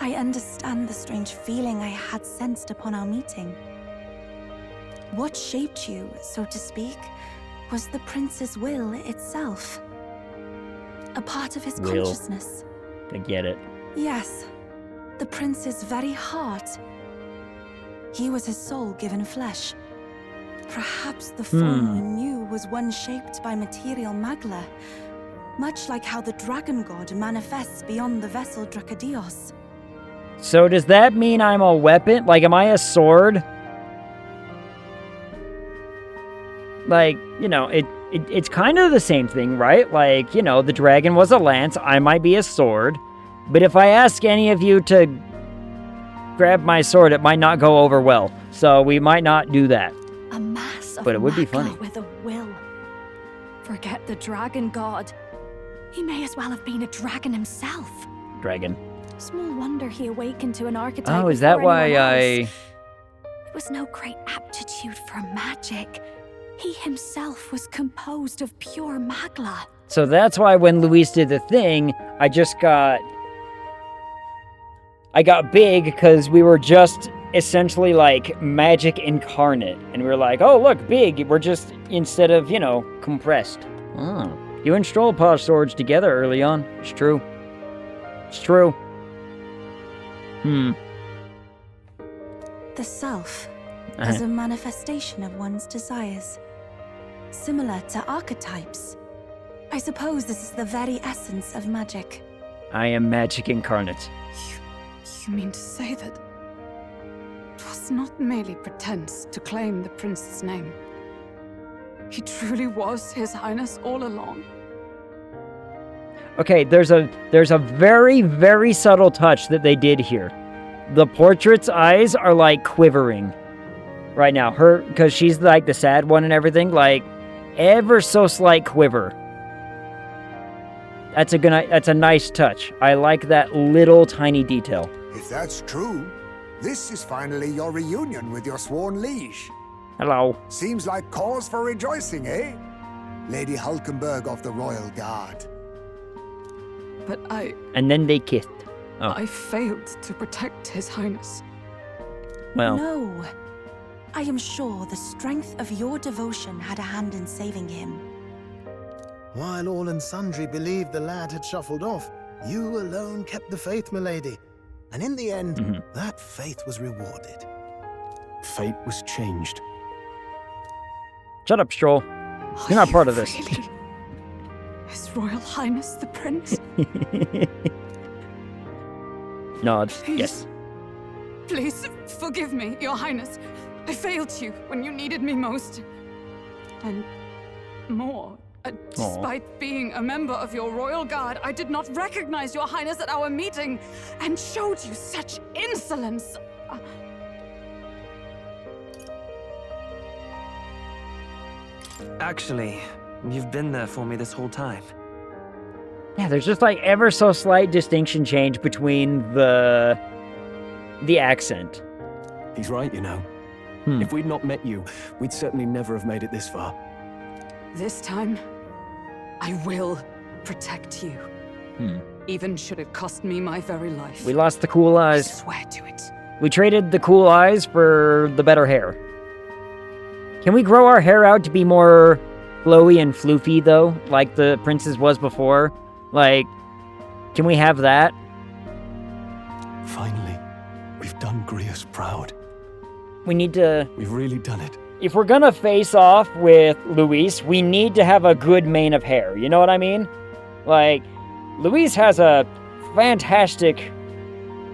I understand the strange feeling I had sensed upon our meeting. What shaped you, so to speak, was the prince's will itself. A part of his consciousness. I get it. Yes, the prince's very heart. He was his soul given flesh. Perhaps the form we knew was one shaped by material magla, much like how the dragon god manifests beyond the vessel Drakadios. So does that mean I'm a weapon? Like, am I a sword? Like, you know, it's kind of the same thing, right? Like, you know, the dragon was a lance, I might be a sword. But if I ask any of you to grab my sword, it might not go over well. So we might not do that. A mass of But it would be magla funny. with a will. Forget the dragon god. He may as well have been a dragon himself. Dragon. Small wonder he awakened to an archetype. Oh, is that before why anyone else. I... It was no great aptitude for magic. He himself was composed of pure magla. So that's why when Luis did the thing, I got big because we were just essentially like magic incarnate. And we were like, oh, look, big. We're just, instead of, you know, compressed. Oh. You and Stroll paw swords together early on. It's true. It's true. The self is a manifestation of one's desires. Similar to archetypes. I suppose this is the very essence of magic. I am magic incarnate. You mean to say that it was not merely pretense to claim the prince's name? He truly was His Highness all along. Okay, there's a very, very subtle touch that they did here. The portrait's eyes are like quivering right now. Because she's like the sad one and everything, like ever so slight quiver. That's a nice touch. I like that little tiny detail. If that's true, this is finally your reunion with your sworn liege. Hello. Seems like cause for rejoicing, eh? Lady Hulkenberg of the Royal Guard. But And then they kissed. Oh. I failed to protect His Highness. Well. No. I am sure the strength of your devotion had a hand in saving him. While all and sundry believed the lad had shuffled off, you alone kept the faith, milady. And in the end, that faith was rewarded. Fate was changed. Shut up, Stroll. You're not part of this. Really? His Royal Highness the Prince? Nod. Please. Yes. Please, forgive me, Your Highness. I failed you when you needed me most. And more. Despite being a member of your Royal Guard, I did not recognize Your Highness at our meeting and showed you such insolence. Actually, you've been there for me this whole time. Yeah, there's just like ever so slight distinction change between the accent. He's right, you know. If we'd not met you, we'd certainly never have made it this far. This time, I will protect you. Even should it cost me my very life. We lost the cool eyes. I swear to it. We traded the cool eyes for the better hair. Can we grow our hair out to be more flowy and floofy, though? Like the princess was before? Like, can we have that? Finally, we've done Grius proud. We need to... We've really done it. If we're gonna face off with Luis, we need to have a good mane of hair. You know what I mean? Like, Luis has a fantastic,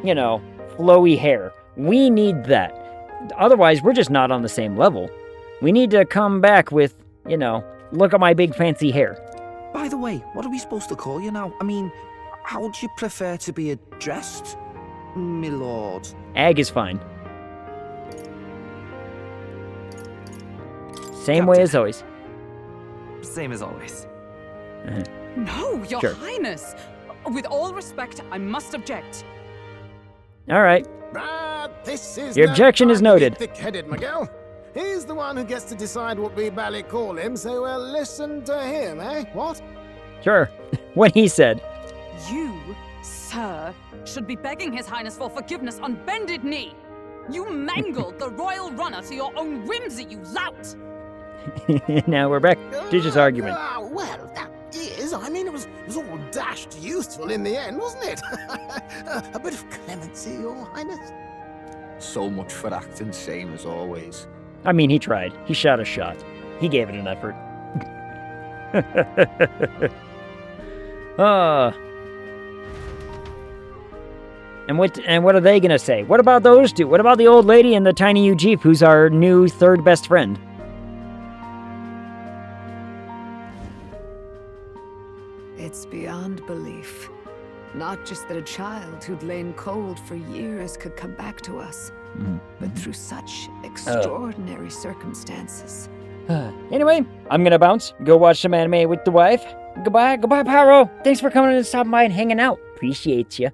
you know, flowy hair. We need that. Otherwise, we're just not on the same level. We need to come back with, you know, look at my big fancy hair. By the way, what are we supposed to call you now? I mean, how would you prefer to be addressed, my lord? Ag is fine. Same way as always. Same as always. No, Your Sure. Highness. With all respect, I must object. All right. This is Your objection is noted. Thick-headed, Miguel. He's the one who gets to decide what we bally call him, so we'll listen to him, eh? What? Sure. What he said. You, sir, should be begging His Highness for forgiveness on bended knee. You mangled the royal runner to your own whimsy, you lout! Now we're back to this argument. Well, that is. I mean, it was all dashed useful in the end, wasn't it? A bit of clemency, Your Highness. So much for acting same as always. I mean, he tried. He shot a shot. He gave it an effort. And what are they gonna say? What about those two? What about the old lady and the tiny Ujif, who's our new third best friend? It's beyond belief. Not just that a child who'd lain cold for years could come back to us, but through such extraordinary circumstances. Anyway, I'm gonna bounce, go watch some anime with the wife. Goodbye, Pyro. Thanks for coming and stopping by and hanging out. Appreciate you.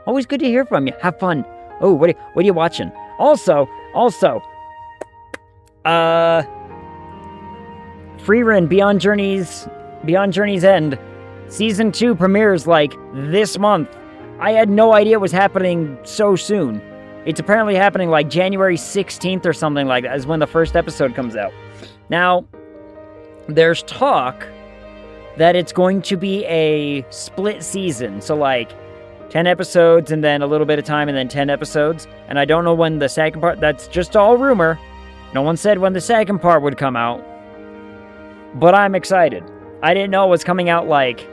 Always good to hear from you. Have fun. Oh, what are you watching? Also, Freerun Beyond Journey's End. Season 2 premieres, like, this month. I had no idea it was happening so soon. It's apparently happening, like, January 16th or something like that is when the first episode comes out. Now, there's talk that it's going to be a split season. So, like, 10 episodes and then a little bit of time and then 10 episodes. And I don't know when the second part... That's just all rumor. No one said when the second part would come out. But I'm excited. I didn't know it was coming out, like,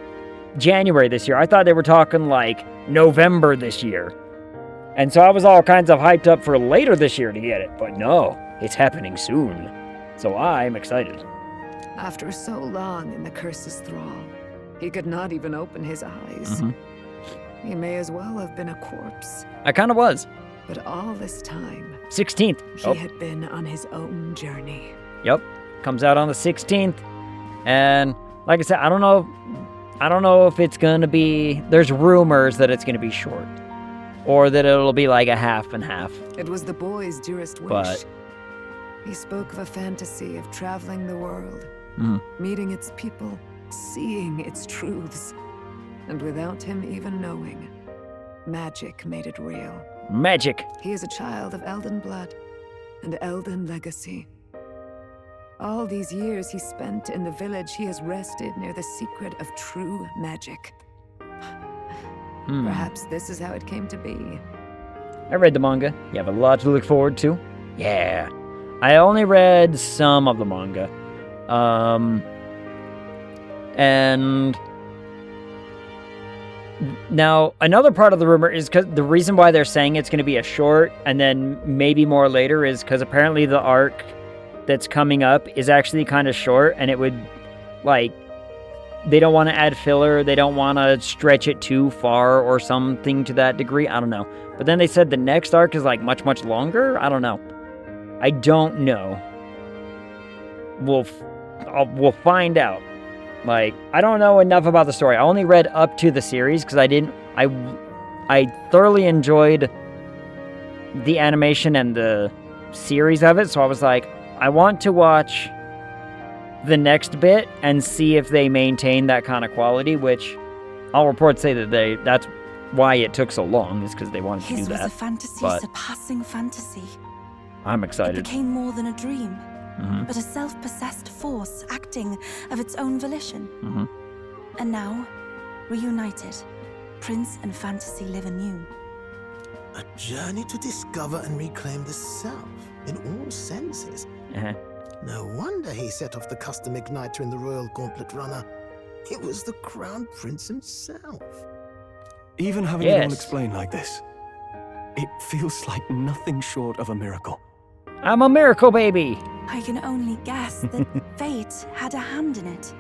January this year. I thought they were talking, like, November this year. And so I was all kinds of hyped up for later this year to get it. But no, it's happening soon. So I'm excited. After so long in the curse's thrall, he could not even open his eyes. He may as well have been a corpse. I kind of was. But all this time, 16th. He had been on his own journey. Yep. Comes out on the 16th. And like I said, I don't know if it's going to be... There's rumors that it's going to be short. Or that it'll be like a half and half. It was the boy's dearest wish. But... He spoke of a fantasy of traveling the world, meeting its people, seeing its truths. And without him even knowing, magic made it real. Magic. He is a child of Elden blood and Elden legacy. All these years he spent in the village, he has rested near the secret of true magic. Perhaps this is how it came to be. I read the manga. You have a lot to look forward to. Yeah. I only read some of the manga. And now another part of the rumor is because the reason why they're saying it's going to be a short and then maybe more later is because apparently the arc that's coming up is actually kind of short, and it would, like, they don't want to add filler, they don't want to stretch it too far or something to that degree. I don't know. But then they said the next arc is like much longer. I don't know. I don't know. We'll find out. Like, I don't know enough about the story. I only read up to the series because I thoroughly enjoyed the animation and the series of it, so I was like, I want to watch the next bit and see if they maintain that kind of quality, which all reports say that that's why it took so long, is because they wanted to do that. His was a fantasy surpassing fantasy. I'm excited. It became more than a dream, but a self-possessed force acting of its own volition. And now, reunited, Prince and fantasy live anew. A journey to discover and reclaim the self, in all senses. No wonder he set off the custom igniter in the Royal Gauntlet Runner. It was the Crown Prince himself. Even having it all explained like this, it feels like nothing short of a miracle. I'm a miracle baby! I can only guess that fate had a hand in it.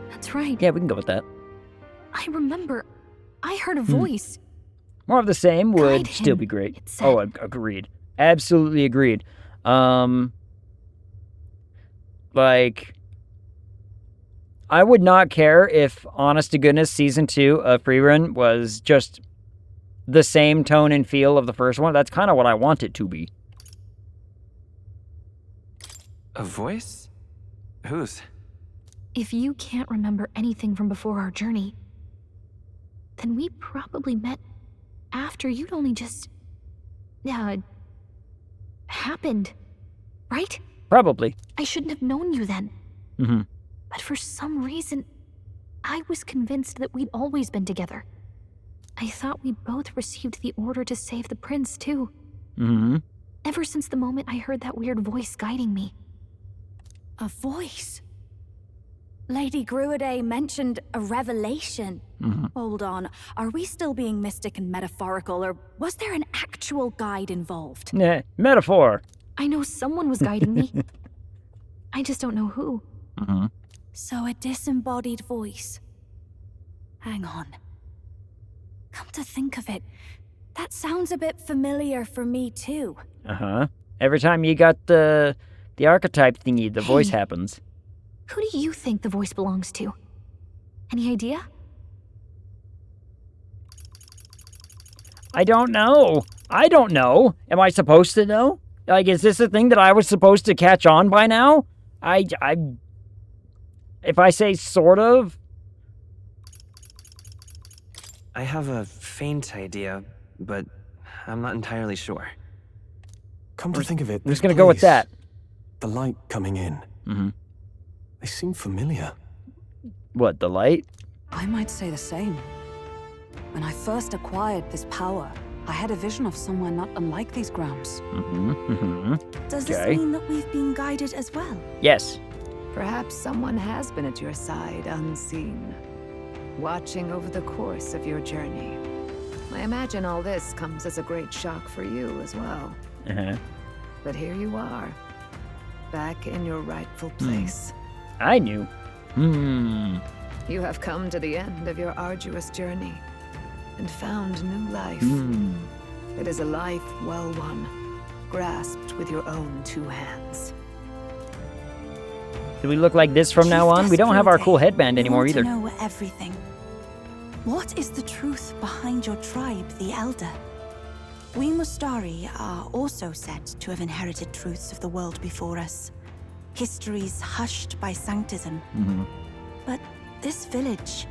That's right. Yeah, we can go with that. I remember, I heard a voice. More of the same would still be great. Oh, agreed. Absolutely agreed. Like, I would not care if, honest to goodness, Season 2 of Freerun was just the same tone and feel of the first one. That's kind of what I want it to be. A voice? Whose? If you can't remember anything from before our journey, then we probably met after you'd only just... happened, right? Probably. I shouldn't have known you then. But for some reason, I was convinced that we'd always been together. I thought we both received the order to save the prince, too. Ever since the moment I heard that weird voice guiding me. A voice? Lady Gruaday mentioned a revelation. Hold on, are we still being mystic and metaphorical, or was there an actual guide involved? Nah, metaphor. I know someone was guiding me. I just don't know who. So a disembodied voice. Hang on. Come to think of it, that sounds a bit familiar for me too. Every time you got the archetype thingy, the voice happens. Who do you think the voice belongs to? Any idea? I don't know. Am I supposed to know? Like, is this a thing that I was supposed to catch on by now? If I say sort of... I have a faint idea, but I'm not entirely sure. Come to think of it, I'm just gonna go with that. The light coming in. They seem familiar. What, the light? I might say the same. When I first acquired this power, I had a vision of somewhere not unlike these grounds. Does this mean that we've been guided as well? Yes. Perhaps someone has been at your side unseen, watching over the course of your journey. I imagine all this comes as a great shock for you as well. But here you are, back in your rightful place. I knew. You have come to the end of your arduous journey and found new life. It is a life well won, grasped with your own 2 hands. Do we look like this from now on? We don't have our cool headband anymore either. I want to know everything. What is the truth behind your tribe, the Elder? We Mustari are also said to have inherited truths of the world before us. Histories hushed by sanctism. But this village,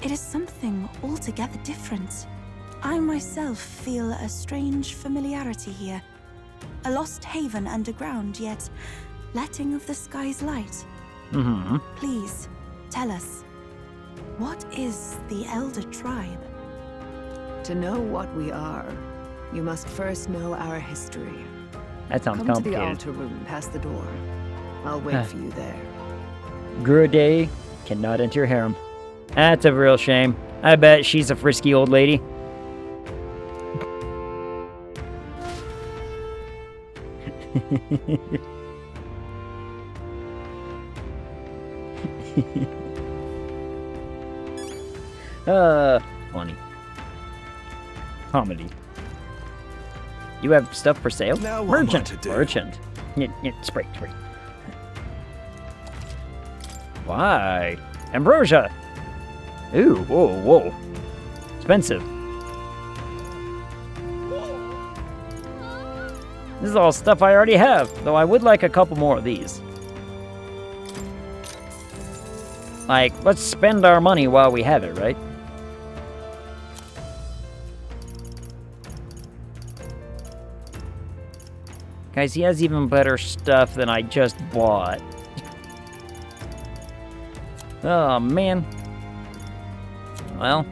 it is something altogether different. I myself feel a strange familiarity here. A lost haven underground, yet letting of the sky's light. Please, tell us, what is the Elder Tribe? To know what we are, you must first know our history. That sounds Come to the complicated. altar room past the door. I'll wait for you there. Gruade cannot enter your harem. That's a real shame. I bet she's a frisky old lady. Funny. Comedy. You have stuff for sale? Now what am I Merchant. to do? Merchant. Spray. Why? Ambrosia! Ooh, whoa. Expensive. This is all stuff I already have, though I would like a couple more of these. Like, let's spend our money while we have it, right? Guys, he has even better stuff than I just bought. Oh, man. Well.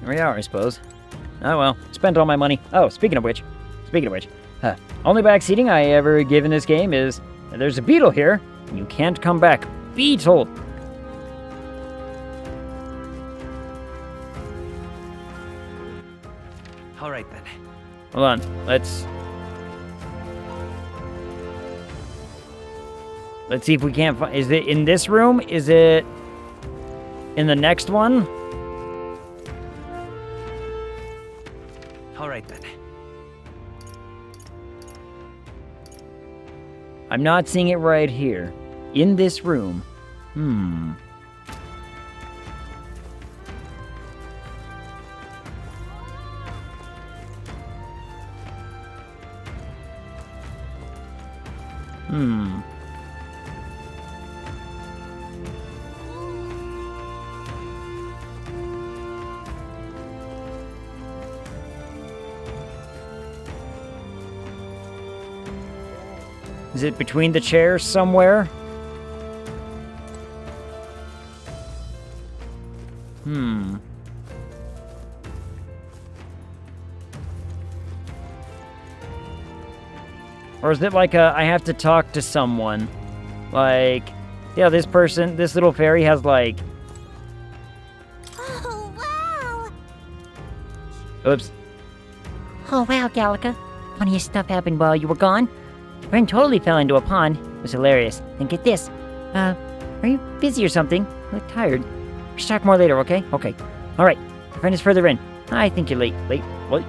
Here we are, I suppose. Oh, well. Spent all my money. Oh, speaking of which. Only backseating I ever give in this game is, there's a beetle here, and you can't come back. Beetle! Alright then. Hold on. Let's see if we can't find... Is it in this room? Is it in the next one? Alright then. I'm not seeing it right here. In this room. Is it between the chairs somewhere? Or is it like I have to talk to someone? Like, yeah, this little fairy has like... Oh, wow! Oops. Oh, wow, Gallica. Funniest stuff happened while you were gone. Your friend totally fell into a pond. It was hilarious. And get this. Are you busy or something? You look tired. We should talk more later, okay? Okay. Alright. Your friend is further in. I think you're late. Late? What?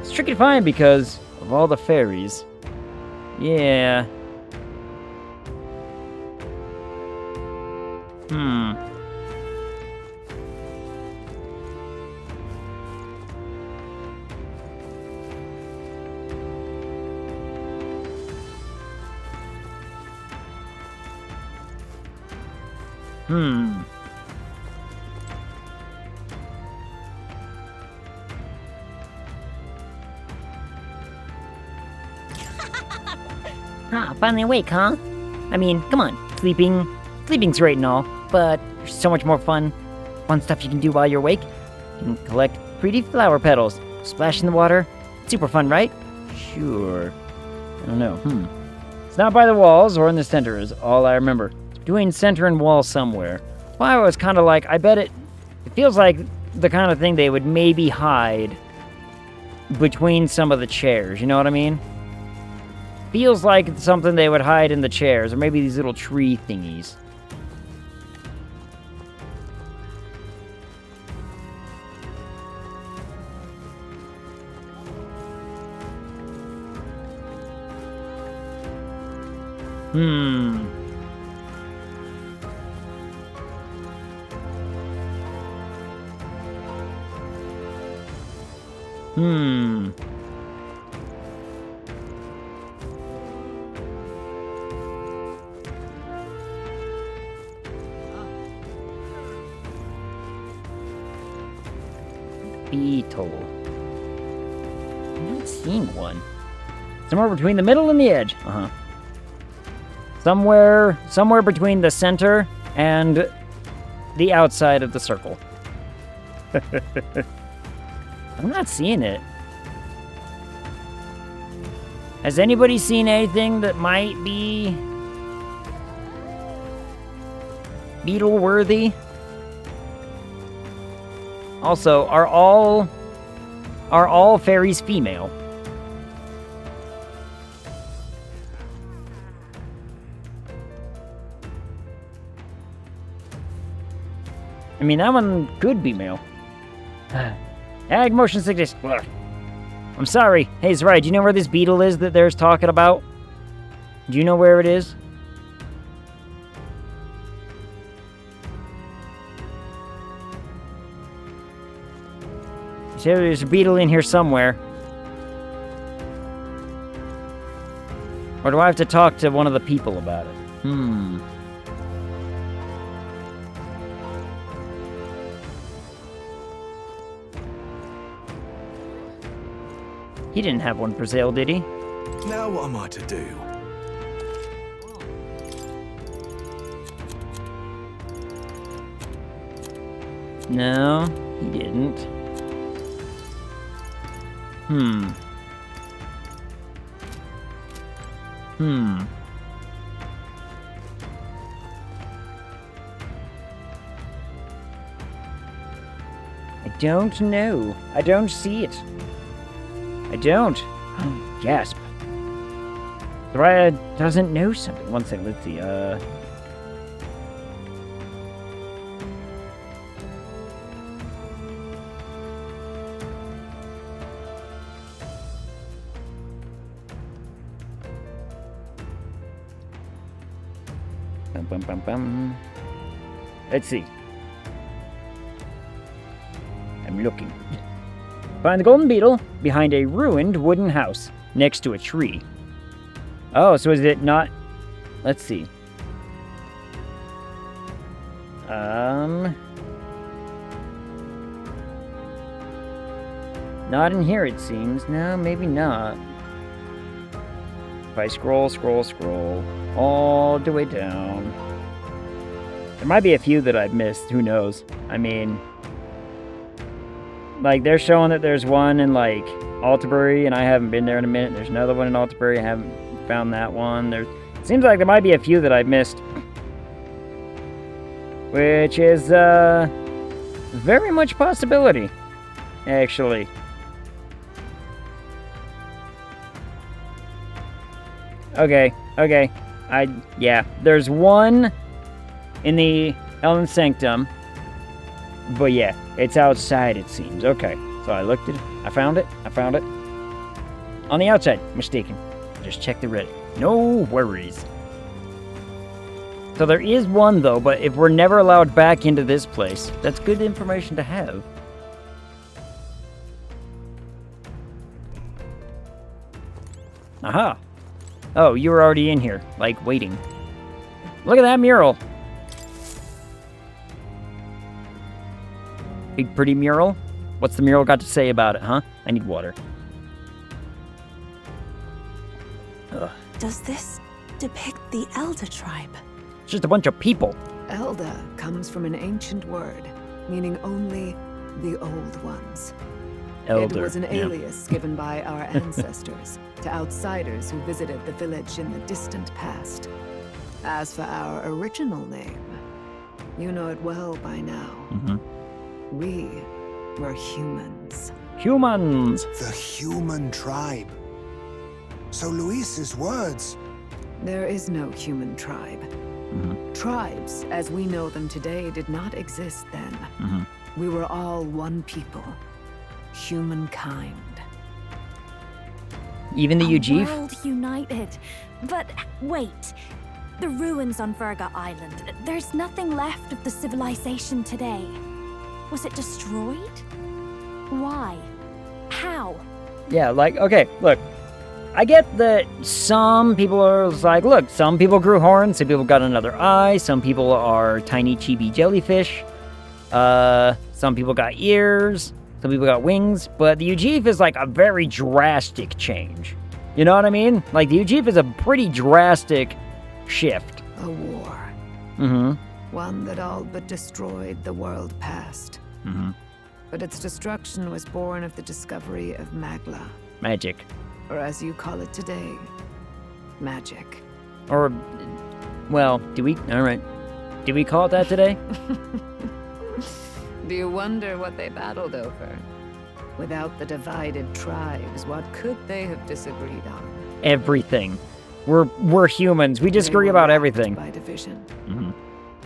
It's tricky to find because of all the fairies. Yeah. Finally awake, huh? I mean, come on. Sleeping's great and all, but there's so much more fun stuff you can do while you're awake. You can collect pretty flower petals, splash in the water. Super fun, right? Sure. I don't know. It's not by the walls or in the center is all I remember. It's between center and wall somewhere. Well, I was kind of like, I bet it feels like the kind of thing they would maybe hide between some of the chairs, you know what I mean? feels like it's something they would hide in the chairs, or maybe these little tree thingies. Hmm. Beetle. I'm not seeing one. Somewhere between the middle and the edge. Uh-huh. Somewhere between the center and the outside of the circle. I'm not seeing it. Has anybody seen anything that might be beetle-worthy? Also, are all fairies female? I mean, that one could be male. Ag motion sickness. Ugh. I'm sorry. Hey, Zari, do you know where this beetle is that there's talking about? Do you know where it is? You said there's a beetle in here somewhere. Or do I have to talk to one of the people about it? He didn't have one for sale, did he? Now what am I to do? No, he didn't. I don't know. I don't see it. I don't. Gasp. Soraya doesn't know something. One second, let's see. Let's see. I'm looking. Find the golden beetle behind a ruined wooden house next to a tree. Oh, so is it not... Let's see. Not in here, it seems. No, maybe not. If I scroll all the way down. There might be a few that I've missed. Who knows? I mean... Like, they're showing that there's one in, like, Altabury, and I haven't been there in a minute. There's another one in Altabury. I haven't found that one. Seems like there might be a few that I've missed. Which is, very much possibility, actually. Okay. Yeah, there's one in the Elven Sanctum. But yeah, it's outside, it seems. Okay, so I looked at it. I found it. On the outside. Mistaken. Just check the Reddit. No worries. So there is one, though, but if we're never allowed back into this place, that's good information to have. Aha. Oh, you were already in here, like, waiting. Look at that mural. Big pretty mural? What's the mural got to say about it, huh? I need water. Ugh. Does this depict the Elder tribe? It's just a bunch of people. Elder comes from an ancient word, meaning only the old ones. Elder. It was an alias given by our ancestors to outsiders who visited the village in the distant past. As for our original name, you know it well by now. We were humans. Humans! The human tribe. So Luis's words... There is no human tribe. Tribes, as we know them today, did not exist then. We were all one people. Humankind. Even the Ujif? World united. But wait. The ruins on Virga Island. There's nothing left of the civilization today. Was it destroyed? Why? How? Yeah, like, okay, look. I get that some people are like, look, some people grew horns, some people got another eye, some people are tiny chibi jellyfish, some people got ears, some people got wings, but the Ujif is like a very drastic change. You know what I mean? Like, the Ujif is a pretty drastic shift. A war. One that all but destroyed the world past. But its destruction was born of the discovery of Magla. Magic. Or as you call it today, magic. Or, well, alright. Do we call it that today? Do you wonder what they battled over? Without the divided tribes, what could they have disagreed on? Everything. We're humans. We disagree about everything. By division.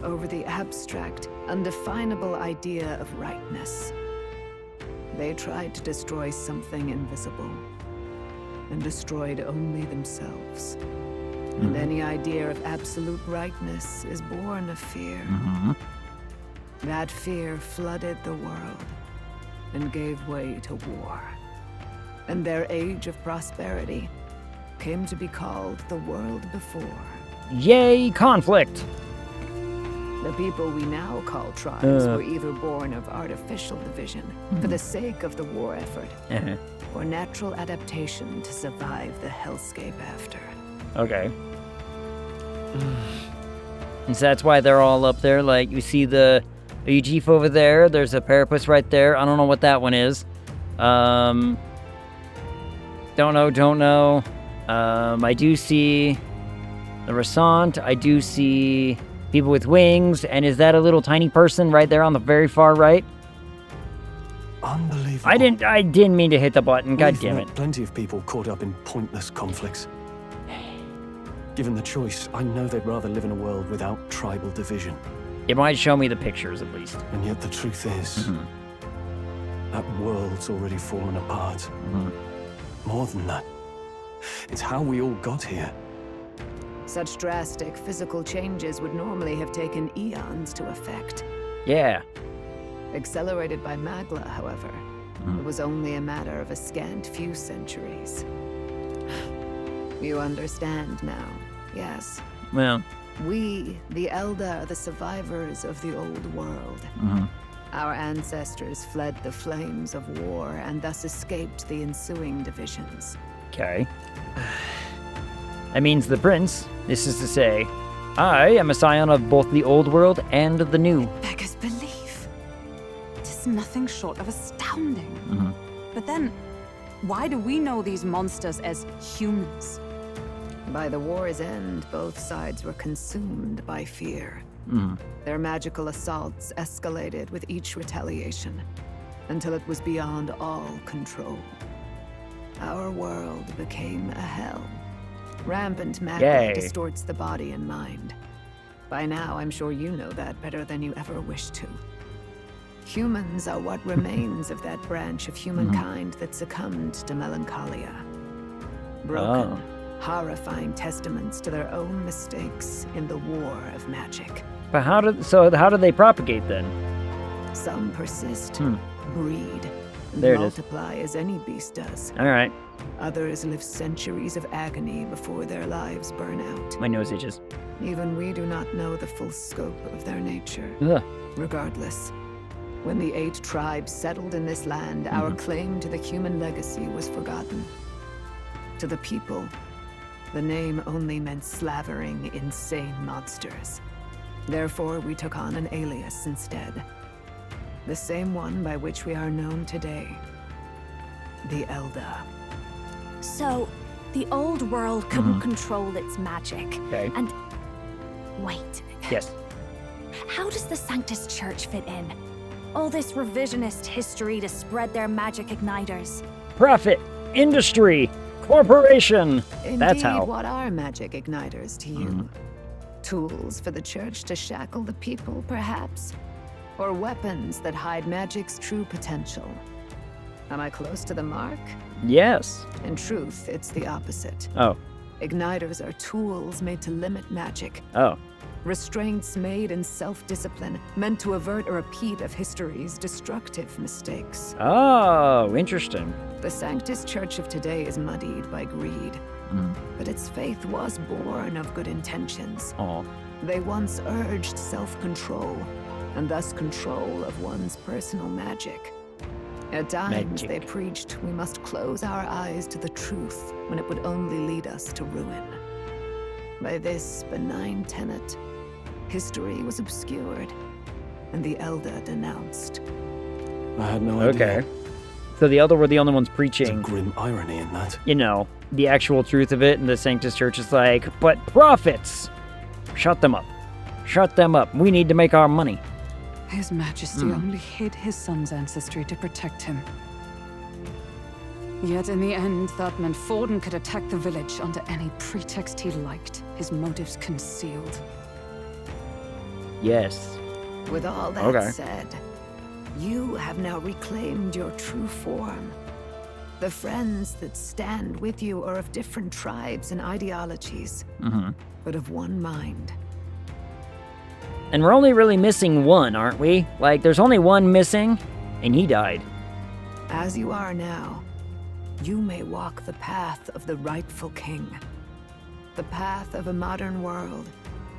Over the abstract, undefinable idea of rightness. They tried to destroy something invisible. And destroyed only themselves. And any idea of absolute rightness is born of fear. That fear flooded the world and gave way to war. And their age of prosperity came to be called the world before. Yay, conflict! The people we now call tribes were either born of artificial division for the sake of the war effort, or natural adaptation to survive the hellscape after. Okay. And so that's why they're all up there. Like, you see the Ujif over there. There's a Parapus right there. I don't know what that one is. Don't know. I do see the Rassant. I do see people with wings. And is that a little tiny person right there on the very far right? Unbelievable. I didn't mean to hit the button. God damn it. Plenty of people caught up in pointless conflicts. Given the choice, I know they'd rather live in a world without tribal division. It might show me the pictures, at least. And yet the truth is, that world's already fallen apart. More than that, it's how we all got here. Such drastic physical changes would normally have taken eons to effect. Yeah. Accelerated by Magla, however, it was only a matter of a scant few centuries. You understand now, yes? Well. We, the Elder, are the survivors of the old world. Our ancestors fled the flames of war and thus escaped the ensuing divisions. Okay. That means the prince, this is to say, I am a scion of both the old world and the new. Beggars belief. It is nothing short of astounding. But then, why do we know these monsters as humans? By the war's end, both sides were consumed by fear. Their magical assaults escalated with each retaliation, until it was beyond all control. Our world became a hell. Rampant magic distorts the body and mind. By now, I'm sure you know that better than you ever wished to. Humans are what remains of that branch of humankind that succumbed to melancholia. Broken, horrifying testaments to their own mistakes in the war of magic. But how do they propagate then? Some persist, breed, and there multiply as any beast does. All right. Others live centuries of agony before their lives burn out. My nose itches. Even we do not know the full scope of their nature. Regardless, when the 8 tribes settled in this land, our claim to the human legacy was forgotten. To the people, the name only meant slavering, insane monsters. Therefore, we took on an alias instead. The same one by which we are known today. The Elder. So, the old world couldn't control its magic. Okay. And... wait. Yes. How does the Sanctus Church fit in? All this revisionist history to spread their magic igniters. Profit. Industry. Corporation! Indeed, That's how. What are magic igniters to you? Tools for the church to shackle the people, perhaps? Or weapons that hide magic's true potential? Am I close to the mark? Yes. In truth, it's the opposite. Oh. Igniters are tools made to limit magic. Oh. Restraints made in self-discipline, meant to avert a repeat of history's destructive mistakes. Oh, interesting. The Sanctus Church of today is muddied by greed. But its faith was born of good intentions. Oh. They once urged self-control, and thus control of one's personal magic. At times, they preached we must close our eyes to the truth when it would only lead us to ruin. By this benign tenet, history was obscured, and the Elder denounced. I had no idea. Okay. So the Elder were the only ones preaching. There's a grim irony in that. You know, the actual truth of it, and the Sanctus Church is like, but prophets! Shut them up. Shut them up. We need to make our money. His Majesty only hid his son's ancestry to protect him. Yet in the end, that meant Forden could attack the village under any pretext he liked, his motives concealed. Yes. With all that said, you have now reclaimed your true form. The friends that stand with you are of different tribes and ideologies, but of one mind. And we're only really missing one, aren't we? Like, there's only one missing, and he died. As you are now, you may walk the path of the rightful king. The path of a modern world,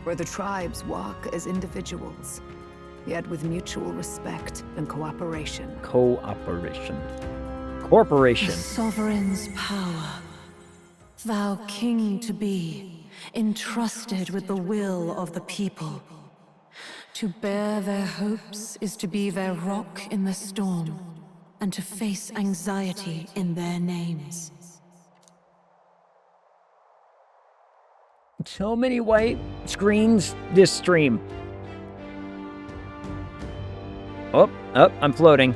where the tribes walk as individuals, yet with mutual respect and cooperation. Cooperation. Corporation. The sovereign's power. Thou king to be, entrusted with the will of the people. To bear their hopes is to be their rock in the storm, and to face anxiety in their names. So many white screens this stream. Oh, I'm floating.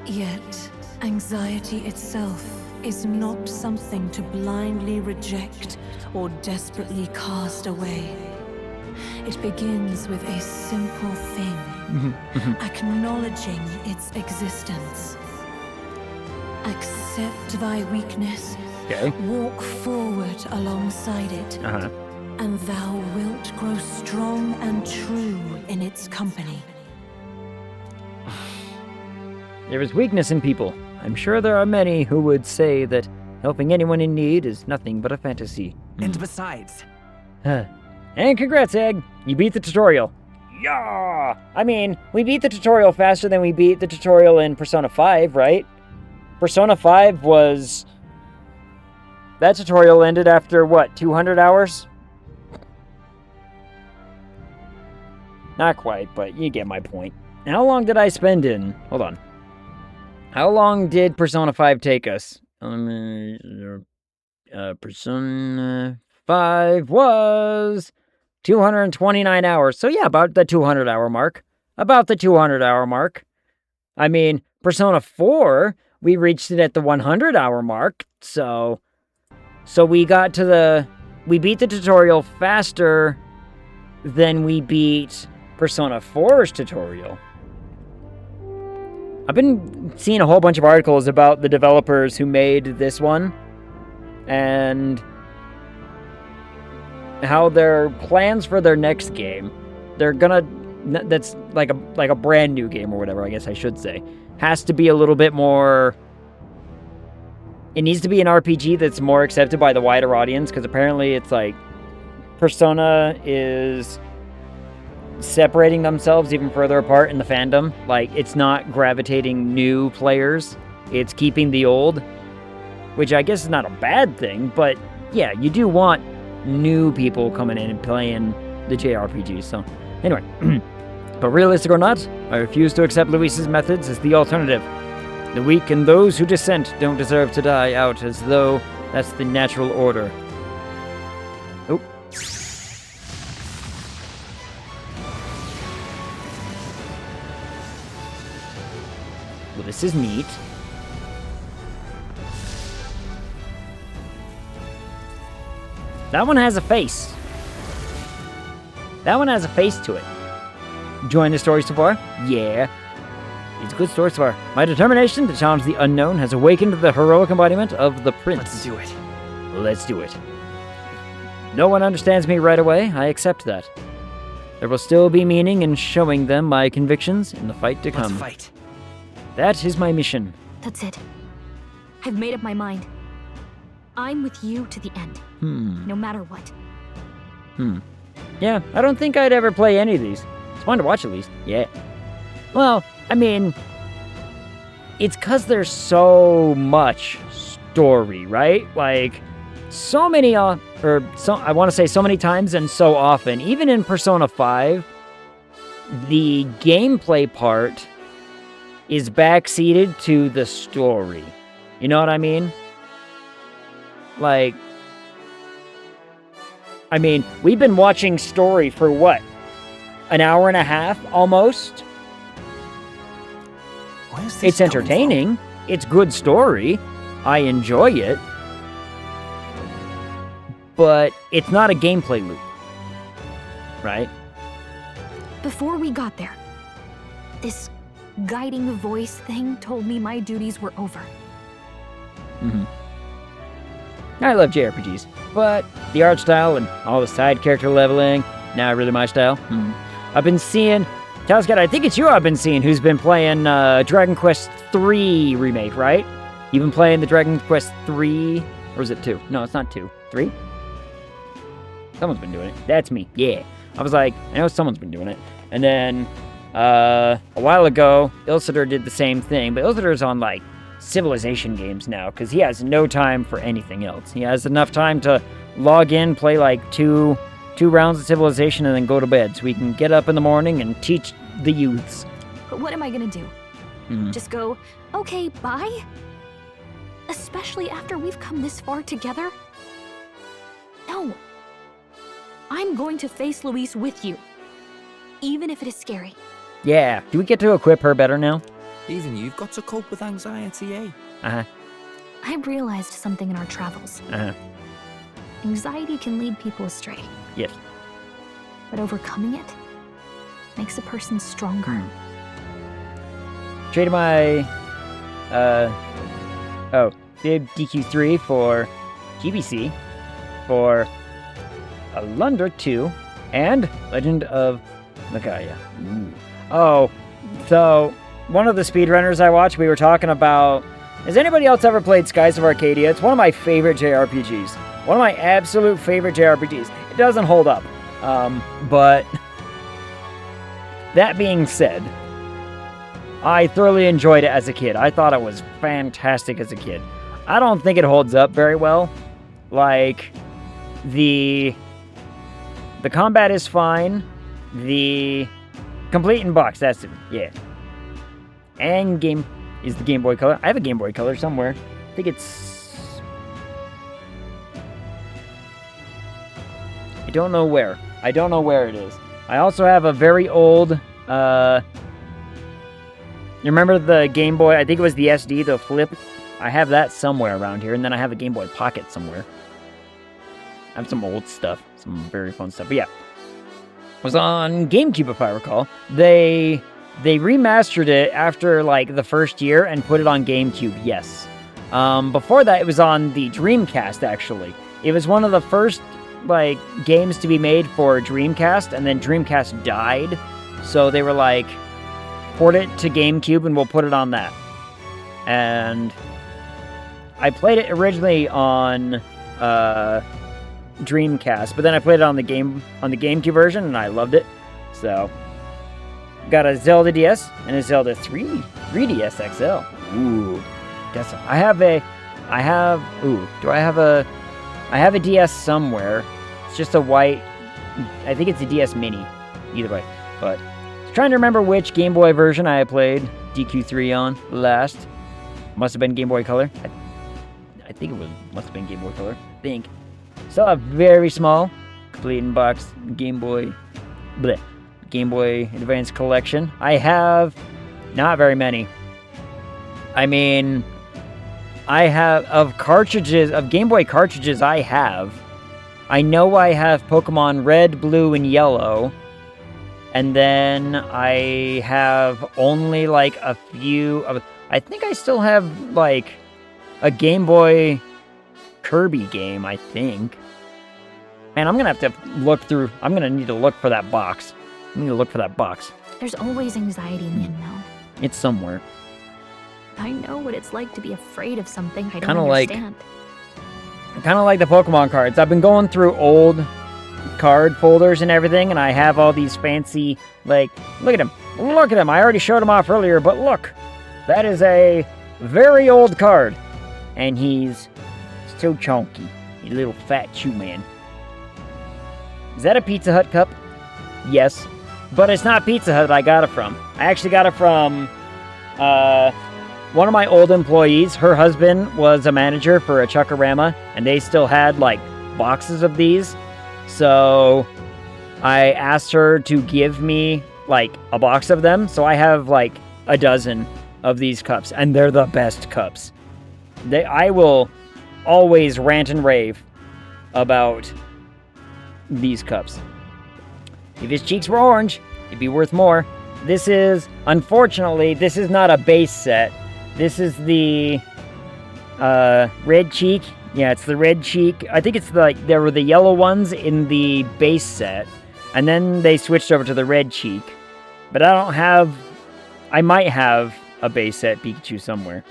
Yet, anxiety itself is not something to blindly reject or desperately cast away. It begins with a simple thing, acknowledging its existence. Accept thy weakness, walk forward alongside it, and thou wilt grow strong and true in its company. There is weakness in people. I'm sure there are many who would say that helping anyone in need is nothing but a fantasy. And besides... And congrats, Egg! You beat the tutorial. Yeah! I mean, we beat the tutorial faster than we beat the tutorial in Persona 5, right? Persona 5 was... That tutorial ended after, what, 200 hours? Not quite, but you get my point. How long did I spend in... Hold on. How long did Persona 5 take us? Persona 5 was 229 hours. So yeah, about the 200-hour mark. About the 200-hour mark. I mean, Persona 4, we reached it at the 100-hour mark. So we got to the... We beat the tutorial faster than we beat Persona 4's tutorial. I've been seeing a whole bunch of articles about the developers who made this one and how their plans for their next game, they're gonna, that's like a brand new game or whatever, I guess I should say, has to be a little bit more, it needs to be an RPG that's more accepted by the wider audience, because apparently it's like Persona is separating themselves even further apart in the fandom. Like, it's not gravitating new players, it's keeping the old, which I guess is not a bad thing, but yeah, you do want new people coming in and playing the JRPG. So anyway, but realistic or not, I refuse to accept Luis's methods as the alternative. The weak and those who dissent don't deserve to die out as though that's the natural order. Oh. Well, this is neat. That one has a face. That one has a face to it. Enjoying the story so far? Yeah. It's a good story so far. My determination to challenge the unknown has awakened the heroic embodiment of the prince. Let's do it. Let's do it. No one understands me right away. I accept that. There will still be meaning in showing them my convictions in the fight to come. Let's fight. That is my mission. That's it. I've made up my mind. I'm with you to the end. No matter what. Yeah, I don't think I'd ever play any of these. It's fun to watch at least. Yeah. Well, I mean, it's because there's so much story, right? Like, so many, I want to say so many times and so often, even in Persona 5, the gameplay part is backseated to the story. You know what I mean? Like, I mean, we've been watching story for what? An hour and a half, almost? It's entertaining. It's good story. I enjoy it. But it's not a gameplay loop. Right? Before we got there, this guiding voice thing told me my duties were over. I love JRPGs, but the art style and all the side character leveling, not really my style. I've been seeing, Scott, I think it's you I've been seeing who's been playing Dragon Quest III remake, right? You've been playing the Dragon Quest III, or is it 2? No, it's not 2. 3? Someone's been doing it. That's me, yeah. I was like, I know someone's been doing it. And then, a while ago, Ilsitor did the same thing, but Ilsitor's on, like, Civilization games now, because he has no time for anything else. He has enough time to log in, play, like, two rounds of Civilization, and then go to bed, so he can get up in the morning and teach the youths. But what am I gonna do? Just go, okay, bye? Especially after we've come this far together? No. I'm going to face Louise with you. Even if it is scary. Yeah. Do we get to equip her better now? Even you've got to cope with anxiety, eh? I realized something in our travels. Anxiety can lead people astray. Yes. But overcoming it makes a person stronger. Traded my, Bib DQ3 for GBC for Alundra 2 and Legend of Nagaya. Oh, so one of the speedrunners I watched, we were talking about, has anybody else ever played Skies of Arcadia? It's one of my favorite JRPGs. One of my absolute favorite JRPGs. It doesn't hold up. But that being said, I thoroughly enjoyed it as a kid. I thought it was fantastic as a kid. I don't think it holds up very well. Like, the combat is fine. The complete in box, that's it. Yeah. And game is the Game Boy Color. I have a Game Boy Color somewhere. I think it's... I don't know where. I don't know where it is. I also have a very old... You remember the Game Boy? I think it was the SD, the flip. I have that somewhere around here. And then I have a Game Boy Pocket somewhere. I have some old stuff. Some very fun stuff. But yeah. It was on GameCube, if I recall. They remastered it after, like, the first year and put it on GameCube, yes. Before that, it was on the Dreamcast, actually. It was one of the first, like, games to be made for Dreamcast, and then Dreamcast died. So they were like, port it to GameCube and we'll put it on that. And I played it originally on Dreamcast, but then I played it on the GameCube version, and I loved it. So, got a Zelda DS and a Zelda 3DS XL. Ooh, that's. I have a DS somewhere. It's just a white. I think it's a DS Mini. Either way, but I was trying to remember which Game Boy version I played DQ3 on last. Must have been Game Boy Color. I think it must have been Game Boy Color. I think. Still a very small, complete in box Game Boy Advance collection. I have not very many. I mean, I have of Game Boy cartridges I have. I know I have Pokemon Red, Blue, and Yellow. And then I have only, like, a few of... I think I still have, like, a Game Boy Kirby game, I think. Man, I'm gonna have to look through... I'm gonna need to look for that box. I need to look for that box. There's always anxiety in the unknown. It's somewhere. I know what it's like to be afraid of something I don't Kinda understand. Kind of like the Pokemon cards. I've been going through old card folders and everything, and I have all these fancy, like, look at him. Look at him. I already showed him off earlier, but look. That is a very old card. And he's so chunky. A little fat chew man. Is that a Pizza Hut cup? Yes. But it's not Pizza Hut I got it from. I actually got it from one of my old employees. Her husband was a manager for a Chuckarama, and they still had, like, boxes of these. So I asked her to give me, like, a box of them. So I have, like, a dozen of these cups, and they're the best cups. I will always rant and rave about these cups. If his cheeks were orange, it'd be worth more. This is, unfortunately, this is not a base set. This is the red cheek. Yeah, it's the red cheek. I think it's like there were the yellow ones in the base set, and then they switched over to the red cheek. But I don't have... I might have a base set Pikachu somewhere.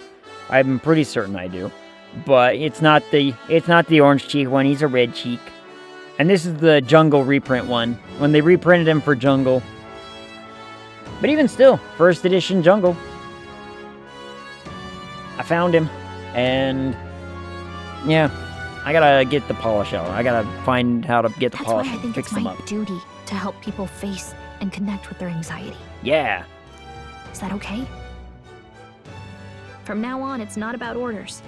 I'm pretty certain I do. But it's not the orange cheek one. He's a red cheek. And this is the Jungle reprint one, when they reprinted him for Jungle. But even still, first edition Jungle. I found him, and yeah, I gotta get the polish out. I gotta find how to get the polish and fix them up. That's why I think it's my duty to help people face and connect with their anxiety. Yeah. Is that okay? From now on, it's not about orders.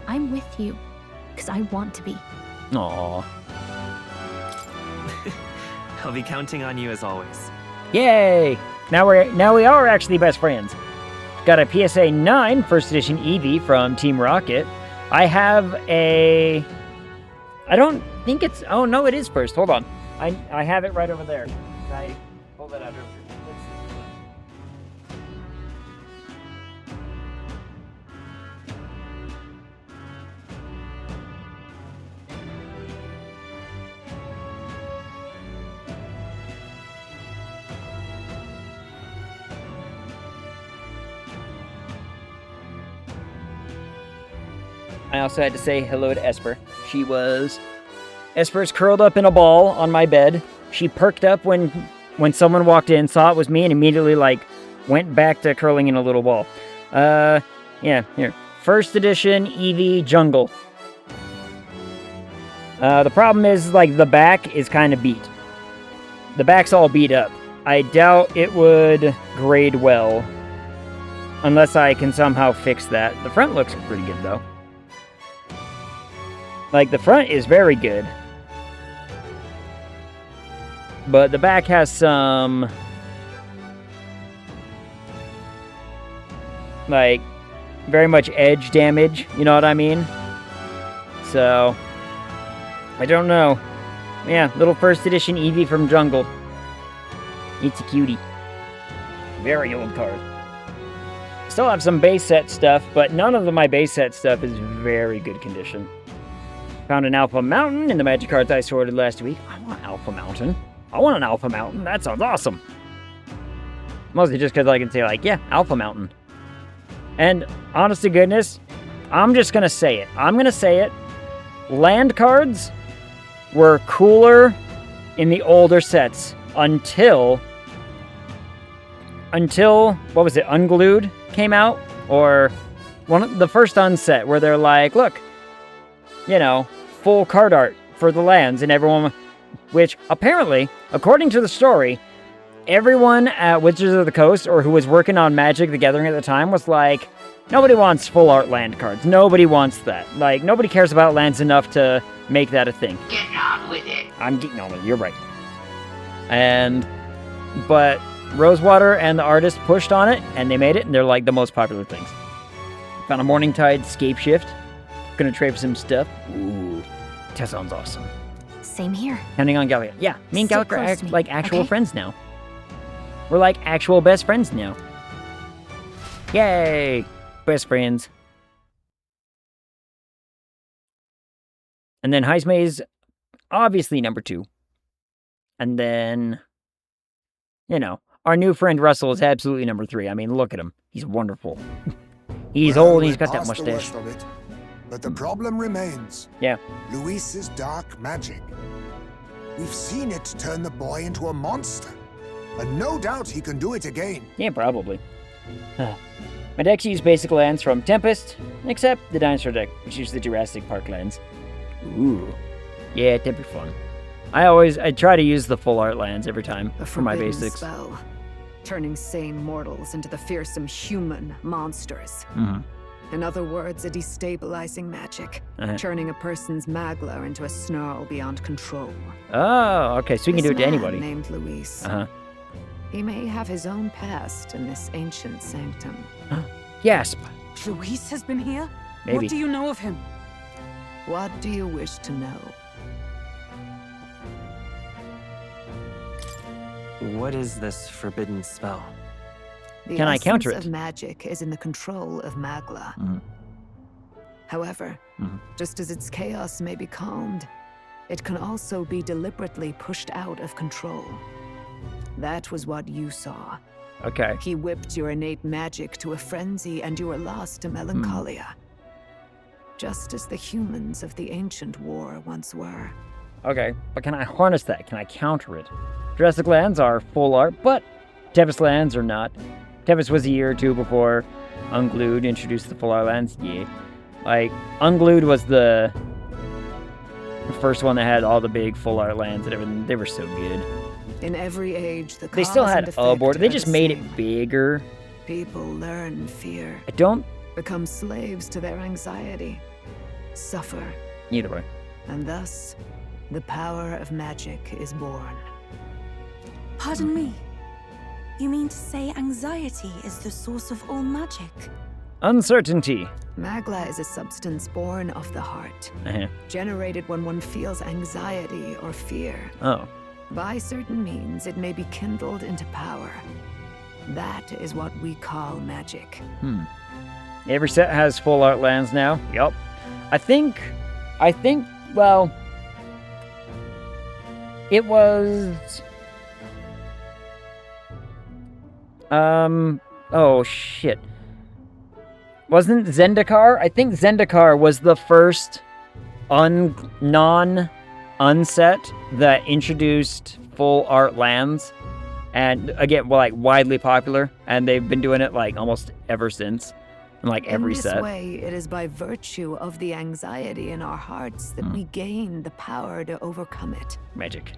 I'm with you, because I want to be. Aww. I'll be counting on you as always. Yay! Now we are actually best friends. Got a PSA 9 first edition Eevee from Team Rocket. I have a... I don't think it's... Oh, no, it is first. Hold on. I have it right over there. I pulled it out earlier. I also had to say hello to Esper. Esper's curled up in a ball on my bed. She perked up when someone walked in, saw it was me, and immediately, like, went back to curling in a little ball. Yeah, here. First edition Eevee Jungle. The problem is, like, the back is kind of beat. The back's all beat up. I doubt it would grade well, unless I can somehow fix that. The front looks pretty good, though. Like, the front is very good. But the back has some... like, very much edge damage, you know what I mean? So, I don't know. Yeah, little first edition Eevee from Jungle. It's a cutie. Very old card. Still have some base set stuff, but none of my base set stuff is very good condition. Found an Alpha Mountain in the magic cards I sorted last week. I want Alpha Mountain. I want an Alpha Mountain. That sounds awesome. Mostly just because I can say, like, yeah, Alpha Mountain. And, honest to goodness, I'm just going to say it. I'm going to say it. Land cards were cooler in the older sets until, what was it, Unglued came out? Or the first Unset, where they're like, look, you know, full card art for the lands, and everyone, which apparently, according to the story, everyone at Wizards of the Coast, or who was working on Magic the Gathering at the time, was like, nobody wants full art land cards. Nobody wants that. Like, nobody cares about lands enough to make that a thing. Get on with it. I'm getting on with it, you're right. But Rosewater and the artist pushed on it, and they made it, and they're like the most popular things. Found a Morningtide Scape Shift. Gonna trade for some stuff. Ooh. That sounds awesome. Same here. Counting on Gallica. Yeah, me and Sit Gallica are close to me, like actual okay? friends now. We're like actual best friends now. Yay! Best friends. And then Heismay's obviously number 2. And then, you know, our new friend Russell is absolutely number 3. I mean, look at him. He's wonderful. He's old and he's got that Past the mustache. worst of it, but the problem remains. Yeah. Luis's dark magic. We've seen it turn the boy into a monster. And no doubt he can do it again. Yeah, probably. My decks use basic lands from Tempest, except the Dinosaur deck, which uses the Jurassic Park lands. Ooh. Yeah, that'd be fun. I try to use the full art lands every time for my Forbidden basics. Spell, turning sane mortals into the fearsome human monsters. In other words, a destabilizing magic, turning a person's magla into a snarl beyond control. Oh, okay, so we can do it to This man anybody. named Luis. He may have his own past in this ancient sanctum. Yes. Luis has been here? Maybe. What do you know of him? What do you wish to know? What is this forbidden spell? The Can I counter essence it? of magic is in the control of magla. However, just as its chaos may be calmed, it can also be deliberately pushed out of control. That was what you saw. Okay. He whipped your innate magic to a frenzy and you were lost to melancholia. Just as the humans of the ancient war once were. Okay, but can I harness that? Can I counter it? Jurassic lands are full art, but Tempest lands are not. Tempest was a year or 2 before Unglued introduced the full art lands. Yeah. Like, Unglued was the first one that had all the big full art lands and everything. They were so good. In every age, the They still cause had and a effect border. They are just the made same. it bigger. People learn fear. I don't... Become slaves to their anxiety. Suffer. Either way. And thus, the power of magic is born. Pardon me. You mean to say anxiety is the source of all magic? Uncertainty. Magla is a substance born of the heart, generated when one feels anxiety or fear. Oh. By certain means, it may be kindled into power. That is what we call magic. Every set has full art lands now. Yup. I think, well, it was, oh shit. Wasn't Zendikar? I think Zendikar was the first non-unset that introduced full art lands. And again, well, like widely popular. And they've been doing it like almost ever since. In like every in this set. way, it is by virtue of the anxiety in our hearts that we gain the power to overcome it. Magic.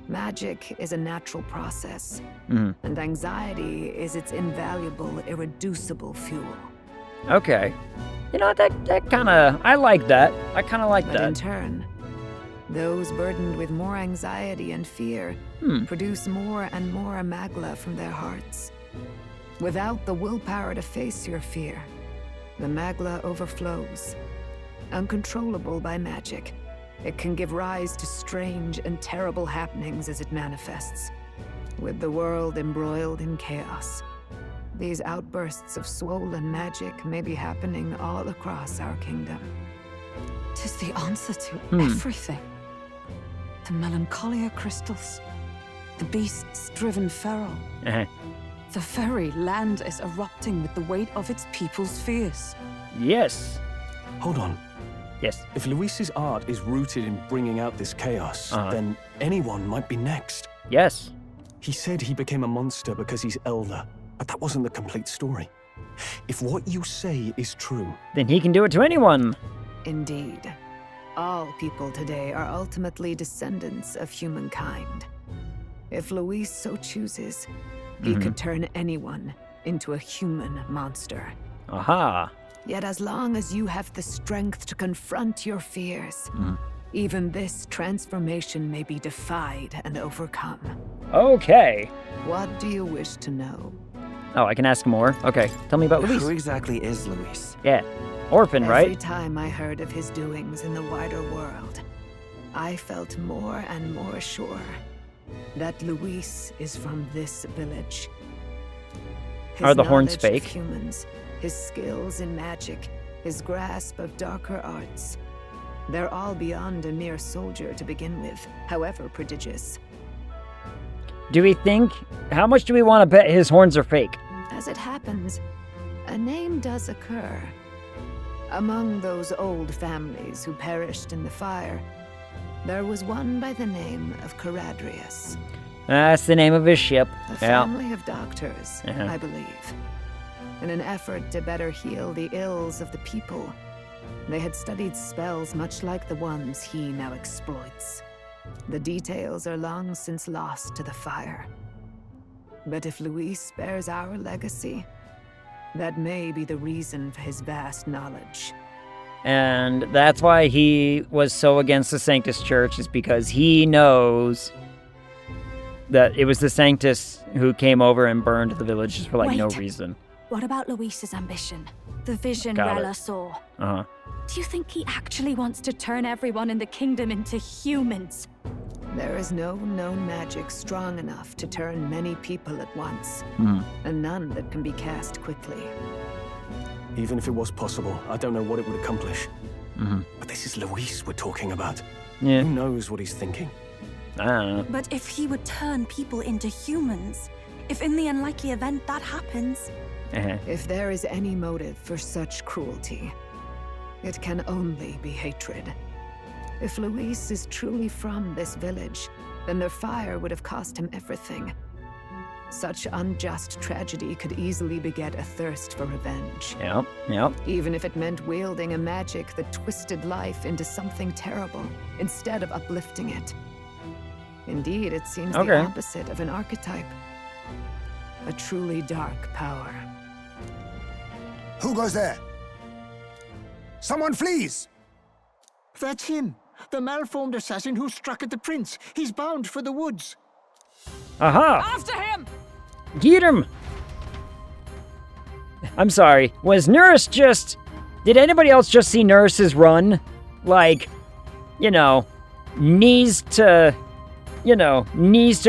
Magic is a natural process, Mhm. and anxiety is its invaluable, irreducible fuel. Okay. You know, that kind of, I like that. I kind of like But in that. turn, those burdened with more anxiety and fear produce more and more magla from their hearts. Without the willpower to face your fear, the magla overflows. Uncontrollable by magic, it can give rise to strange and terrible happenings as it manifests. With the world embroiled in chaos, these outbursts of swollen magic may be happening all across our kingdom. Tis the answer to Hmm. everything. The melancholia crystals, the beasts driven feral. The very land is erupting with the weight of its people's fears. Yes. Hold on. Yes. If Luis's art is rooted in bringing out this chaos, then anyone might be next. Yes. He said he became a monster because he's elder, but that wasn't the complete story. If what you say is true, Then he can do it to anyone. Indeed. All people today are ultimately descendants of humankind. If Luis so chooses, he could turn anyone into a human monster. Aha. Yet as long as you have the strength to confront your fears, even this transformation may be defied and overcome. Okay. What do you wish to know? Oh, I can ask more? Okay. Tell me about Luis. Who exactly is Luis? Yeah. Orphan, Every right? time I heard of his doings in the wider world, I felt more and more sure that Luis is from this village. His Are the horns knowledge fake? of humans, his skills in magic, his grasp of darker arts. They're all beyond a mere soldier to begin with, however prodigious. Do we think... How much do we want to bet his horns are fake? As it happens, a name does occur. Among those old families who perished in the fire, there was one by the name of Caradrius. That's the name of his ship. A family of doctors, Uh-huh. I believe. In an effort to better heal the ills of the people, they had studied spells much like the ones he now exploits. The details are long since lost to the fire. But if Luis bears our legacy, that may be the reason for his vast knowledge. And that's why he was so against the Sanctus Church, is because he knows that it was the Sanctus who came over and burned the villages for, like, no Wait. reason. What about Luis's ambition? The vision Got it. Rella saw. Uh-huh. Do you think he actually wants to turn everyone in the kingdom into humans? There is no known magic strong enough to turn many people at once, Hmm. and none that can be cast quickly. Even if it was possible, I don't know what it would accomplish. Mhm. But this is Luis we're talking about. Yeah. Who knows what he's thinking? I don't know. But if he would turn people into humans, if in the unlikely event that happens... Uh-huh. If there is any motive for such cruelty, it can only be hatred. If Luis is truly from this village, then their fire would have cost him everything. Such unjust tragedy could easily beget a thirst for revenge. Yep. Even if it meant wielding a magic that twisted life into something terrible, instead of uplifting it. Indeed, it seems Okay. the opposite of an archetype. A truly dark power. Who goes there? Someone flees! That's him. The malformed assassin who struck at the prince. He's bound for the woods. Aha! After him! Get him! I'm sorry. Was Nurse just... Did anybody else just see Nurse's run? Like, knees to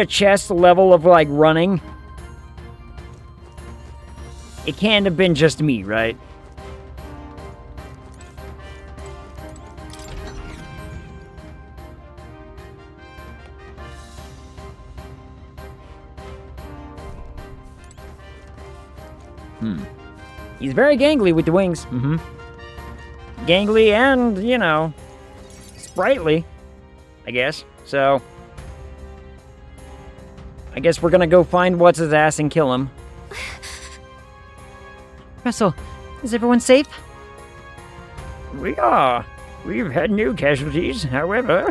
chest level of, like, running? It can't have been just me, right? He's very gangly with the wings. Mm-hmm. Gangly and, sprightly, I guess. So, I guess we're gonna go find What's-His-Ass and kill him. Russell, is everyone safe? We are. We've had no casualties, however.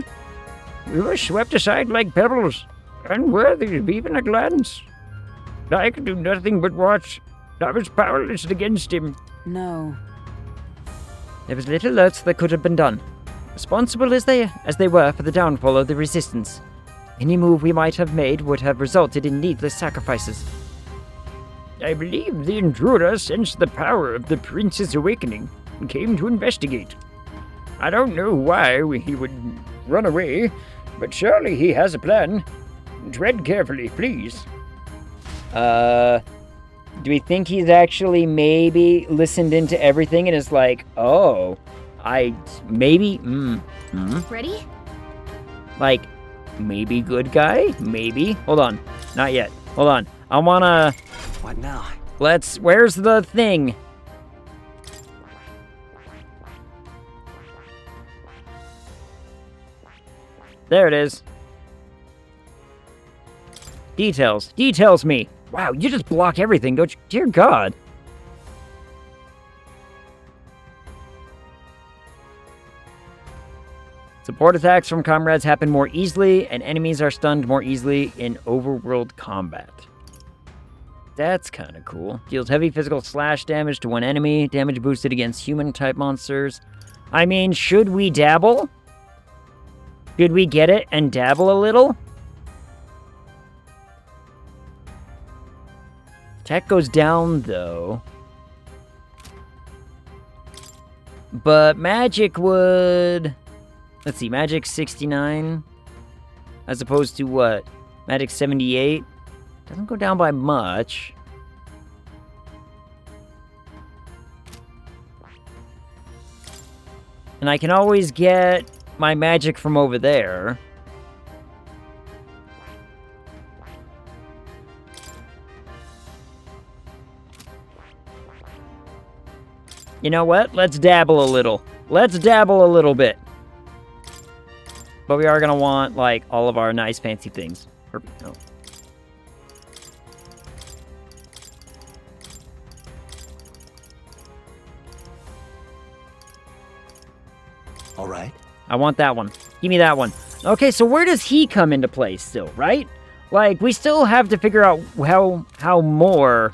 We were swept aside like pebbles, unworthy of even a glance. I could do nothing but watch. I was powerless against him. No. There was little else that could have been done. Responsible as they were for the downfall of the Resistance. Any move we might have made would have resulted in needless sacrifices. I believe the intruder sensed the power of the prince's awakening and came to investigate. I don't know why he would run away, but surely he has a plan. Tread carefully, please. Do we think he's actually maybe listened into everything and is like, oh, maybe, Ready? like, maybe good guy? Maybe? Hold on. Not yet. Hold on. I wanna... What now? Where's the thing? There it is. Details. Details me. Wow, you just block everything, don't you? Dear God. Support attacks from comrades happen more easily, and enemies are stunned more easily in overworld combat. That's kind of cool. Deals heavy physical slash damage to one enemy. Damage boosted against human-type monsters. I mean, should we dabble? Should we get it and dabble a little? Attack goes down, though. But magic would... Let's see, magic 69 as opposed to what? Magic 78. Doesn't go down by much. And I can always get my magic from over there. You know what? Let's dabble a little. Let's dabble a little bit. But we are going to want, like, all of our nice fancy things. No. All right. I want that one. Give me that one. Okay, so where does he come into play still, right? Like, we still have to figure out how more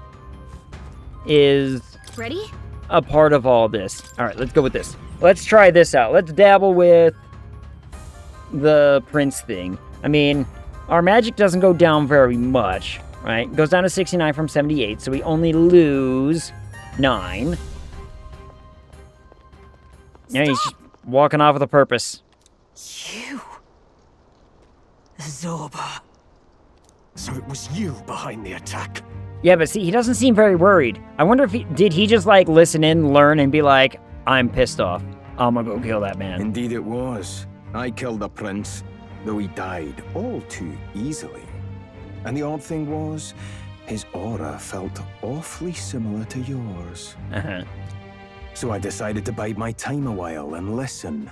is... Ready? A part of all this. All right, let's go with this. Let's try this out. Let's dabble with the prince thing. I mean, our magic doesn't go down very much, right? It goes down to 69 from 78, so we only lose 9. Yeah, he's just walking off with a purpose. You? Zorba. So it was you behind the attack? Yeah, but see, he doesn't seem very worried. I wonder if did he just, like, listen in, learn, and be like, I'm pissed off. I'm gonna go kill that man. Indeed it was. I killed the prince, though he died all too easily. And the odd thing was, his aura felt awfully similar to yours. Uh-huh. So I decided to bide my time a while and listen.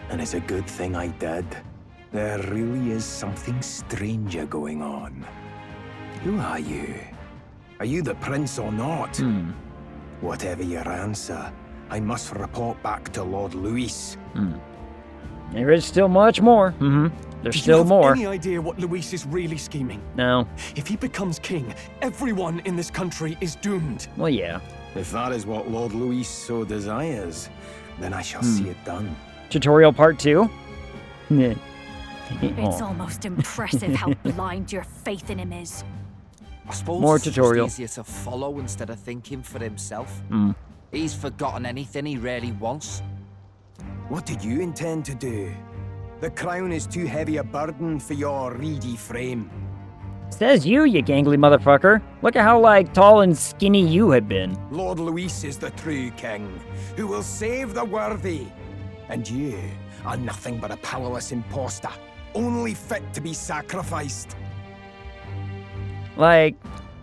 And it's a good thing I did. There really is something stranger going on. Who are you? Are you the prince or not? Whatever your answer, I must report back to Lord Luis. There is still much more. There's still more. Do you have any idea what Luis is really scheming? No. If he becomes king, everyone in this country is doomed. Well, yeah. If that is what Lord Luis so desires, then I shall see it done. Tutorial part 2? It's almost impressive how blind your faith in him is. I suppose More it's tutorial. just easier to follow instead of thinking for himself. He's forgotten anything he really wants. What did you intend to do? The crown is too heavy a burden for your reedy frame. Says you gangly motherfucker. Look at how, like, tall and skinny you have been. Lord Luis is the true king, who will save the worthy. And you are nothing but a powerless imposter, only fit to be sacrificed. Like,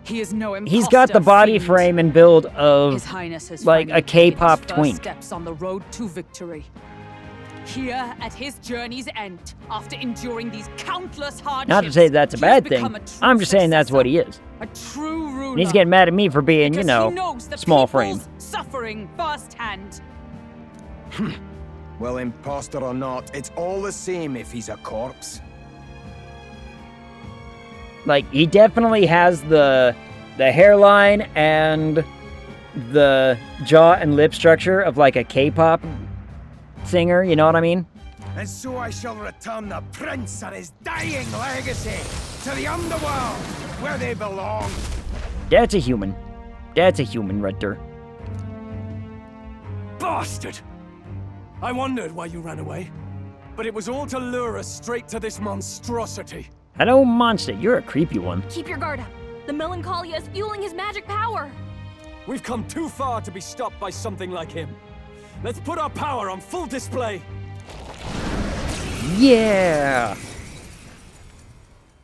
he is no imposter, he's got the body fiend. frame and build of, His Highness has like, a finally taken K-pop his first twink. steps on the road to victory. Here, at his journey's end, after enduring these countless hardships, Not to say that's a he has bad thing. become a true I'm just saying that's what he is. a true ruler. And he's getting mad at me for being, because you know, he knows the small people's frame. suffering firsthand. Well, imposter or not, it's all the same if he's a corpse. Like, he definitely has the hairline and the jaw and lip structure of, like, a K-pop singer, you know what I mean? And so I shall return the prince and his dying legacy to the underworld, where they belong. That's a human. That's a human right there. Bastard! I wondered why you ran away, but it was all to lure us straight to this monstrosity. Hello, monster. You're a creepy one. Keep your guard up. The Melancholia is fueling his magic power. We've come too far to be stopped by something like him. Let's put our power on full display. Yeah!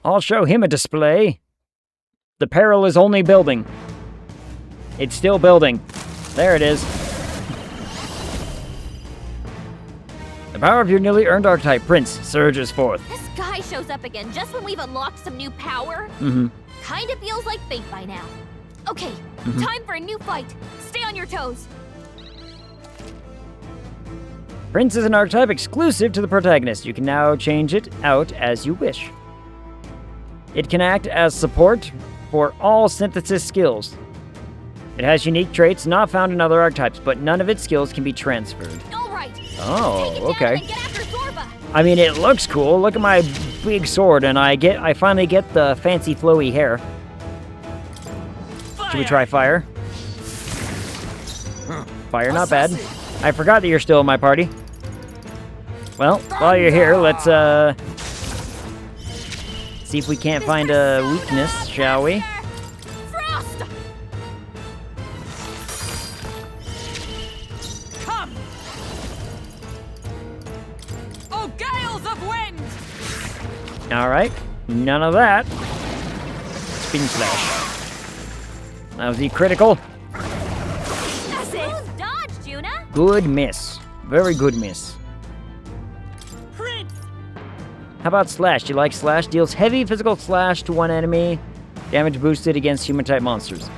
I'll show him a display. The peril is only building. It's still building. There it is. The power of your newly earned archetype, Prince, surges forth. This guy shows up again just when we've unlocked some new power. Kinda feels like fate by now. Okay, time for a new fight. Stay on your toes. Prince is an archetype exclusive to the protagonist. You can now change it out as you wish. It can act as support for all synthesis skills. It has unique traits not found in other archetypes, but none of its skills can be transferred. All right. Oh, Take it down okay. and get after Zorba. I mean, it looks cool. Look at my big sword, and I finally get the fancy flowy hair. Should we try fire? Fire, not bad. I forgot that you're still in my party. Well, while you're here, let's see if we can't find a weakness, shall we? Frost! Come! Oh, gales of wind! Alright, none of that. Spin slash. That was the critical. That's it! Dodge, Juna! Good miss. Very good miss. How about slash? Do you like slash? Deals heavy physical slash to one enemy. Damage boosted against human-type monsters.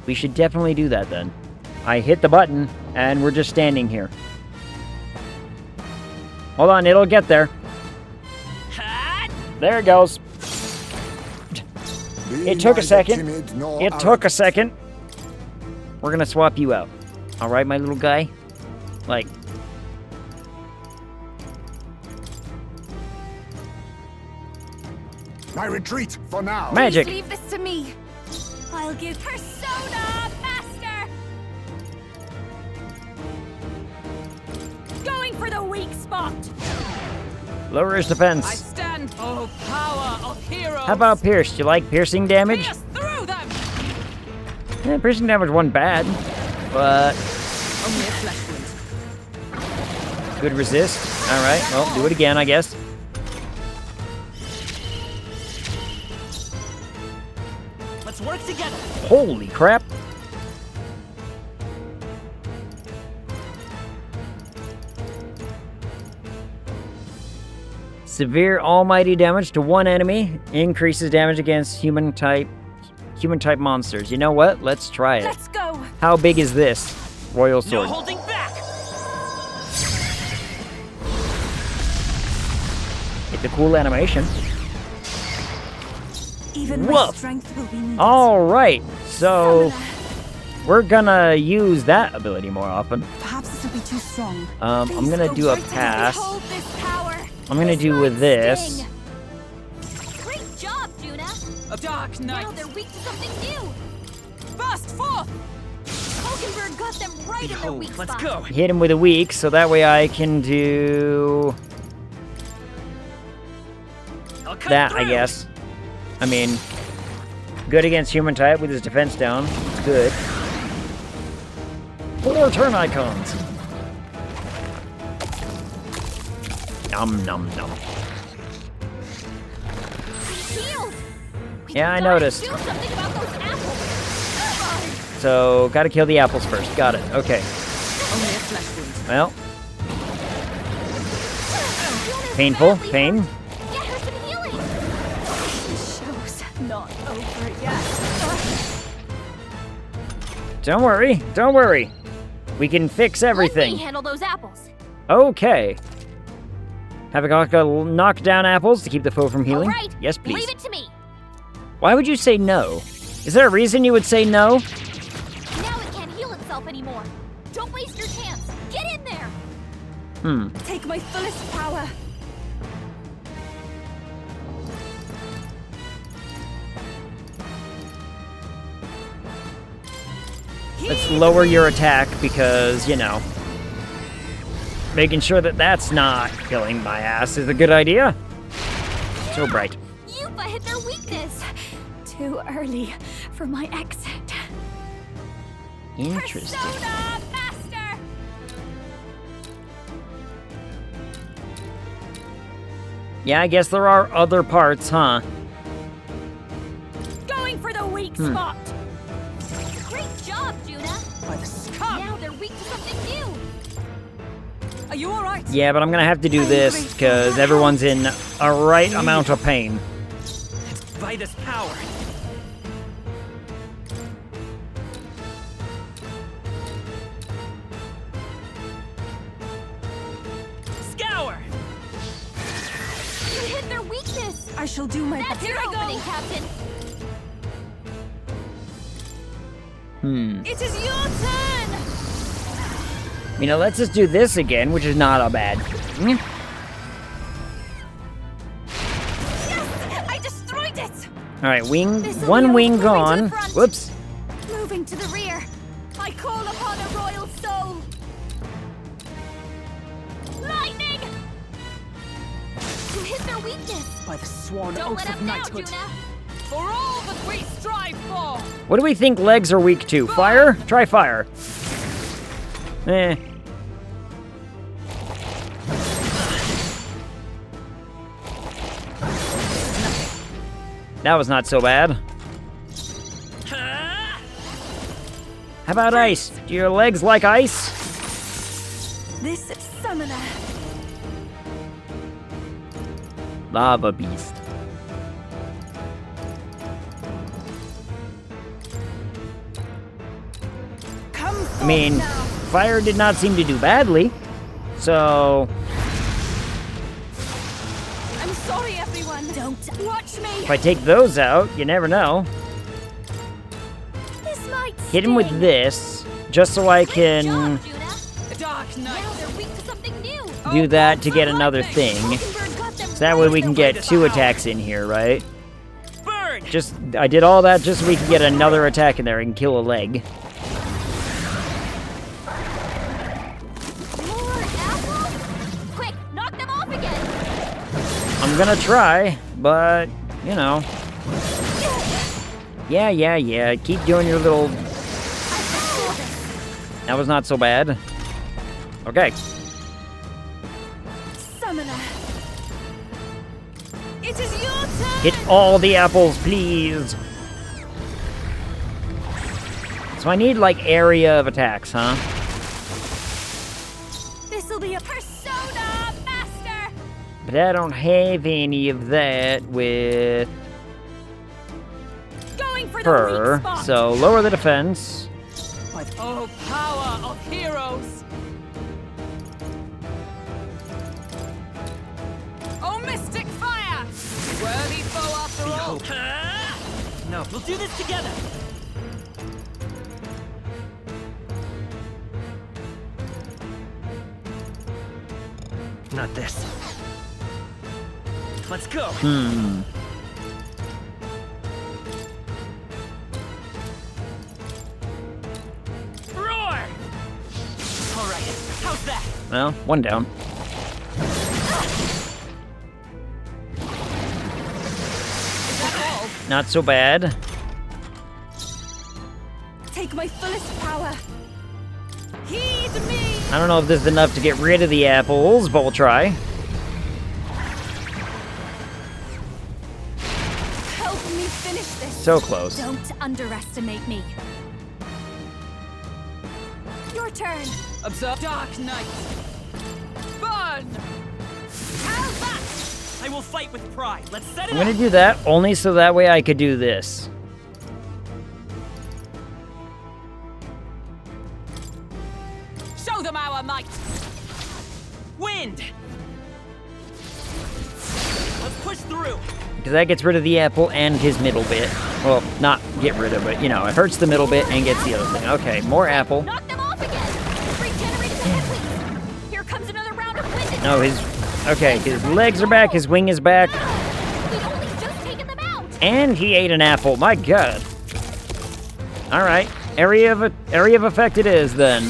We should definitely do that then. I hit the button, and we're just standing here. Hold on, it'll get there. There it goes. It took a second. It took a second. We're gonna swap you out. Alright, my little guy? Like... My retreat for now. Magic. Please leave this to me. I'll give Persona Master. Going for the weak spot. Lower his defense. I stand. Oh, power of heroes. How about pierce? Do you like piercing damage? Pierce through them. Yeah, piercing damage wasn't bad, but Only a flesh wound. good resist. All right, well, do it again, I guess. Let's work together. Holy crap! Severe almighty damage to one enemy increases damage against human type monsters. You know what? Let's try it. Let's go. How big is this royal sword? No holding back. It's a cool animation. Even my Woof. strength will be needed. All right, so we're gonna use that ability more often. Perhaps this will be too strong. I'm gonna do a pass. Hold this power. I'm gonna do with this. Great job, Juna. A dark night. Now they're weak to something new. Burst forth. Hulkenberg got them right in their weak Let's spot. go. Hit him with a weak, so that way I can do I'll cut that, through. I guess. I mean, good against human type with his defense down. It's good. 4 turn icons. Nom nom nom. Shield. Yeah, I noticed. Do something about those apples. So, gotta kill the apples first. Got it. Okay. Only a flesh wound. Well. Painful. Pain. Get her some healing. This show's not over yet. Don't worry. Don't worry. We can fix everything. Let me handle those apples. Okay. Have a knock down apples to keep the foe from healing? All right. Yes, please. Leave it to me. Why would you say no? Is there a reason you would say no? Now it can't heal itself anymore. Don't waste your chance. Get in there. Take my fullest power. Let's lower your attack because, you know, making sure that that's not killing my ass is a good idea. So bright. Yupa hit their weakness. Too early for my exit. Interesting. Persona Master. Yeah, I guess there are other parts, huh? Going for the weak spot. Great job, Juna. By the scum. Now they're weak to something new. Are you all right? Yeah, but I'm gonna have to do this because everyone's in a right amount of pain. It's by this power. Scour. You hit their weakness. I shall do my That's best. your opening, Captain. It is your turn. You know, let's just do this again, which is not a bad. Yes, I destroyed it. All right, wing, This'll one be wing over coming to gone. the front. Whoops. Moving to the rear. I call upon a royal soul. Lightning. their weakness? By the sworn Don't oath let of up now, knighthood. Juna. For all that we strive for! What do we think legs are weak to? Fire? Try fire. Eh. That was not so bad. How about ice? Do your legs like ice? This summoner. Lava beast. I mean, fire did not seem to do badly, so... I'm sorry, everyone. Don't watch me. If I take those out, you never know. This might Hit him with this, just so I can do that to get another thing. So that way we can get 2 attacks in here, right? I did all that just so we can get another attack in there and kill a leg. Quick, knock them off again. I'm gonna try, but, you know. Yeah. Keep doing your little... That was not so bad. Okay. Summoner. It is your turn. Hit all the apples, please. So I need, like, area of attacks, huh? This'll be a persona master. But I don't have any of that with Going for her. the weak spot. So lower the defense. Oh, power of heroes! Oh, mystic fire! Worthy foe after all. No, we'll do this together. Not this. Let's go. Roar! All right, how's that? Well, 1 down. Not so bad. Take my fullest power. Heed me. I don't know if this is enough to get rid of the apples, but we'll try. Help me finish this. So close. Don't underestimate me. Your turn. Observe Dark Knight. Burn! How's that? I will fight with pride. Let's set it I'm gonna do that only so that way I could do this. Show them our might. Wind. Let's push through. Because that gets rid of the apple and his middle bit. Well, not get rid of it, you know, it hurts the middle bit and gets the other thing. Okay, more apple. Knock them off again. Regenerate the headwinds. Here comes another round of wind. No, okay, his legs are back, his wing is back. We've only just taken them out. And he ate an apple, my god. Alright, area of effect it is then.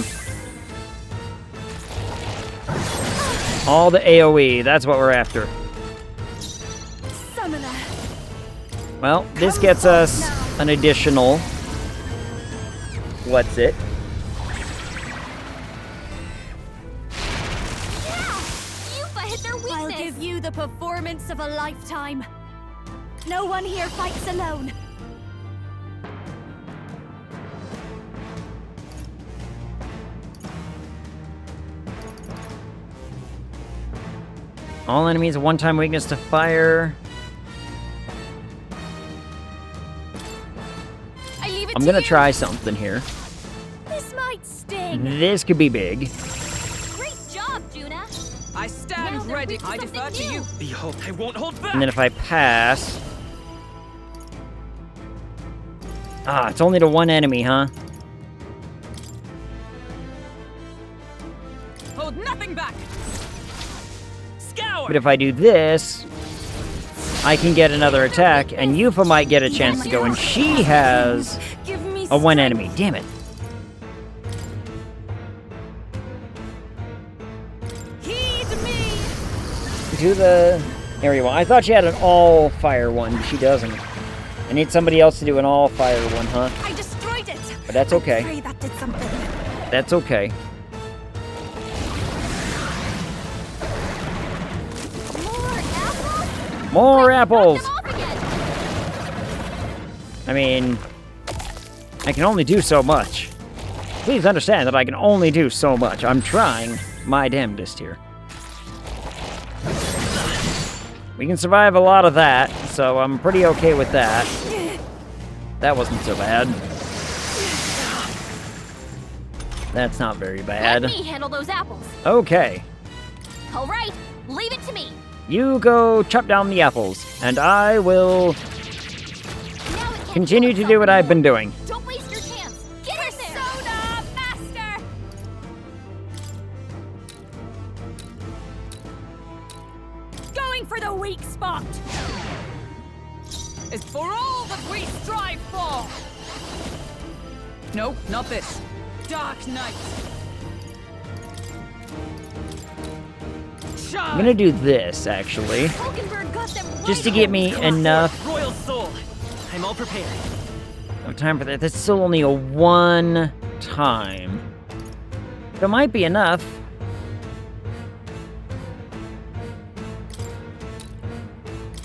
All the AoE, that's what we're after. Summoner. Well, this gets us an additional... What's it? Yufa hit their weakness. I'll give you the performance of a lifetime. No one here fights alone. All enemies have one-time weakness to fire. I leave it I'm gonna try something here. This might sting. This could be big. Great job, Juna. I stand ready. I defer to you. Behold, I won't hold back. And then if I pass... Ah, it's only to one enemy, huh? Hold nothing back. But if I do this, I can get another attack, and Yufa might get a chance to go, and she has a one enemy. Damn it. Heed me. Do the Here we go. I thought she had an all-fire one, but she doesn't. I need somebody else to do an all-fire one, huh? I destroyed it. But that's okay. I pray that did something. That's okay. More apples! I mean, I can only do so much. Please understand that I can only do so much. I'm trying my damnedest here. We can survive a lot of that, so I'm pretty okay with that. That wasn't so bad. That's not very bad. Let me handle those apples. Okay. All right, leave it to me. You go chop down the apples, and I will continue to do what I've been doing. Don't waste your chance. Get her soda, faster! Going for the weak spot. Is for all that we strive for. Nope, not this. Dark Knight. I'm gonna do this, actually. Just to get me enough Royal Soul. I'm all prepared. of time for that. That's still only a one time. But it might be enough.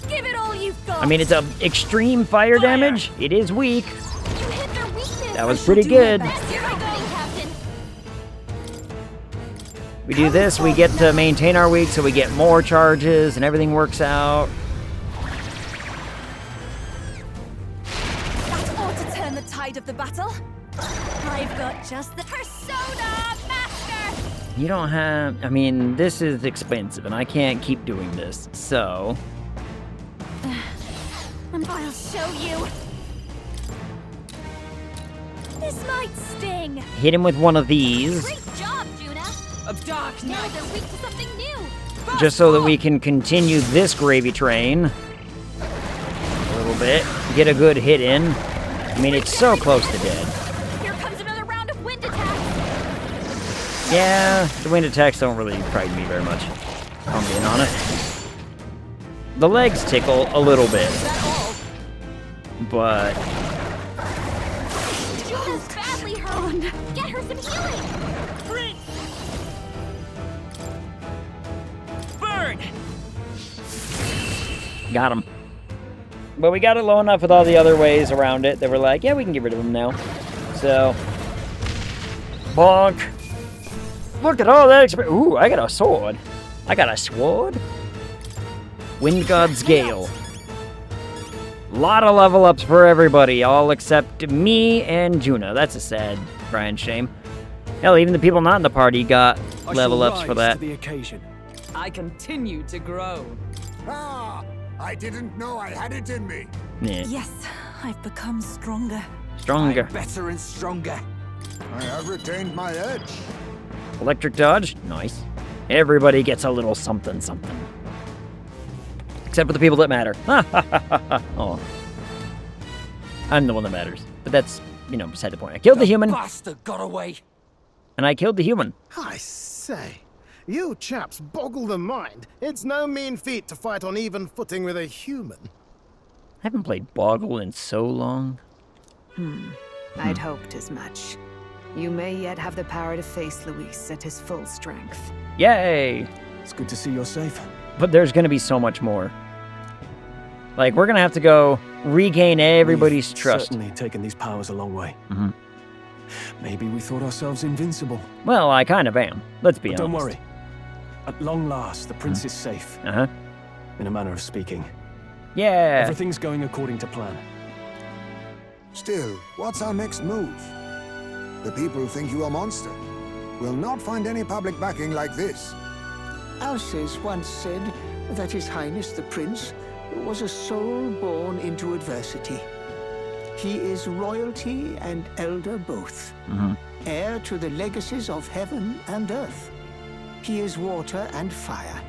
Give it all you've got. I mean, it's a extreme fire damage. It is weak. You hit their weakness. That was pretty good. Here I go, Captain. We do this, we get to maintain our weak, so we get more charges, and everything works out. That ought to turn the tide of the battle. I've got just the persona, master. You don't have... I mean, this is expensive, and I can't keep doing this, so... I'll show you. This might sting. Hit him with one of these. Great job, Juna. Of Dark Knight. Now they're weak to something new. Just so that we can continue this gravy train. A little bit. Get a good hit in. I mean, it's so close to dead. Here comes another round of wind attacks. Yeah, the wind attacks don't really frighten me very much, if I'm being honest. The legs tickle a little bit. But... Juna's badly hurt. Get her some healing. Burn! Got him. But we got it low enough with all the other ways around it that we're like, yeah, we can get rid of him now. So... Bonk! Look at all that experience. Ooh, I got a sword. I got a sword? Wind God's Gale. Lot of level ups for everybody, all except me and Juna. That's a sad, crying shame. Hell, even the people not in the party got level ups for that. To the occasion. I continue to grow. Ah, I didn't know I had it in me. Yeah. Yes, I've become stronger. Stronger. I'm better and stronger. I have retained my edge. Electric dodge, nice. Everybody gets a little something something. Except for the people that matter. Oh. I'm the one that matters. But that's, you know, beside the point. I killed the human. Bastard got away. And I killed the human. I say, you chaps boggle the mind. It's no mean feat to fight on even footing with a human. I haven't played Boggle in so long. I'd hoped as much. You may yet have the power to face Luis at his full strength. Yay! It's good to see you're safe. But there's gonna be so much more. Like, we're gonna have to go regain everybody's trust. Certainly taken these powers a long way. Mm-hmm. Maybe we thought ourselves invincible. Well, I kind of am. Let's be honest. Don't worry. At long last, the prince is safe. Uh-huh. In a manner of speaking. Yeah. Everything's going according to plan. Still, what's our next move? The people think you a monster. We'll not find any public backing like this. Alces once said that His Highness the Prince was a soul born into adversity. He is royalty and elder both, heir to the legacies of heaven and earth. He is water and fire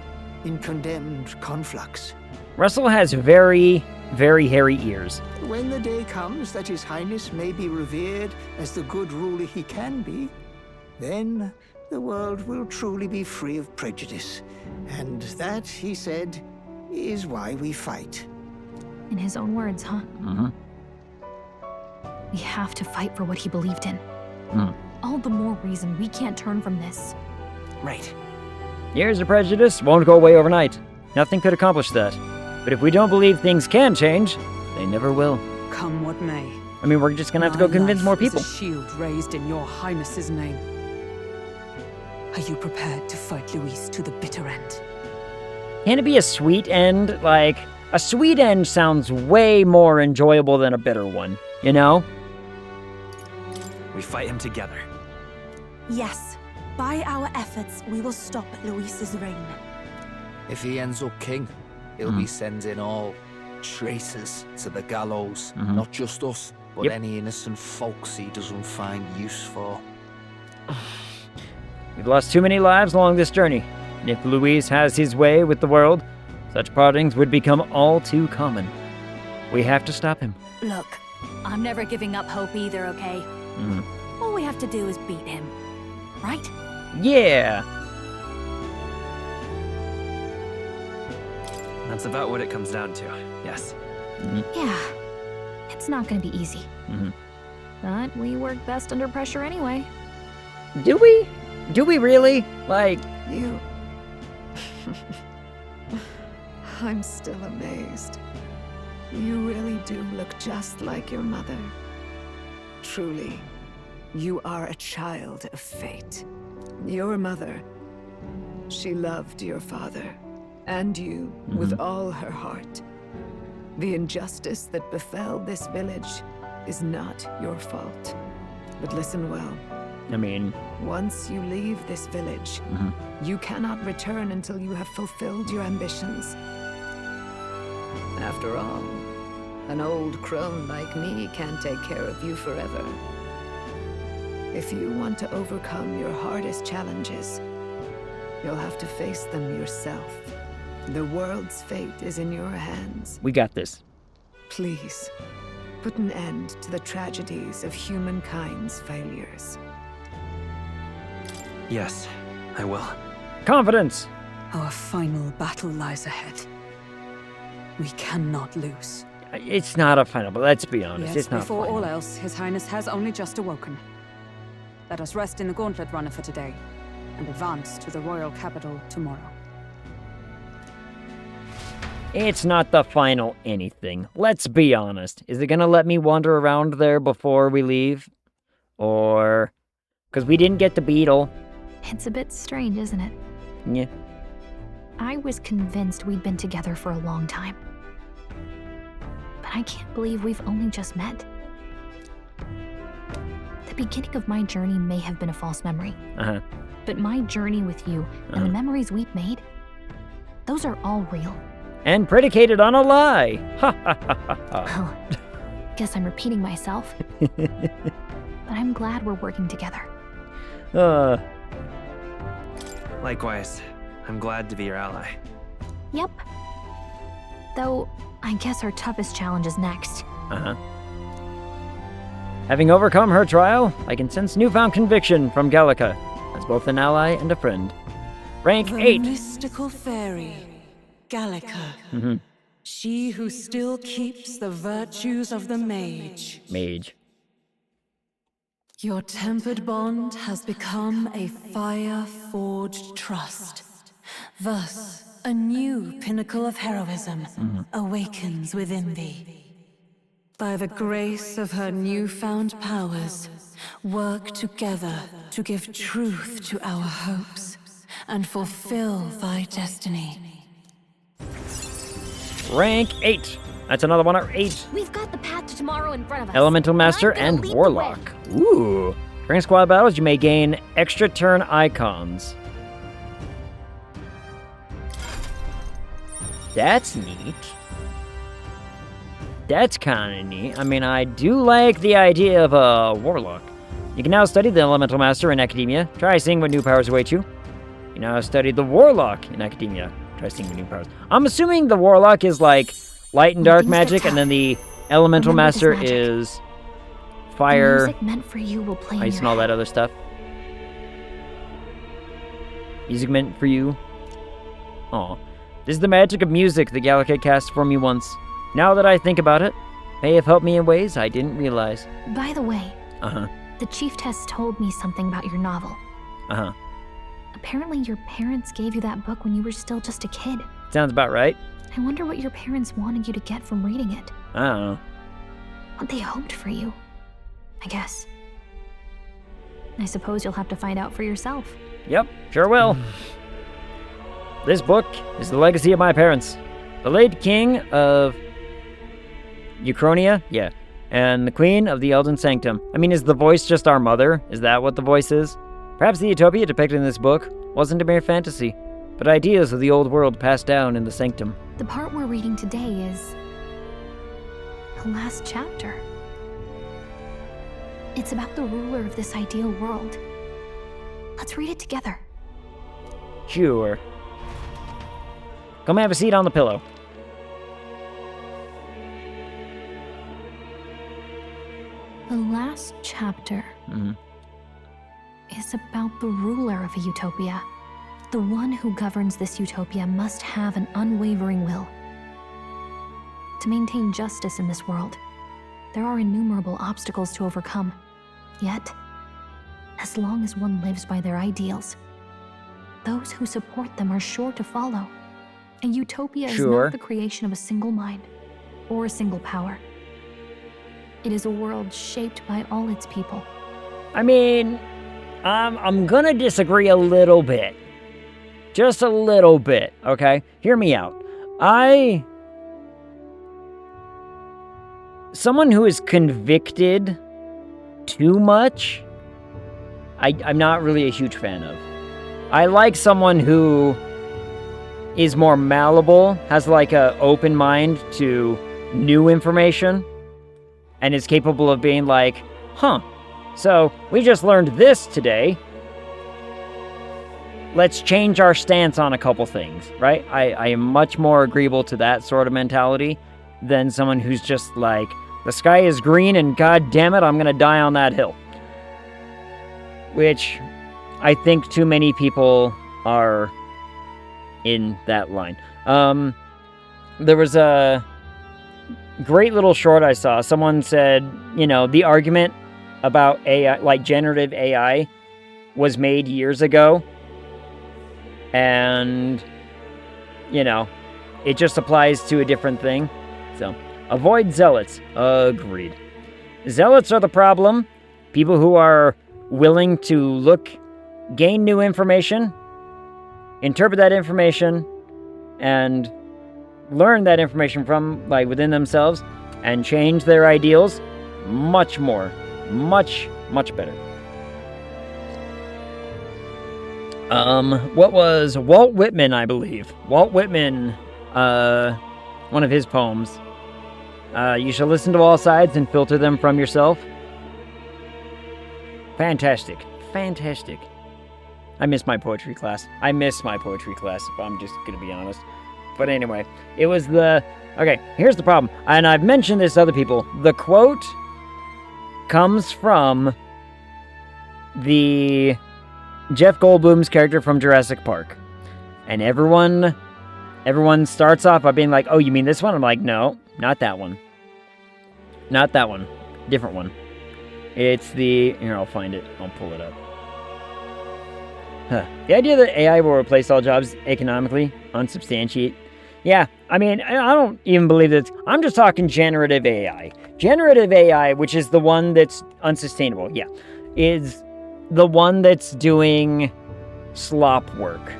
in condemned conflux. Russell has very, very hairy ears. When the day comes that His Highness may be revered as the good ruler he can be, then the world will truly be free of prejudice. And that, he said, is why we fight. In his own words, huh? Mm-hmm. We have to fight for what he believed in. Mm. All the more reason we can't turn from this. Right. Years of prejudice won't go away overnight. Nothing could accomplish that. But if we don't believe things can change, they never will. Come what may. I mean, we're just gonna have to go convince more people. A shield raised in your highness's name. Are you prepared to fight Luis to the bitter end? Can it be a sweet end? Like, a sweet end sounds way more enjoyable than a bitter one, you know? We fight him together. Yes. By our efforts, we will stop Luis's reign. If he ends up king, he'll be sending all traitors to the gallows. Not just us, but any innocent folks he doesn't find use for. We've lost too many lives along this journey. And if Luis has his way with the world, such partings would become all too common. We have to stop him. Look, I'm never giving up hope either, okay? All we have to do is beat him. Right? Yeah! That's about what it comes down to, yes. Yeah. It's not gonna be easy. But we work best under pressure anyway. Do we? Do we really? Like... You... I'm still amazed. You really do look just like your mother. Truly, you are a child of fate. Your mother, she loved your father, and you, with all her heart. The injustice that befell this village is not your fault. But listen well. I mean... Once you leave this village, you cannot return until you have fulfilled your ambitions. After all, an old crone like me can't take care of you forever. If you want to overcome your hardest challenges, you'll have to face them yourself. The world's fate is in your hands. We got this. Please, put an end to the tragedies of humankind's failures. Yes, I will. Confidence! Our final battle lies ahead. We cannot lose. It's not a final, but let's be honest, Yes, it's not before final. all else, His Highness has only just awoken. Let us rest in the Gauntlet Runner for today, and advance to the royal capital tomorrow. It's not the final anything. Let's be honest. Is it gonna let me wander around there before we leave? Or... Because we didn't get the beetle. It's a bit strange, isn't it? Yeah. I was convinced we'd been together for a long time. But I can't believe we've only just met. The beginning of my journey may have been a false memory. But my journey with you and the memories we've made, those are all real. And predicated on a lie. Ha ha ha ha ha. Well, guess I'm repeating myself. But I'm glad we're working together. Likewise, I'm glad to be your ally. Yep. Though, I guess our toughest challenge is next. Having overcome her trial, I can sense newfound conviction from Gallica, as both an ally and a friend. Rank 8. The mystical fairy, Gallica. She who still keeps the virtues of the mage. Mage. Your tempered bond has become a fire-forged trust. Thus, a new pinnacle of heroism awakens within thee. By the grace of her newfound powers, work together to give truth to our hopes and fulfill thy destiny. Rank 8. That's another one at 8. We've got the path to tomorrow in front of us. Elemental Master and Warlock. Ooh. During squad battles, you may gain extra turn icons. That's neat. That's kind of neat. I mean, I do like the idea of a Warlock. You can now study the Elemental Master in Academia. Try seeing what new powers await you. You now study the Warlock in Academia. Try seeing what new powers. I'm assuming the Warlock is like light and dark magic, and then the Elemental Master is fire, the music meant for you will play ice, and all that other stuff. Music meant for you. Aw. This is the magic of music the Gallica cast for me once. Now that I think about it, may have helped me in ways I didn't realize. By the way, Uh-huh. the Chieftess told me something about your novel. Uh-huh. Apparently your parents gave you that book when you were still just a kid. Sounds about right. I wonder what your parents wanted you to get from reading it. I don't know. What they hoped for you, I guess. I suppose you'll have to find out for yourself. Yep, sure will. This book is the legacy of my parents. The late king of Uchronia? Yeah. And the queen of the Elden Sanctum. I mean, is the voice just our mother? Is that what the voice is? Perhaps the utopia depicted in this book wasn't a mere fantasy, but ideas of the old world passed down in the Sanctum. The part we're reading today is the last chapter. It's about the ruler of this ideal world. Let's read it together. Sure. Come have a seat on the pillow. The last chapter is about the ruler of a utopia. The one who governs this utopia must have an unwavering will. To maintain justice in this world, there are innumerable obstacles to overcome. Yet, as long as one lives by their ideals, those who support them are sure to follow. A utopia is not the creation of a single mind or a single power. It is a world shaped by all its people. I mean, I'm gonna disagree a little bit. Just a little bit, okay? Hear me out. Someone who is convicted too much, I'm not really a huge fan of. I like someone who is more malleable, has like a open mind to new information, and is capable of being like, huh, so we just learned this today. Let's change our stance on a couple things, right? I am much more agreeable to that sort of mentality than someone who's just like, the sky is green and god damn it, I'm gonna die on that hill. Which I think too many people are in that line. There was a great little short I saw. Someone said, the argument about AI, like generative AI, was made years ago. And, it just applies to a different thing. So, avoid zealots. Agreed. Zealots are the problem. People who are willing to gain new information, interpret that information, and learn that information from, within themselves, and change their ideals. Much more. Much, much better. What was Walt Whitman, I believe. Walt Whitman, one of his poems. You shall listen to all sides and filter them from yourself. Fantastic. Fantastic. I miss my poetry class. If I'm just gonna be honest. But anyway, it was okay, here's the problem. And I've mentioned this to other people. The quote comes from the Jeff Goldblum's character from Jurassic Park. And everyone starts off by being like, oh, you mean this one? I'm like, no, not that one. Not that one. Different one. It's here, I'll find it. I'll pull it up. The idea that AI will replace all jobs economically, unsubstantiated. Yeah, I mean, I don't even believe that. I'm just talking generative AI. Generative AI, which is the one that's unsustainable, is the one that's doing slop work,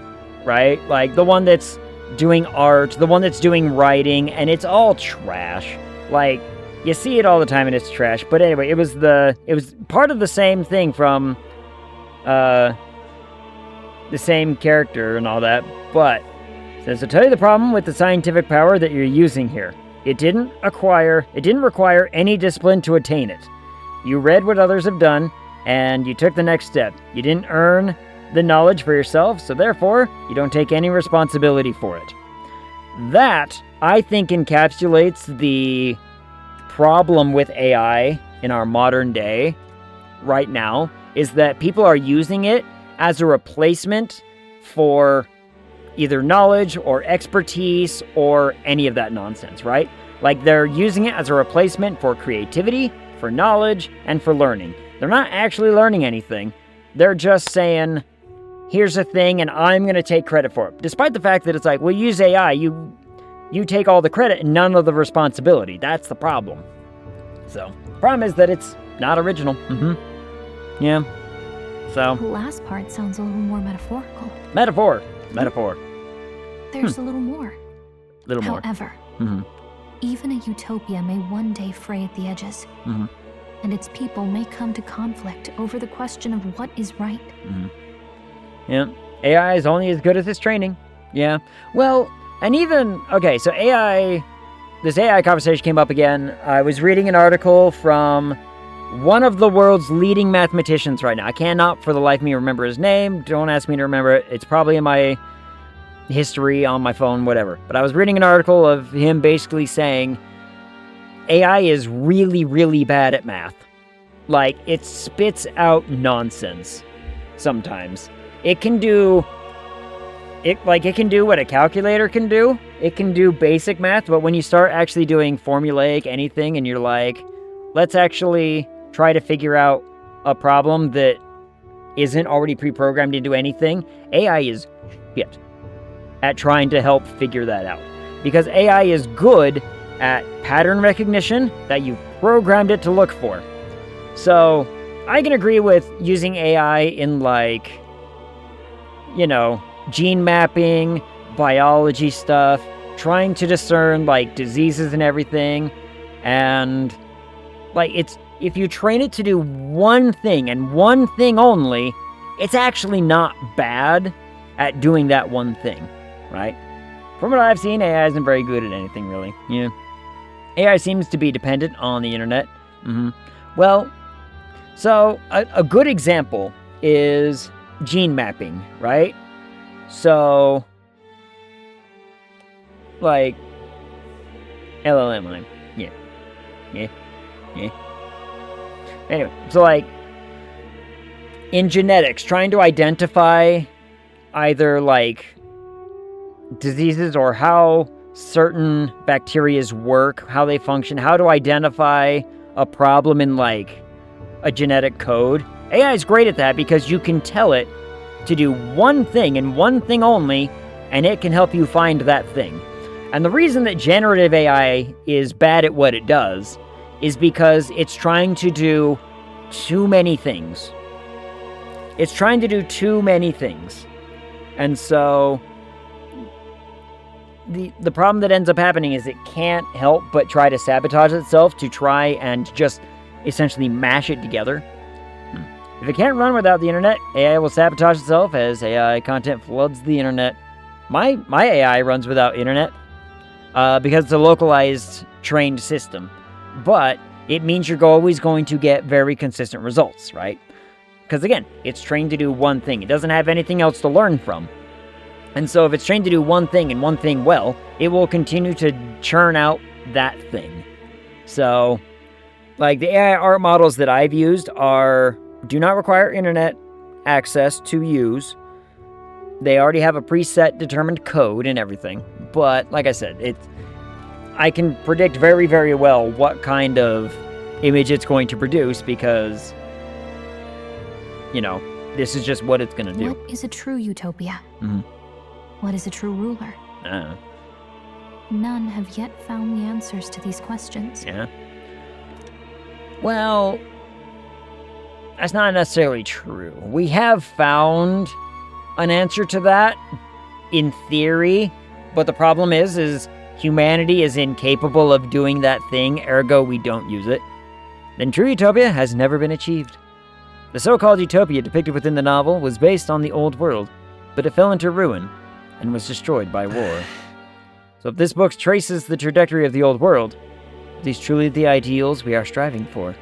right? Like the one that's doing art, the one that's doing writing, and it's all trash. Like, you see it all the time and it's trash. But anyway, it was part of the same thing from the same character and all that. But it says, to tell you the problem with the scientific power that you're using here. It didn't require any discipline to attain it. You read what others have done, and you took the next step. You didn't earn the knowledge for yourself, so therefore, you don't take any responsibility for it. That, I think, encapsulates the problem with AI in our modern day right now, is that people are using it as a replacement for either knowledge or expertise or any of that nonsense, right? Like, they're using it as a replacement for creativity, for knowledge, and for learning. They're not actually learning anything. They're just saying, here's a thing, and I'm going to take credit for it. Despite the fact that it's like, well, use AI, you take all the credit and none of the responsibility. That's the problem. So, the problem is that it's not original. Yeah. So. The last part sounds a little more metaphorical. Metaphor. There's a little more. More. However, even a utopia may one day fray at the edges. And its people may come to conflict over the question of what is right. Yeah. AI is only as good as its training. Yeah. Well, and even, okay, so this AI conversation came up again. I was reading an article from one of the world's leading mathematicians right now. I cannot for the life of me remember his name. Don't ask me to remember it. It's probably in my history on my phone, whatever. But I was reading an article of him basically saying AI is really, really bad at math. Like, it spits out nonsense sometimes. It can do what a calculator can do. It can do basic math, but when you start actually doing formulaic anything and you're like, let's actually try to figure out a problem that isn't already pre-programmed into anything, AI is shit at trying to help figure that out. Because AI is good at pattern recognition that you've programmed it to look for. So, I can agree with using AI in, like, gene mapping, biology stuff, trying to discern, like, diseases and everything, and, like, if you train it to do one thing and one thing only, it's actually not bad at doing that one thing, right? From what I've seen, AI isn't very good at anything, really. Yeah. AI seems to be dependent on the internet. Well, so a good example is gene mapping, right? So, like, LLM, yeah. Anyway, so, like, in genetics, trying to identify either, like, diseases or how certain bacterias work, how they function, how to identify a problem in, like, a genetic code. AI is great at that because you can tell it to do one thing and one thing only, and it can help you find that thing. And the reason that generative AI is bad at what it does is because it's trying to do too many things. It's trying to do too many things. And so the problem that ends up happening is it can't help but try to sabotage itself to try and just essentially mash it together. If it can't run without the internet, AI will sabotage itself as AI content floods the internet. My AI runs without internet because it's a localized, trained system. But it means you're always going to get very consistent results, right? Because again, it's trained to do one thing. It doesn't have anything else to learn from. And so if it's trained to do one thing and one thing well, it will continue to churn out that thing. So, like, the AI art models that I've used do not require internet access to use. They already have a preset determined code and everything. But, like I said, I can predict very, very well what kind of image it's going to produce because, this is just what it's going to do. What is a true utopia? What is a true ruler? None have yet found the answers to these questions. Yeah. Well, that's not necessarily true. We have found an answer to that in theory, but the problem is humanity is incapable of doing that thing, ergo we don't use it. Then true utopia has never been achieved. The so-called utopia depicted within the novel was based on the old world, but it fell into ruin and was destroyed by war. So if this book traces the trajectory of the old world, are these truly the ideals we are striving for?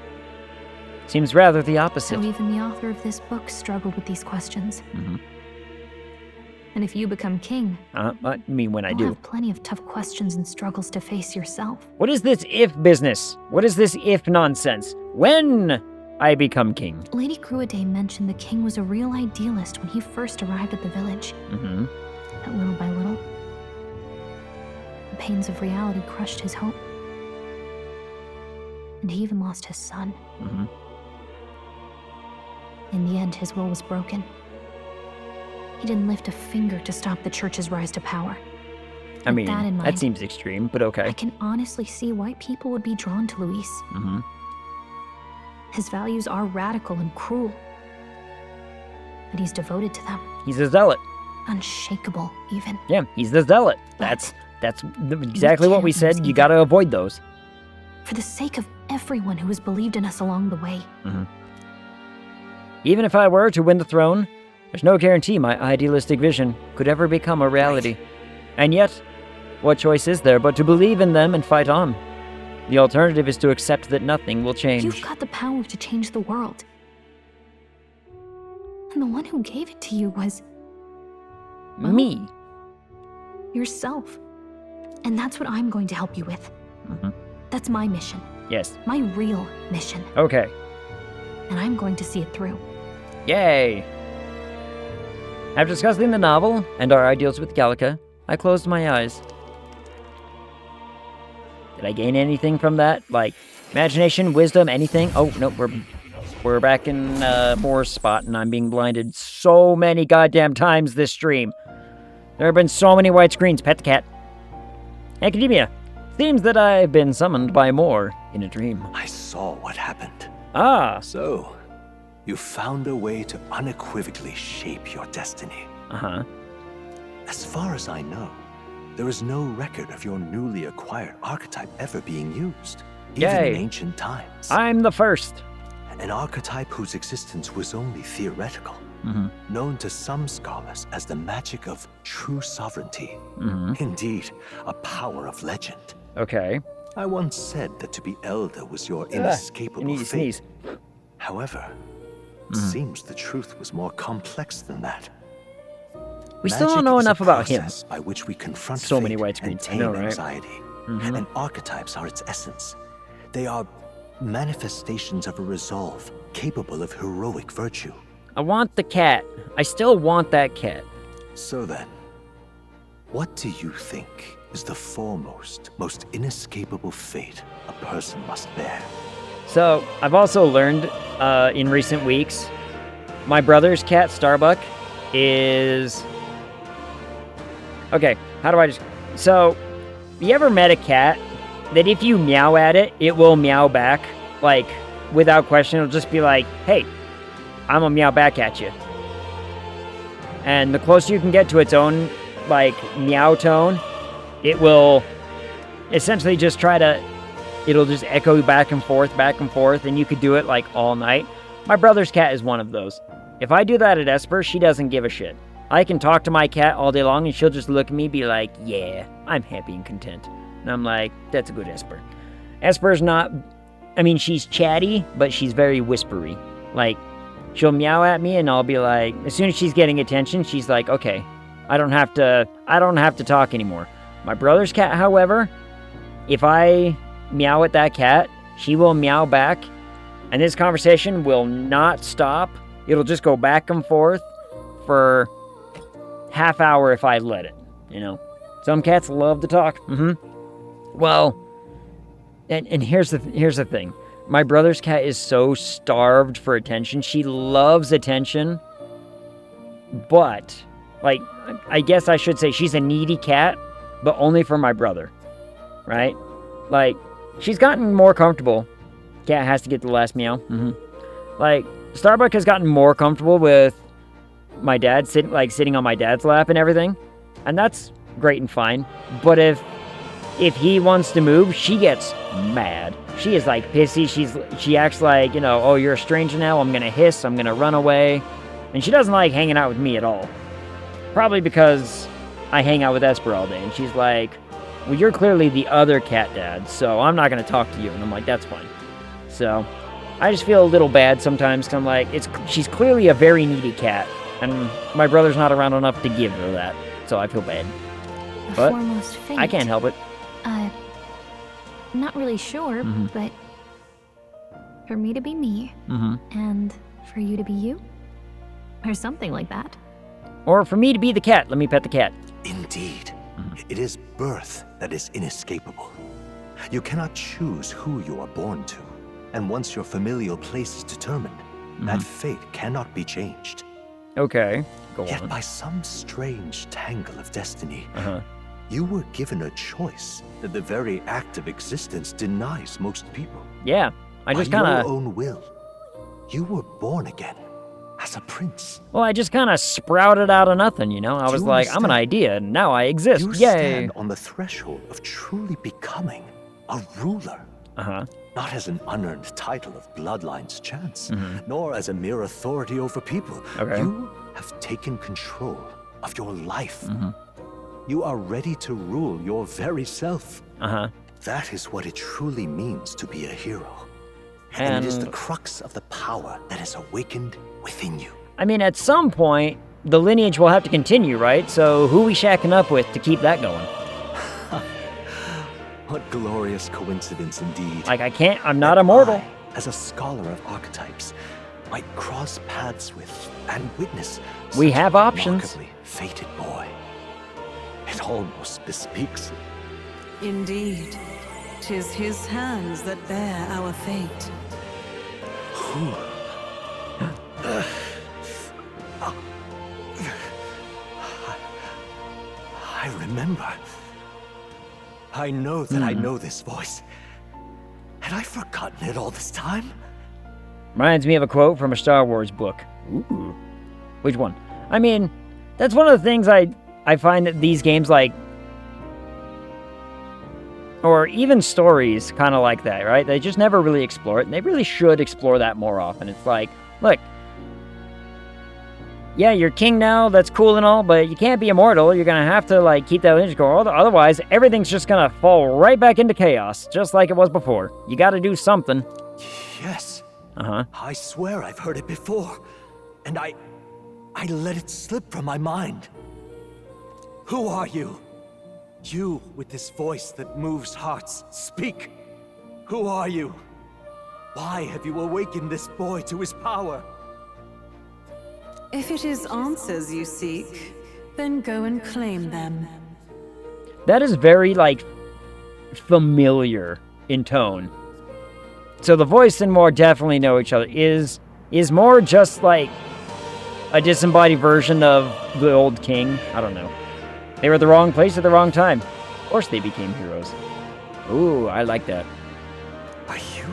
Seems rather the opposite. So even the author of this book struggled with these questions. And if you become king, I mean when I you'll do. have plenty of tough questions and struggles to face yourself. What is this if business? What is this if nonsense? When I become king? Lady Gruaday mentioned the king was a real idealist when he first arrived at the village. But little by little, the pains of reality crushed his hope. And he even lost his son. In the end, his will was broken. He didn't lift a finger to stop the church's rise to power. I mean, that in mind, that seems extreme, but okay. I can honestly see why people would be drawn to Luis. His values are radical and cruel, but he's devoted to them. He's a zealot. Unshakable, even. Yeah, he's the zealot. That's exactly what we said. You gotta avoid those. For the sake of everyone who has believed in us along the way. Even if I were to win the throne, there's no guarantee my idealistic vision could ever become a reality. And yet, what choice is there but to believe in them and fight on? The alternative is to accept that nothing will change. You've got the power to change the world. And the one who gave it to you was... well, me. Yourself. And that's what I'm going to help you with. That's my mission. Yes. My real mission. Okay. And I'm going to see it through. Yay! After discussing the novel and our ideals with Gallica, I closed my eyes. Did I gain anything from that? Like, imagination, wisdom, anything? Oh, no, we're back in Moore's spot, and I'm being blinded so many goddamn times this stream. There have been so many white screens. Pet the cat. Academia. Seems that I've been summoned by Moore in a dream. I saw what happened. Ah. So, you found a way to unequivocally shape your destiny. As far as I know, there is no record of your newly acquired archetype ever being used, even in ancient times. I'm the first. An archetype whose existence was only theoretical, known to some scholars as the magic of true sovereignty. Indeed, a power of legend. Okay. I once said that to be elder was your inescapable fate. However, it seems the truth was more complex than that. We still don't know enough about him. By which we confront so many fate white and screens. tame I know, right? anxiety. And archetypes are its essence. They are manifestations of a resolve capable of heroic virtue. I want the cat. I still want that cat. So then, what do you think is the foremost, most inescapable fate a person must bear? So, I've also learned in recent weeks, my brother's cat, Starbuck, is... Okay, how do I just... So, you ever met a cat that if you meow at it, it will meow back? Like, without question, it'll just be like, hey, I'm gonna meow back at you. And the closer you can get to its own, like, meow tone, it will essentially just try to... It'll just echo back and forth, and you could do it, like, all night. My brother's cat is one of those. If I do that at Esper, she doesn't give a shit. I can talk to my cat all day long, and she'll just look at me, be like, yeah, I'm happy and content. And I'm like, that's a good Esper. Esper's not... I mean, she's chatty, but she's very whispery. Like, she'll meow at me, and I'll be like... As soon as she's getting attention, she's like, okay, I don't have to talk anymore. My brother's cat, however, if I meow at that cat, she will meow back, and this conversation will not stop. It'll just go back and forth for half hour if I let it, you know. Some cats love to talk. Well, and here's the thing. My brother's cat is so starved for attention. She loves attention, but, like, I guess I should say she's a needy cat, but only for my brother, right? Like, she's gotten more comfortable. Cat has to get the last meow. Like, Starbuck has gotten more comfortable with my dad sitting on my dad's lap and everything, and that's great and fine. But if he wants to move, she gets mad. She is like pissy. She acts like, you know, oh, you're a stranger now. I'm gonna hiss. I'm gonna run away, and she doesn't like hanging out with me at all. Probably because I hang out with Esper all day, and she's like, well, you're clearly the other cat dad, so I'm not gonna talk to you. And I'm like, that's fine. So I just feel a little bad sometimes, because I'm like, she's clearly a very needy cat, and my brother's not around enough to give her that, so I feel bad. But I can't help it. Not really sure, but for me to be me, and for you to be you, or something like that. Or for me to be the cat. Let me pet the cat. Indeed. It is birth that is inescapable. You cannot choose who you are born to. And once your familial place is determined, that fate cannot be changed. Okay, go Yet on. by some strange tangle of destiny, you were given a choice that the very act of existence denies most people. Yeah, I just By kind your of... own will, you were born again as a prince. Well, I just kind of sprouted out of nothing, you know? I was you like, I'm an understand? idea, and now I exist. You Yay! stand on the threshold of truly becoming a ruler. Not as an unearned title of bloodline's chance, nor as a mere authority over people. Okay. You have taken control of your life. You are ready to rule your very self. That is what it truly means to be a hero. And it is the crux of the power that is awakened within you. I mean, at some point, the lineage will have to continue, right? So who we shacking up with to keep that going? What glorious coincidence indeed. Like, I'm not immortal. As a scholar of archetypes, might cross paths with and witness We such have a options. remarkably fated boy. It almost bespeaks it. Indeed. 'Tis his hands that bear our fate. I remember. I know that I know this voice. Had I forgotten it all this time? Reminds me of a quote from a Star Wars book. Ooh. Which one? I mean, that's one of the things I find that these games, like, or even stories kind of like that, right? They just never really explore it, and they really should explore that more often. It's like, look, yeah, you're king now, that's cool and all, but you can't be immortal. You're gonna have to, like, keep that lineage going. Otherwise, everything's just gonna fall right back into chaos, just like it was before. You gotta do something. Yes. I swear I've heard it before. And I let it slip from my mind. Who are you? You with this voice that moves hearts. Speak. Who are you? Why have you awakened this boy to his power? If it is answers you seek, then go and claim them. That is very, like, familiar in tone. So the voice and Moore definitely know each other. Is Moore just, like, a disembodied version of the old king? I don't know. They were at the wrong place at the wrong time. Of course they became heroes. Ooh, I like that. Are you?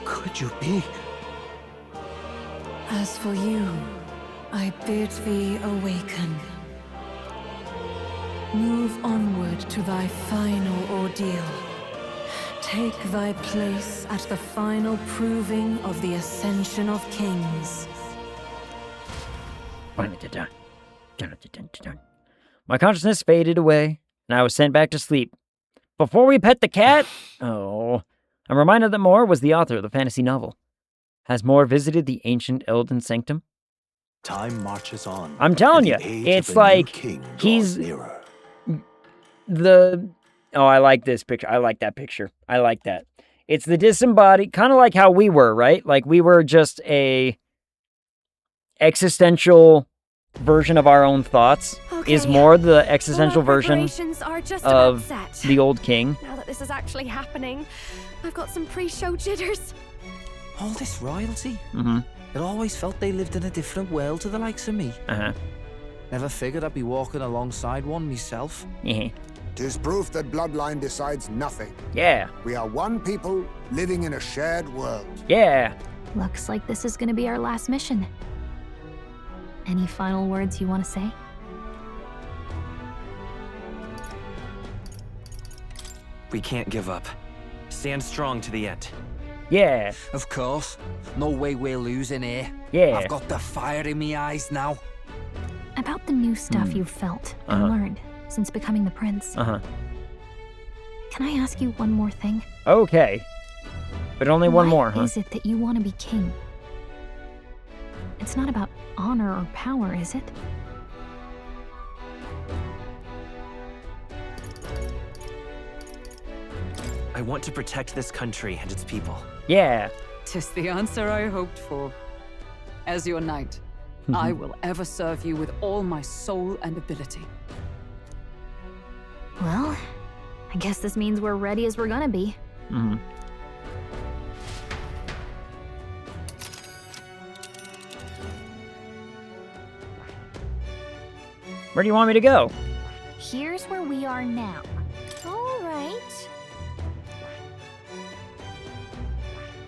Could you be? As for you, I bid thee awaken. Move onward to thy final ordeal. Take thy place at the final proving of the ascension of kings. My consciousness faded away, and I was sent back to sleep. Before we pet the cat? Oh. I'm reminded that Moore was the author of the fantasy novel. Has Moore visited the ancient Elden Sanctum? Time marches on. I'm telling you, it's like he's the... Oh, I like this picture. I like that picture. I like that. It's the disembodied, kind of like how we were, right? Like we were just a existential version of our own thoughts. Okay. Is Moore the existential version are just of about set. the old king? Now that this is actually happening, I've got some pre-show jitters. All this royalty? Mm-hmm. It always felt they lived in a different world to the likes of me. Never figured I'd be walking alongside one myself. Tis proof that bloodline decides nothing. Yeah. We are one people living in a shared world. Yeah. Looks like this is gonna be our last mission. Any final words you want to say? We can't give up. Stand strong to the end. Yeah. Of course. No way we're losing here. Yeah. I've got the fire in my eyes now. About the new stuff you've felt and learned since becoming the prince. Can I ask you one more thing? Okay. But only one more, huh? Why is it that you want to be king? It's not about honor or power, is it? I want to protect this country and its people. Yeah. 'Tis the answer I hoped for. As your knight, I will ever serve you with all my soul and ability. Well, I guess this means we're ready as we're gonna be. Where do you want me to go? Here's where we are now. All right.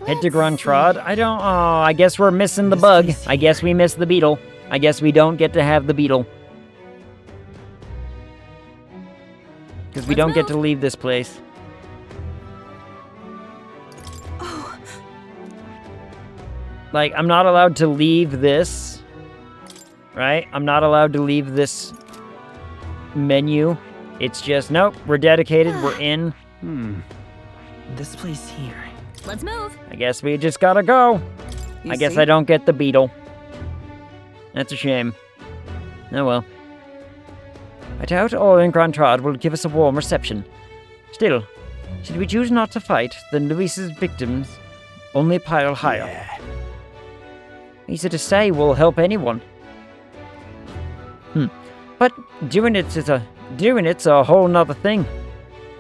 Head to Gruntrod? I don't... Oh, I guess we're missing the bug. I guess we missed the beetle. I guess we don't get to have the beetle. Because we don't get to leave this place. Oh. Like, I'm not allowed to leave this. Right? I'm not allowed to leave this menu. It's just, nope, we're dedicated, we're in. This place here. Let's move. I guess we just gotta go. I guess I don't get the beetle. That's a shame. Oh well. I doubt all in Gruntrod will give us a warm reception. Still, should we choose not to fight, then Luis's victims only pile higher. Yeah. Easy to say will help anyone. But doing it's a whole nother thing.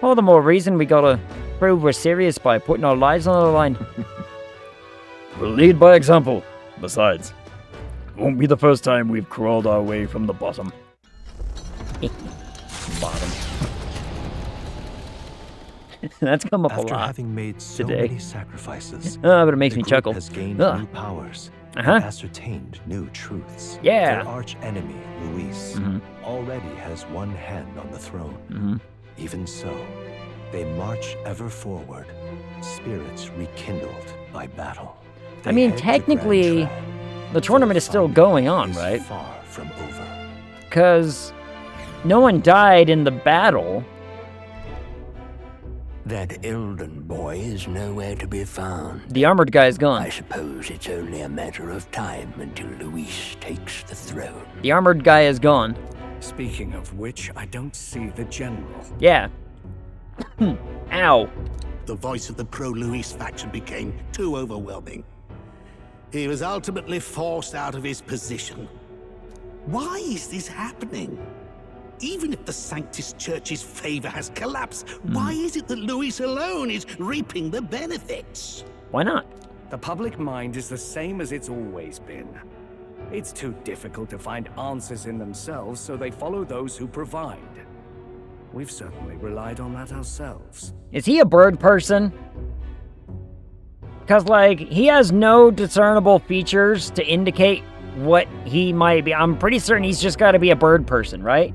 All the more reason we gotta prove we're serious by putting our lives on the line. We'll lead by example. Besides, it won't be the first time we've crawled our way from the bottom. Bottom. That's come up a After lot having made so today. many sacrifices, But it makes the me group chuckle. has gained Ugh. new powers Uh-huh. and ascertained new truths. Yeah. Their arch enemy, Luis, already has one hand on the throne. Even so, they march ever forward, spirits rekindled by battle. I mean, technically, the tournament is still going on, right? Far from over. Because no one died in the battle. That Elden boy is nowhere to be found. The armored guy is gone. I suppose it's only a matter of time until Luis takes the throne. The armored guy is gone. Speaking of which, I don't see the general. Yeah. Ow. The voice of the pro-Luis faction became too overwhelming. He was ultimately forced out of his position. Why is this happening? Even if the Sanctus Church's favor has collapsed, why is it that Luis alone is reaping the benefits? Why not? The public mind is the same as it's always been. It's too difficult to find answers in themselves, so they follow those who provide. We've certainly relied on that ourselves. Is he a bird person? Because, like, he has no discernible features to indicate what he might be. I'm pretty certain he's just got to be a bird person, right?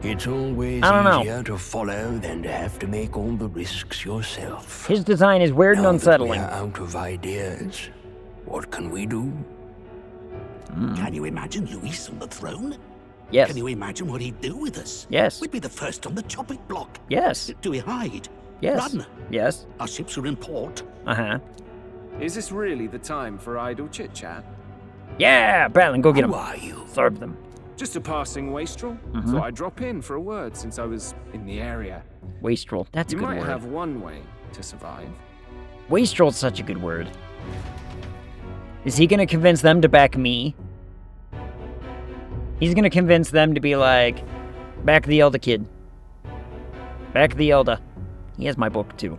It's always I don't know. easier to follow than to have to make all the risks yourself. His design is weird and Now that unsettling. we're out of ideas, what can we do? Can you imagine Luis on the throne? Yes. Can you imagine what he'd do with us? Yes. We'd be the first on the chopping block. Yes. Do we hide? Yes. Run? Yes. Our ships are in port. Uh-huh. Is this really the time for idle chit-chat? Yeah, Batlin, go get him. Who are you? Serve them. Just a passing wastrel. Thought I'd drop in for a word since I was in the area. Wastrel, that's a You good might word. have one way to survive. Wastrel's such a good word. Is he gonna convince them to back me? He's gonna convince them to be like, back the Elder kid. Back the Elder. He has my book too.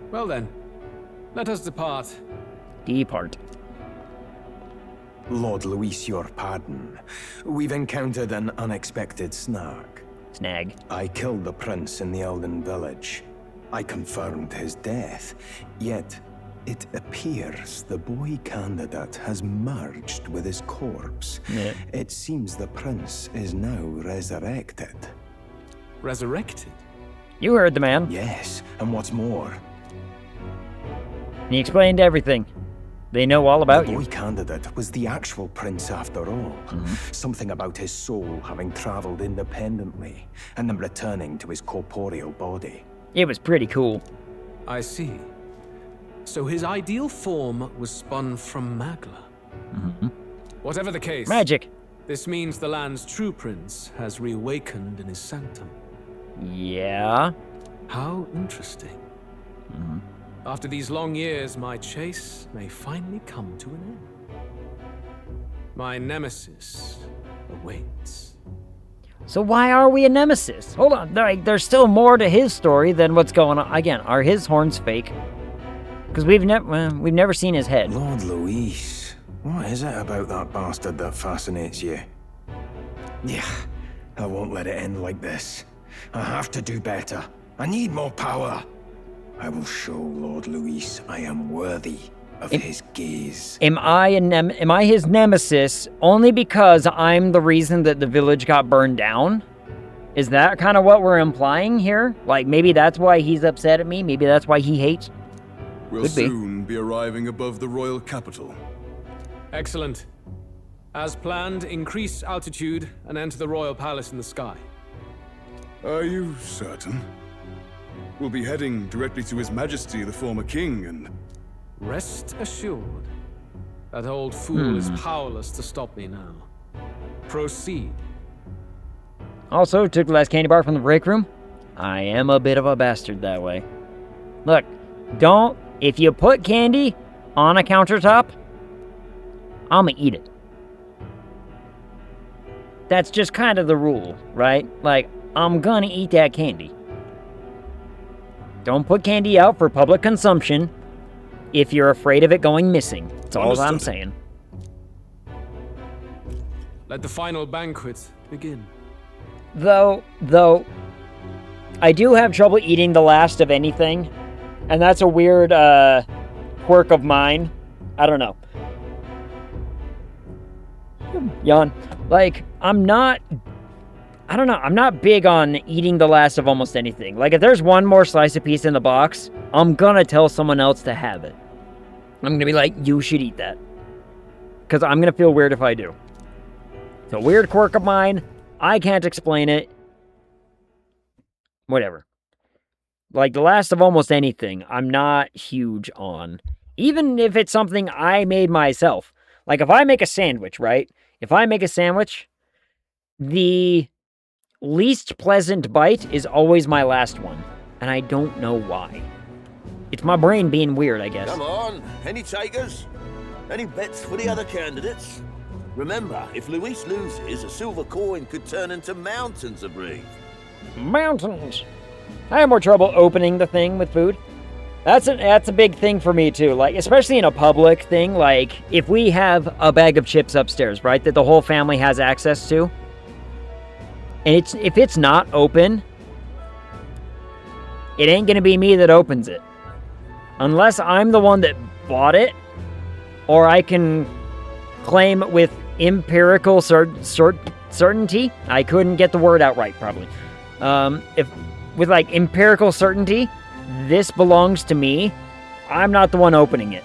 Well then, let us depart. Depart. Lord Luis, your pardon. We've encountered an unexpected snag. Snag. I killed the prince in the Elden village. I confirmed his death, yet it appears the boy candidate has merged with his corpse. Yeah. It seems the prince is now resurrected. Resurrected? You heard the man. Yes, and what's more, He explained everything. They know all about the you. boy candidate was the actual prince after all. Something about his soul having traveled independently and then returning to his corporeal body. It was pretty cool. I see. So his ideal form was spun from Magla. Whatever the case, Magic. This means the land's true prince has reawakened in his sanctum. Yeah. How interesting. After these long years, my chase may finally come to an end. My nemesis awaits. So why are we a nemesis? Hold on, there's still more to his story than what's going on. Again, are his horns fake? Because we've never seen his head. Lord Luis, what is it about that bastard that fascinates you? Yeah, I won't let it end like this. I have to do better. I need more power. I will show Lord Luis I am worthy of his gaze. Am I his nemesis only because I'm the reason that the village got burned down? Is that kind of what we're implying here? Like, maybe that's why he's upset at me? Maybe that's why he hates? We'll soon be arriving above the royal capital. Excellent. As planned, increase altitude and enter the royal palace in the sky. Are you certain? We'll be heading directly to His Majesty, the former king, and... Rest assured, that old fool is powerless to stop me now. Proceed. Also, took the last candy bar from the break room. I am a bit of a bastard that way. Look, if you put candy on a countertop, I'ma eat it. That's just kind of the rule, right? Like, I'm gonna eat that candy. Don't put candy out for public consumption if you're afraid of it going missing. That's all I'm saying. Let the final banquet begin. Though, I do have trouble eating the last of anything, and that's a weird quirk of mine. I don't know. Yawn. Like, I'm not big on eating the last of almost anything. Like, if there's one more slice of pizza in the box, I'm gonna tell someone else to have it. I'm gonna be like, you should eat that. Because I'm gonna feel weird if I do. It's a weird quirk of mine. I can't explain it. Whatever. Like, the last of almost anything, I'm not huge on. Even if it's something I made myself. Like, if I make a sandwich, right? If I make a sandwich, the least pleasant bite is always my last one. And I don't know why. It's my brain being weird, I guess. Come on, any takers? Any bets for the other candidates? Remember, if Luis loses, a silver coin could turn into mountains of Reeve. Mountains! I have more trouble opening the thing with food. That's a big thing for me too. Like, especially in a public thing, like if we have a bag of chips upstairs, right, that the whole family has access to, and if it's not open, it ain't gonna be me that opens it. Unless I'm the one that bought it, or I can claim with empirical certainty. I couldn't get the word out right, probably. If with like empirical certainty, this belongs to me, I'm not the one opening it.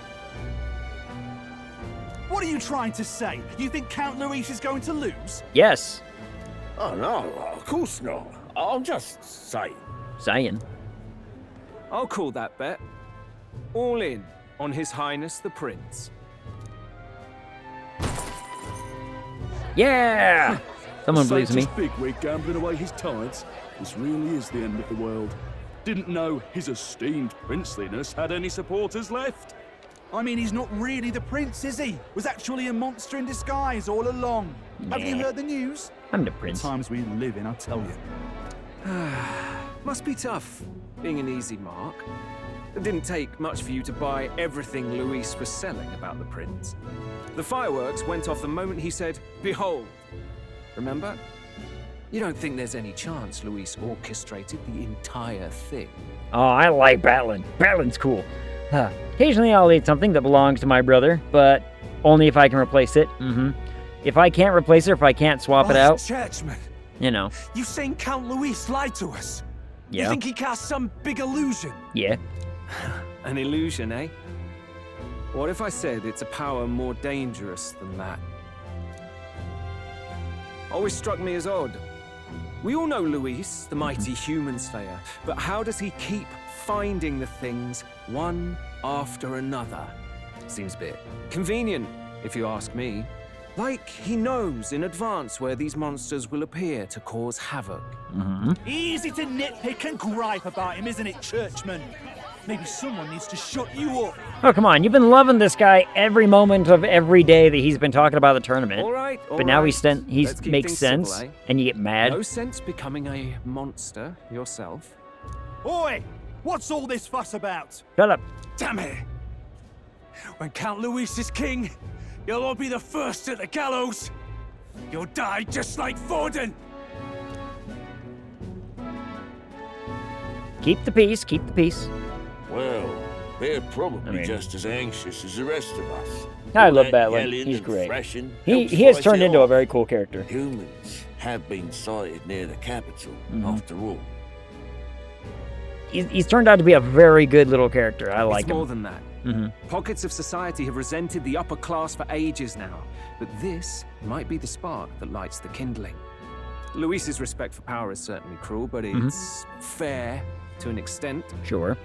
What are you trying to say? You think Count Luis is going to lose? Yes. Oh no, of course not. I'm just saying. Saying. I'll call that bet. All in on His Highness the Prince. Yeah! Someone believes me. Bigwig gambling away his tides. This really is the end of the world. Didn't know his esteemed princeliness had any supporters left. I mean, he's not really the prince, is he? Was actually a monster in disguise all along. Have you heard the news? I'm the prince. The times we live in, I tell you. Must be tough, being an easy mark. It didn't take much for you to buy everything Luis was selling about the prince. The fireworks went off the moment he said, "Behold." Remember? You don't think there's any chance Luis orchestrated the entire thing? Oh, I like battling. Battling's cool. Occasionally I'll eat something that belongs to my brother, but only if I can replace it. If I can't replace it, if I can't swap it out, Churchman, you know. you saying Count Luis lied to us? Yeah. You think he cast some big illusion? Yeah. An illusion, eh? What if I said it's a power more dangerous than that? Always struck me as odd. We all know Luis, the mighty human slayer, but how does he keep finding the things one after another? Seems a bit convenient, if you ask me. Like he knows in advance where these monsters will appear to cause havoc. Easy to nitpick and gripe about him, isn't it, Churchman? Maybe someone needs to shut you up. Oh, come on. You've been loving this guy every moment of every day that he's been talking about the tournament. All right, but now Let's he's keep makes things sense, simple, eh? and you get mad. No sense becoming a monster yourself. Oi! What's all this fuss about? Shut up. Damn it! When Count Luis is king, you'll all be the first at the gallows. You'll die just like Forden. Keep the peace, keep the peace. Well, they're probably just as anxious as the rest of us. I All love that Batlin. yelling He's and great. thrashing He helps has fight turned it into a off. very cool character. Humans have been sighted near the capital, after all. He's turned out to be a very good little character. I like It's him. more than that. Pockets of society have resented the upper class for ages now, but this might be the spark that lights the kindling. Luis's respect for power is certainly cruel, but it's fair to an extent. Sure.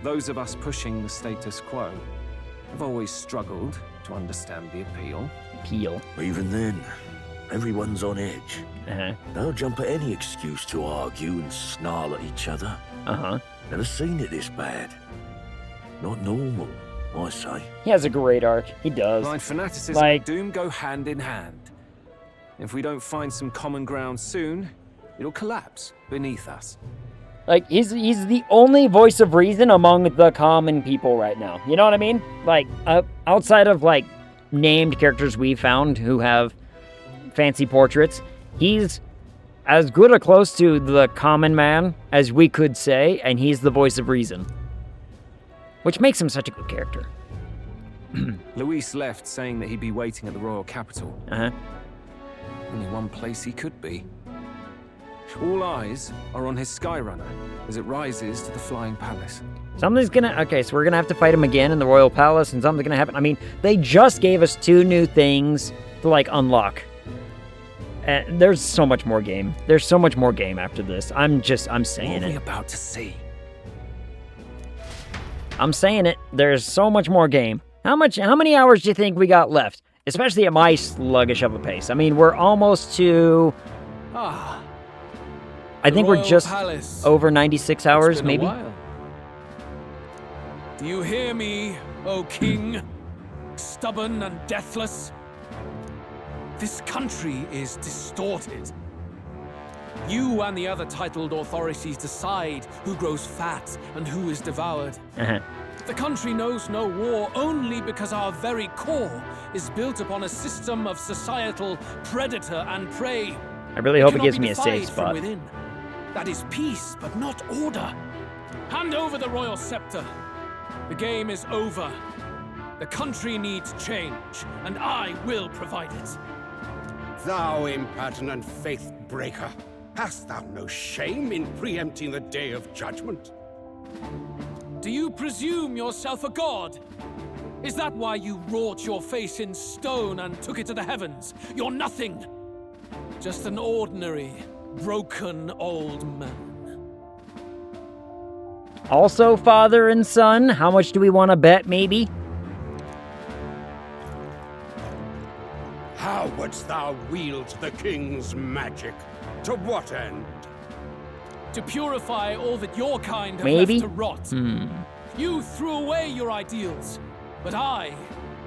Those of us pushing the status quo have always struggled to understand the appeal. Even then, everyone's on edge. They'll jump at any excuse to argue and snarl at each other. Never seen it this bad. Not normal, I say. He has a great arc. He does. Blind fanaticism and doom go hand in hand. If we don't find some common ground soon, it'll collapse beneath us. Like, he's the only voice of reason among the common people right now. You know what I mean? Like, outside of, like, named characters we found who have fancy portraits, he's as good or close to the common man as we could say, and he's the voice of reason. Which makes him such a good character. Luis left saying that he'd be waiting at the royal capital. Only one place he could be. All eyes are on his Skyrunner as it rises to the flying palace. Something's gonna... Okay, so we're gonna have to fight him again in the royal palace, and something's gonna happen. I mean, they just gave us 2 new things to, like, unlock. And there's so much more game. There's so much more game after this. I'm saying What are we it. about to see? I'm saying it. There's so much more game. How many hours do you think we got left? Especially at my sluggish of a pace. I mean, we're almost to... I think we're just over 96 hours, maybe. Do you hear me, O king? Stubborn and deathless? This country is distorted. You and the other titled authorities decide who grows fat and who is devoured. The country knows no war only because our very core is built upon a system of societal predator and prey. I really hope it cannot gives be me a safe defied from spot. within. That is peace, but not order. Hand over the royal scepter. The game is over. The country needs change, and I will provide it. Thou impertinent faith breaker, hast thou no shame in preempting the day of judgment? Do you presume yourself a god? Is that why you wrought your face in stone and took it to the heavens? You're nothing. Just an ordinary, broken old man. Also, father and son, how much do we want to bet, maybe? How wouldst thou wield the king's magic? To what end? To purify all that your kind have Maybe? left to rot. You threw away your ideals, but I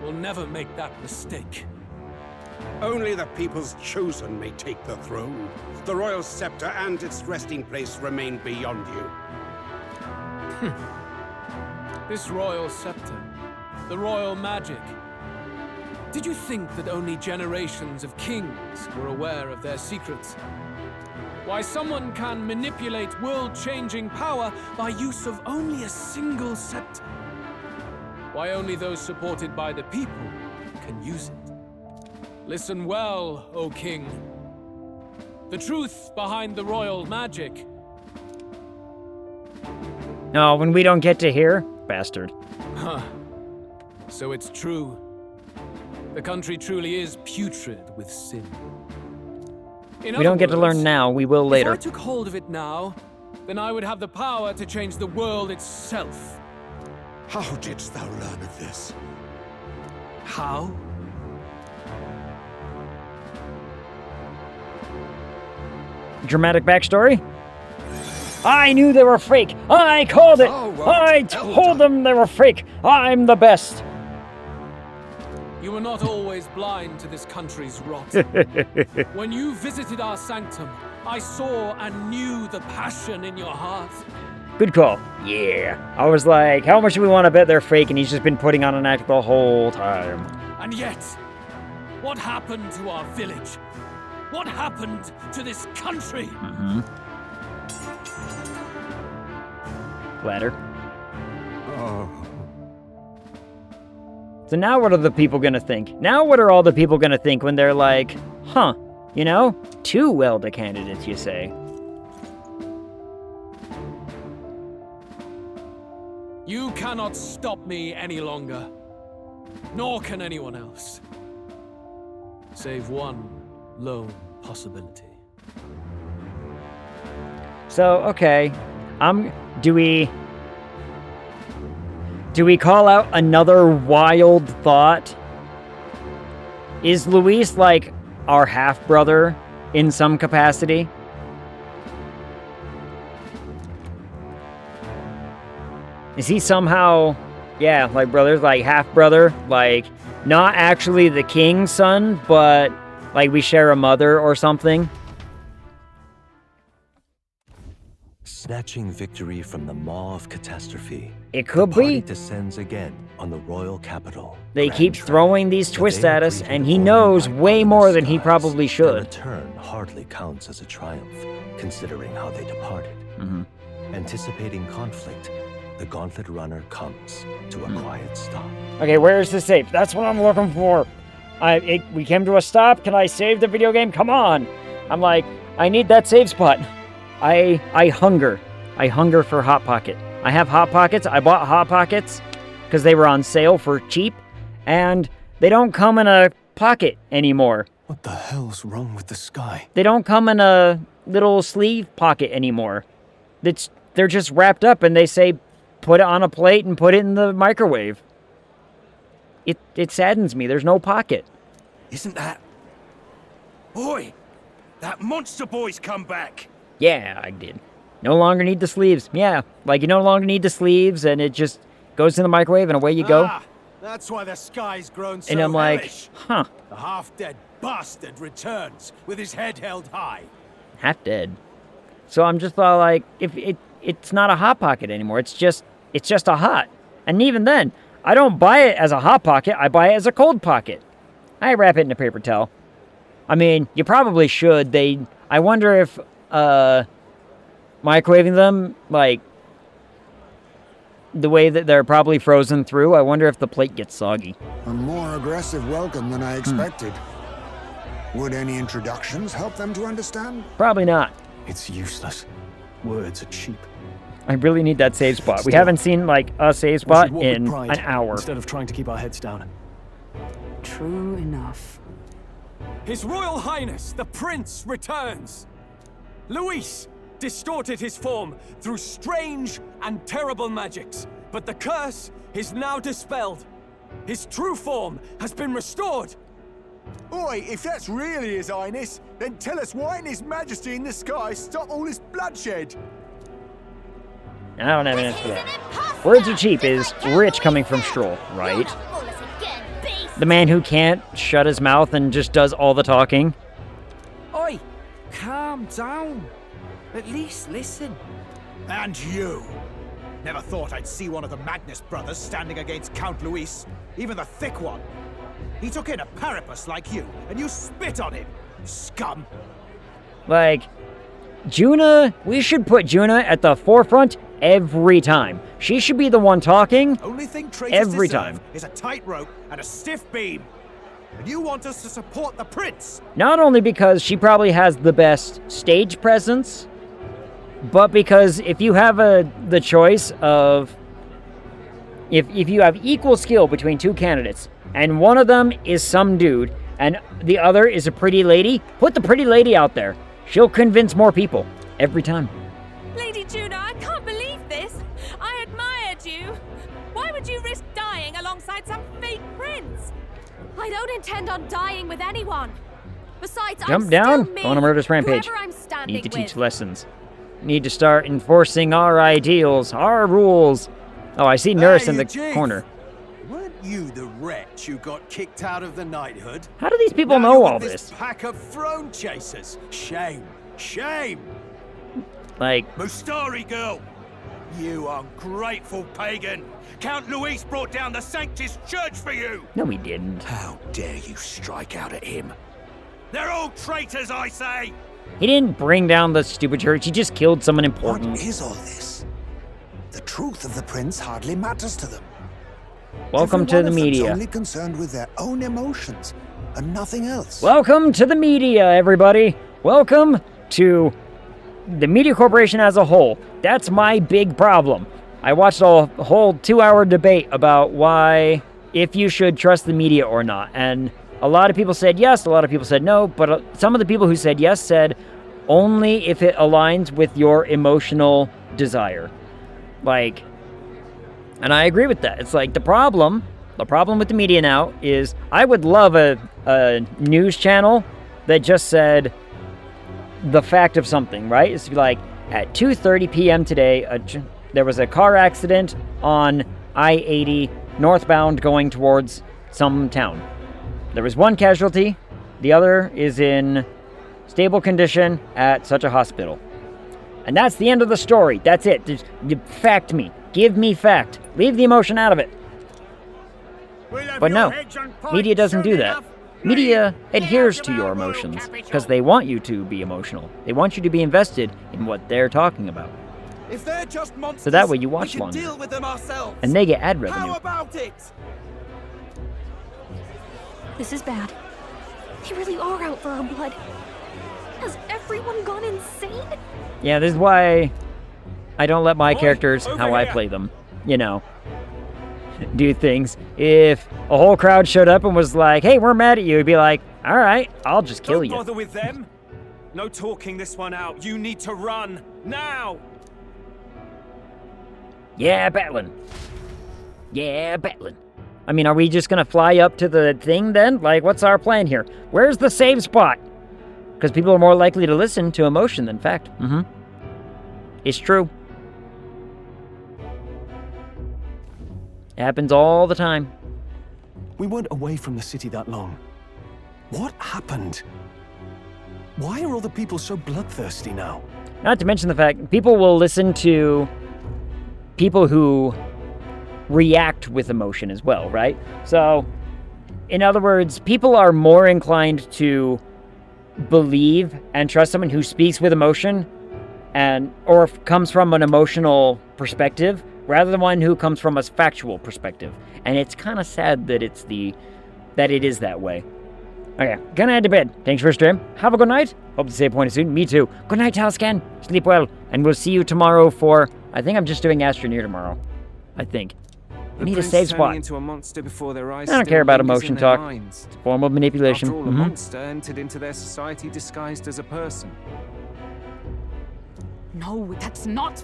will never make that mistake. Only the people's chosen may take the throne. The royal scepter and its resting place remain beyond you. This royal scepter, the royal magic. Did you think that only generations of kings were aware of their secrets? Why someone can manipulate world-changing power by use of only a single scepter? Why only those supported by the people can use it? Listen well, O king. The truth behind the royal magic. No, when we don't get to hear, bastard. Huh. So it's true. The country truly is putrid with sin. We don't get to learn now, we will later. If I took hold of it now, then I would have the power to change the world itself. How didst thou learn of this? How? Dramatic backstory? I knew they were fake. I called it. I told them they were fake. I'm the best. You were not always blind to this country's rot. When you visited our sanctum, I saw and knew the passion in your heart. Good call. Yeah. I was like, how much do we want to bet they're fake? And he's just been putting on an act the whole time. And yet, what happened to our village? What happened to this country? Mm-hmm. Ladder. Oh. So now what are the people gonna think? Now what are all the people gonna think when they're like, huh, you know, 2 Welda candidates, you say? You cannot stop me any longer. Nor can anyone else. Save one lone possibility. So, okay. Do we call out another wild thought? Is Luis like our half-brother in some capacity? Is he somehow, yeah, like brothers, like half-brother, like not actually the king's son, but like we share a mother or something? Snatching victory from the maw of catastrophe, it could the party be. descends again on the royal capital. They keep throwing these twists at us, and he knows way more than he probably Their should. return hardly counts as a triumph, considering how they departed. Mm-hmm. Anticipating conflict, the gauntlet runner comes to a quiet stop. Okay, where's the safe? That's what I'm looking for. We came to a stop. Can I save the video game? Come on. I'm like, I need that save spot. I hunger. I hunger for Hot Pocket. I have Hot Pockets. I bought Hot Pockets because they were on sale for cheap, and they don't come in a pocket anymore. What the hell's wrong with the sky? They don't come in a little sleeve pocket anymore. They're just wrapped up, and they say, put it on a plate and put it in the microwave. It saddens me. There's no pocket. Isn't that... Boy, that monster boy's come back. Yeah, I did. No longer need the sleeves. Yeah, like you no longer need the sleeves, and it just goes in the microwave, and away you go. That's why the sky's grown so And I'm like, hellish. huh. The half-dead bastard returns with his head held high. Half dead. So I'm just like, if it's not a Hot Pocket anymore. It's just a hot. And even then, I don't buy it as a Hot Pocket. I buy it as a cold pocket. I wrap it in a paper towel. I mean, you probably should. I wonder if microwaving them, like the way that they're probably frozen through, I wonder if the plate gets soggy. A more aggressive welcome than I expected. Would any introductions help them to understand? Probably not. It's useless. Words are cheap. I really need that save spot. We haven't seen like a save spot in an hour. Instead of trying to keep our heads down. True enough. His Royal Highness, the Prince, returns. Luis distorted his form through strange and terrible magics, but the curse is now dispelled. His true form has been restored. Oi, if that's really His Highness, then tell us why in His Majesty in the sky stop all this bloodshed? I don't have an answer for that. Words are cheap is rich coming from Stroll, right? The man who can't shut his mouth and just does all the talking. Oi, calm down. At least listen. And you! Never thought I'd see one of the Magnus brothers standing against Count Luis, even the thick one. He took in a Paripus like you, and you spit on him, scum! Like, Juna, we should put Juna at the forefront every time. She should be the one talking Only thing traitors every deserve time. is a tight rope and a stiff beam. And you want us to support the prince? Not only because she probably has the best stage presence, but because if you have the choice of... If you have equal skill between two candidates, and one of them is some dude, and the other is a pretty lady, put the pretty lady out there. She'll convince more people. Every time. Lady Juna, I can't believe this. I admired you. Why would you risk dying alongside some fake prince? I don't intend on dying with anyone. Besides, Jump I'm down, still me, go on a murderous rampage. whoever I'm standing Need to teach with. lessons. need to start enforcing our ideals, our rules. Oh, I see Nurse in the corner. Weren't you the wretch who got kicked out of the knighthood? How do these people Now know you're all with this? Pack of throne chasers. Shame. Shame. Like, Mustari girl! You ungrateful pagan! Count Luis brought down the Sanctus Church for you! no, he didn't. How dare you strike out at him? They're all traitors, I say! He didn't bring down the stupid church. He just killed someone important. What is all this? The truth of the prince hardly matters to them. Welcome to Every one the of them's media. only concerned with their own emotions and nothing else. Welcome to the media, everybody. Welcome to the media corporation as a whole. That's my big problem. I watched a whole 2-hour debate about why, if you should trust the media or not. And a lot of people said yes, a lot of people said no, but some of the people who said yes said only if it aligns with your emotional desire. Like, and I agree with that. It's like the problem with the media now is I would love a news channel that just said the fact of something, right? It's like at 2:30 p.m. today, there was a car accident on I-80 northbound going towards some town. There was one casualty. The other is in stable condition at such a hospital. And that's the end of the story. That's it. Just fact me. Give me fact. Leave the emotion out of it. But no, media doesn't do that. Media adheres to your emotions because they want you to be emotional. They want you to be invested in what they're talking about. If they're just monsters, So that way you watch we can longer. deal with them ourselves. And they get ad revenue. How about it? This is bad. They really are out for our blood. Has everyone gone insane? Yeah, this is why I don't let my characters, how I play them, you know, do things. If a whole crowd showed up and was like, hey, we're mad at you, it'd be like, all right, I'll just kill you. Don't bother with them. No talking this one out. You need to run now. Yeah, battling. Yeah, battling. I mean, are we just gonna fly up to the thing then? Like, what's our plan here? Where's the save spot? Because people are more likely to listen to emotion than fact. It's true. It happens all the time. We weren't away from the city that long. What happened? Why are all the people so bloodthirsty now? Not to mention the fact people will listen to people who react with emotion as well, right? So, in other words, people are more inclined to believe and trust someone who speaks with emotion or comes from an emotional perspective rather than one who comes from a factual perspective. And it's kind of sad that it is that way. Okay, gonna head to bed. Thanks for your stream. Have a good night. Hope to save point soon. Me too. Good night, Talscan. Sleep well. And we'll see you tomorrow for... I think I'm just doing Astroneer tomorrow. I think. I need a save spot. Into a monster before their eyes I don't care about emotion talk. It's a form of manipulation. After all, a monster entered into their society disguised as a person. No, that's not...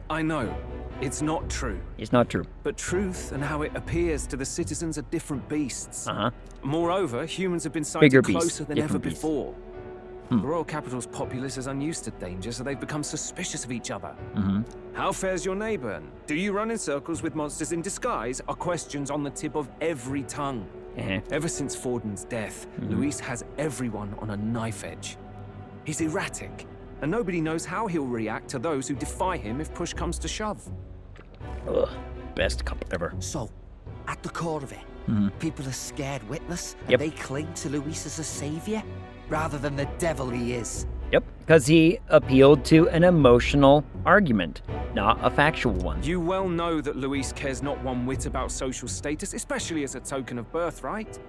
I know. It's not true. It's not true. But truth and how it appears to the citizens are different beasts. Moreover, humans have been Bigger sighted beast, closer than ever different beast. before. The royal capital's populace is unused to danger, so they've become suspicious of each other. How fares your neighbor? Do you run in circles with monsters in disguise? Are questions on the tip of every tongue. Ever since Forden's death, Luis has everyone on a knife edge. He's erratic, and nobody knows how he'll react to those who defy him if push comes to shove. Ugh, best couple ever. So, at the core of it, people are scared witless, and Yep. they cling to Luis as a savior, rather than the devil he is. Yep, because he appealed to an emotional argument, not a factual one. You well know that Luis cares not one whit about social status, especially as a token of birthright.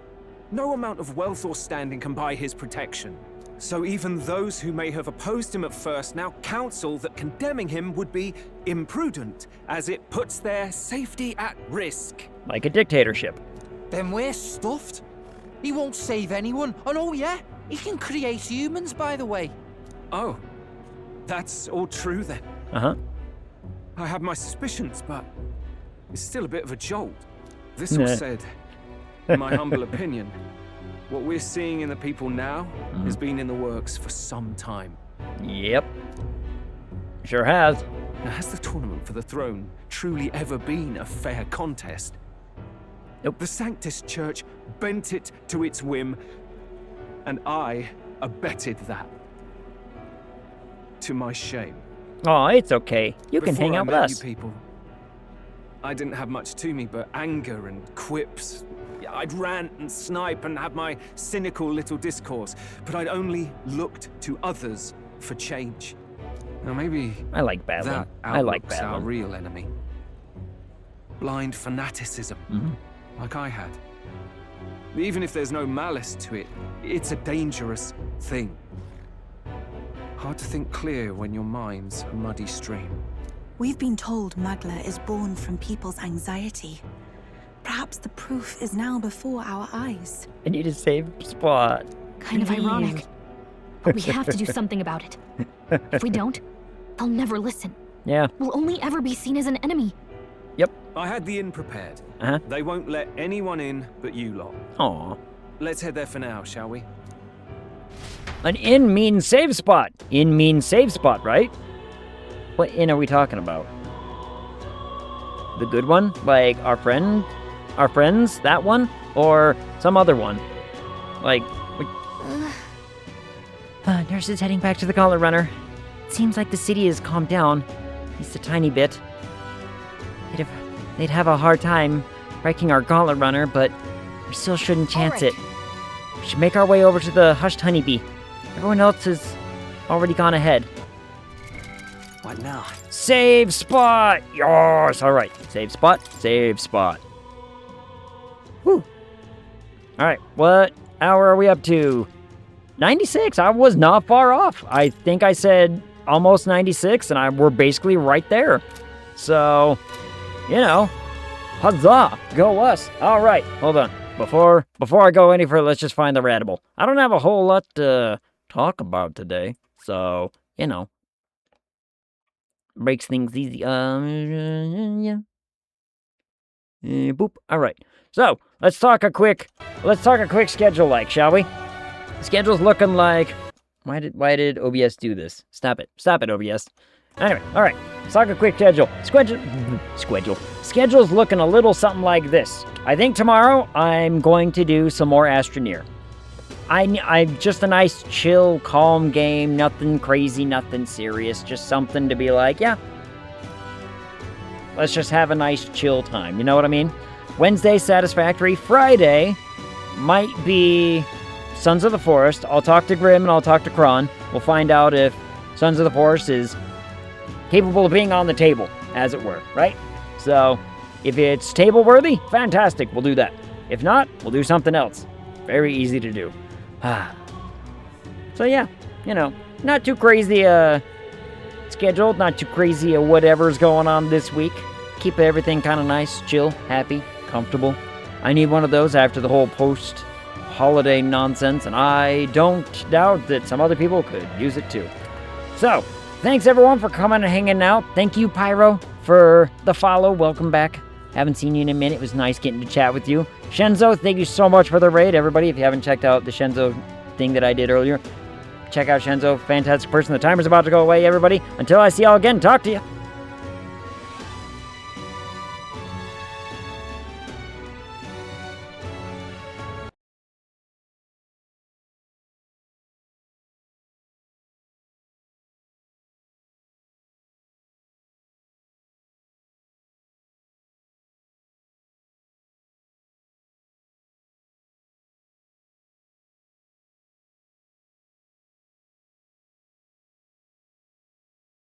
No amount of wealth or standing can buy his protection. So even those who may have opposed him at first now counsel that condemning him would be imprudent, as it puts their safety at risk. Like a dictatorship. Then we're stuffed. He won't save anyone, and oh yeah, he can create humans, by the way. Oh, that's all true then. I have my suspicions, but it's still a bit of a jolt. This all said, in my humble opinion, what we're seeing in the people now has been in the works for some time. Yep. Sure has. Now, has the tournament for the throne truly ever been a fair contest? Nope. The Sanctus Church bent it to its whim, and I abetted that. To my shame. Oh, it's okay. You can Before hang I out with met us. you people, I didn't have much to me but anger and quips. I'd rant and snipe and have my cynical little discourse, but I'd only looked to others for change. Now maybe I like battling. that I like outlook's our battling. real enemy. Blind fanaticism, like I had. Even if there's no malice to it, it's a dangerous thing. Hard to think clear when your mind's a muddy stream. We've been told Magla is born from people's anxiety. Perhaps the proof is now before our eyes. I need a safe spot. Kind of ironic. But we have to do something about it. If we don't, they'll never listen. Yeah. We'll only ever be seen as an enemy. Yep. I had the inn prepared. Uh-huh. They won't let anyone in but you lot. Aw. Let's head there for now, shall we? An inn means save spot. Inn means save spot, right? What inn are we talking about? The good one? Like our friends, that one? Or some other one? Like, nurse is heading back to the Gauntlet Runner. Seems like the city has calmed down, at least a tiny bit. They'd have a hard time breaking our Gauntlet Runner, but we still shouldn't chance it. We should make our way over to the Hushed Honeybee. Everyone else has already gone ahead. What now? Save spot! Yes! Alright. Save spot. Save spot. Whew. Alright, what hour are we up to? 96. I was not far off. I think I said almost 96, and we're basically right there. So, you know, huzzah! Go us! Alright, hold on. Before I go any further, let's just find the Radible. I don't have a whole lot to talk about today, so, you know. Breaks things easy. Yeah. Boop. Alright. So, let's talk a quick schedule like, shall we? Schedule's looking like... Why did OBS do this? Stop it, OBS. Anyway, alright. Let's talk a quick schedule. Schedule's looking a little something like this. I think tomorrow I'm going to do some more Astroneer. I just a nice, chill, calm game, nothing crazy, nothing serious, just something to be like, yeah, let's just have a nice, chill time, you know what I mean? Wednesday, Satisfactory. Friday might be Sons of the Forest. I'll talk to Grim and I'll talk to Kron. We'll find out if Sons of the Forest is capable of being on the table, as it were, right? So, if it's table-worthy, fantastic, we'll do that. If not, we'll do something else. Very easy to do. So yeah, you know, not too crazy scheduled, not too crazy whatever's going on this week. Keep everything kind of nice, chill, happy, comfortable. I need one of those after the whole post-holiday nonsense, and I don't doubt that some other people could use it too. So, thanks everyone for coming and hanging out. Thank you, Pyro, for the follow. Welcome back. Haven't seen you in a minute. It was nice getting to chat with you. Shenzo, thank you so much for the raid. Everybody, if you haven't checked out the Shenzo thing that I did earlier, check out Shenzo. Fantastic person. The timer's about to go away, everybody. Until I see y'all again, talk to you.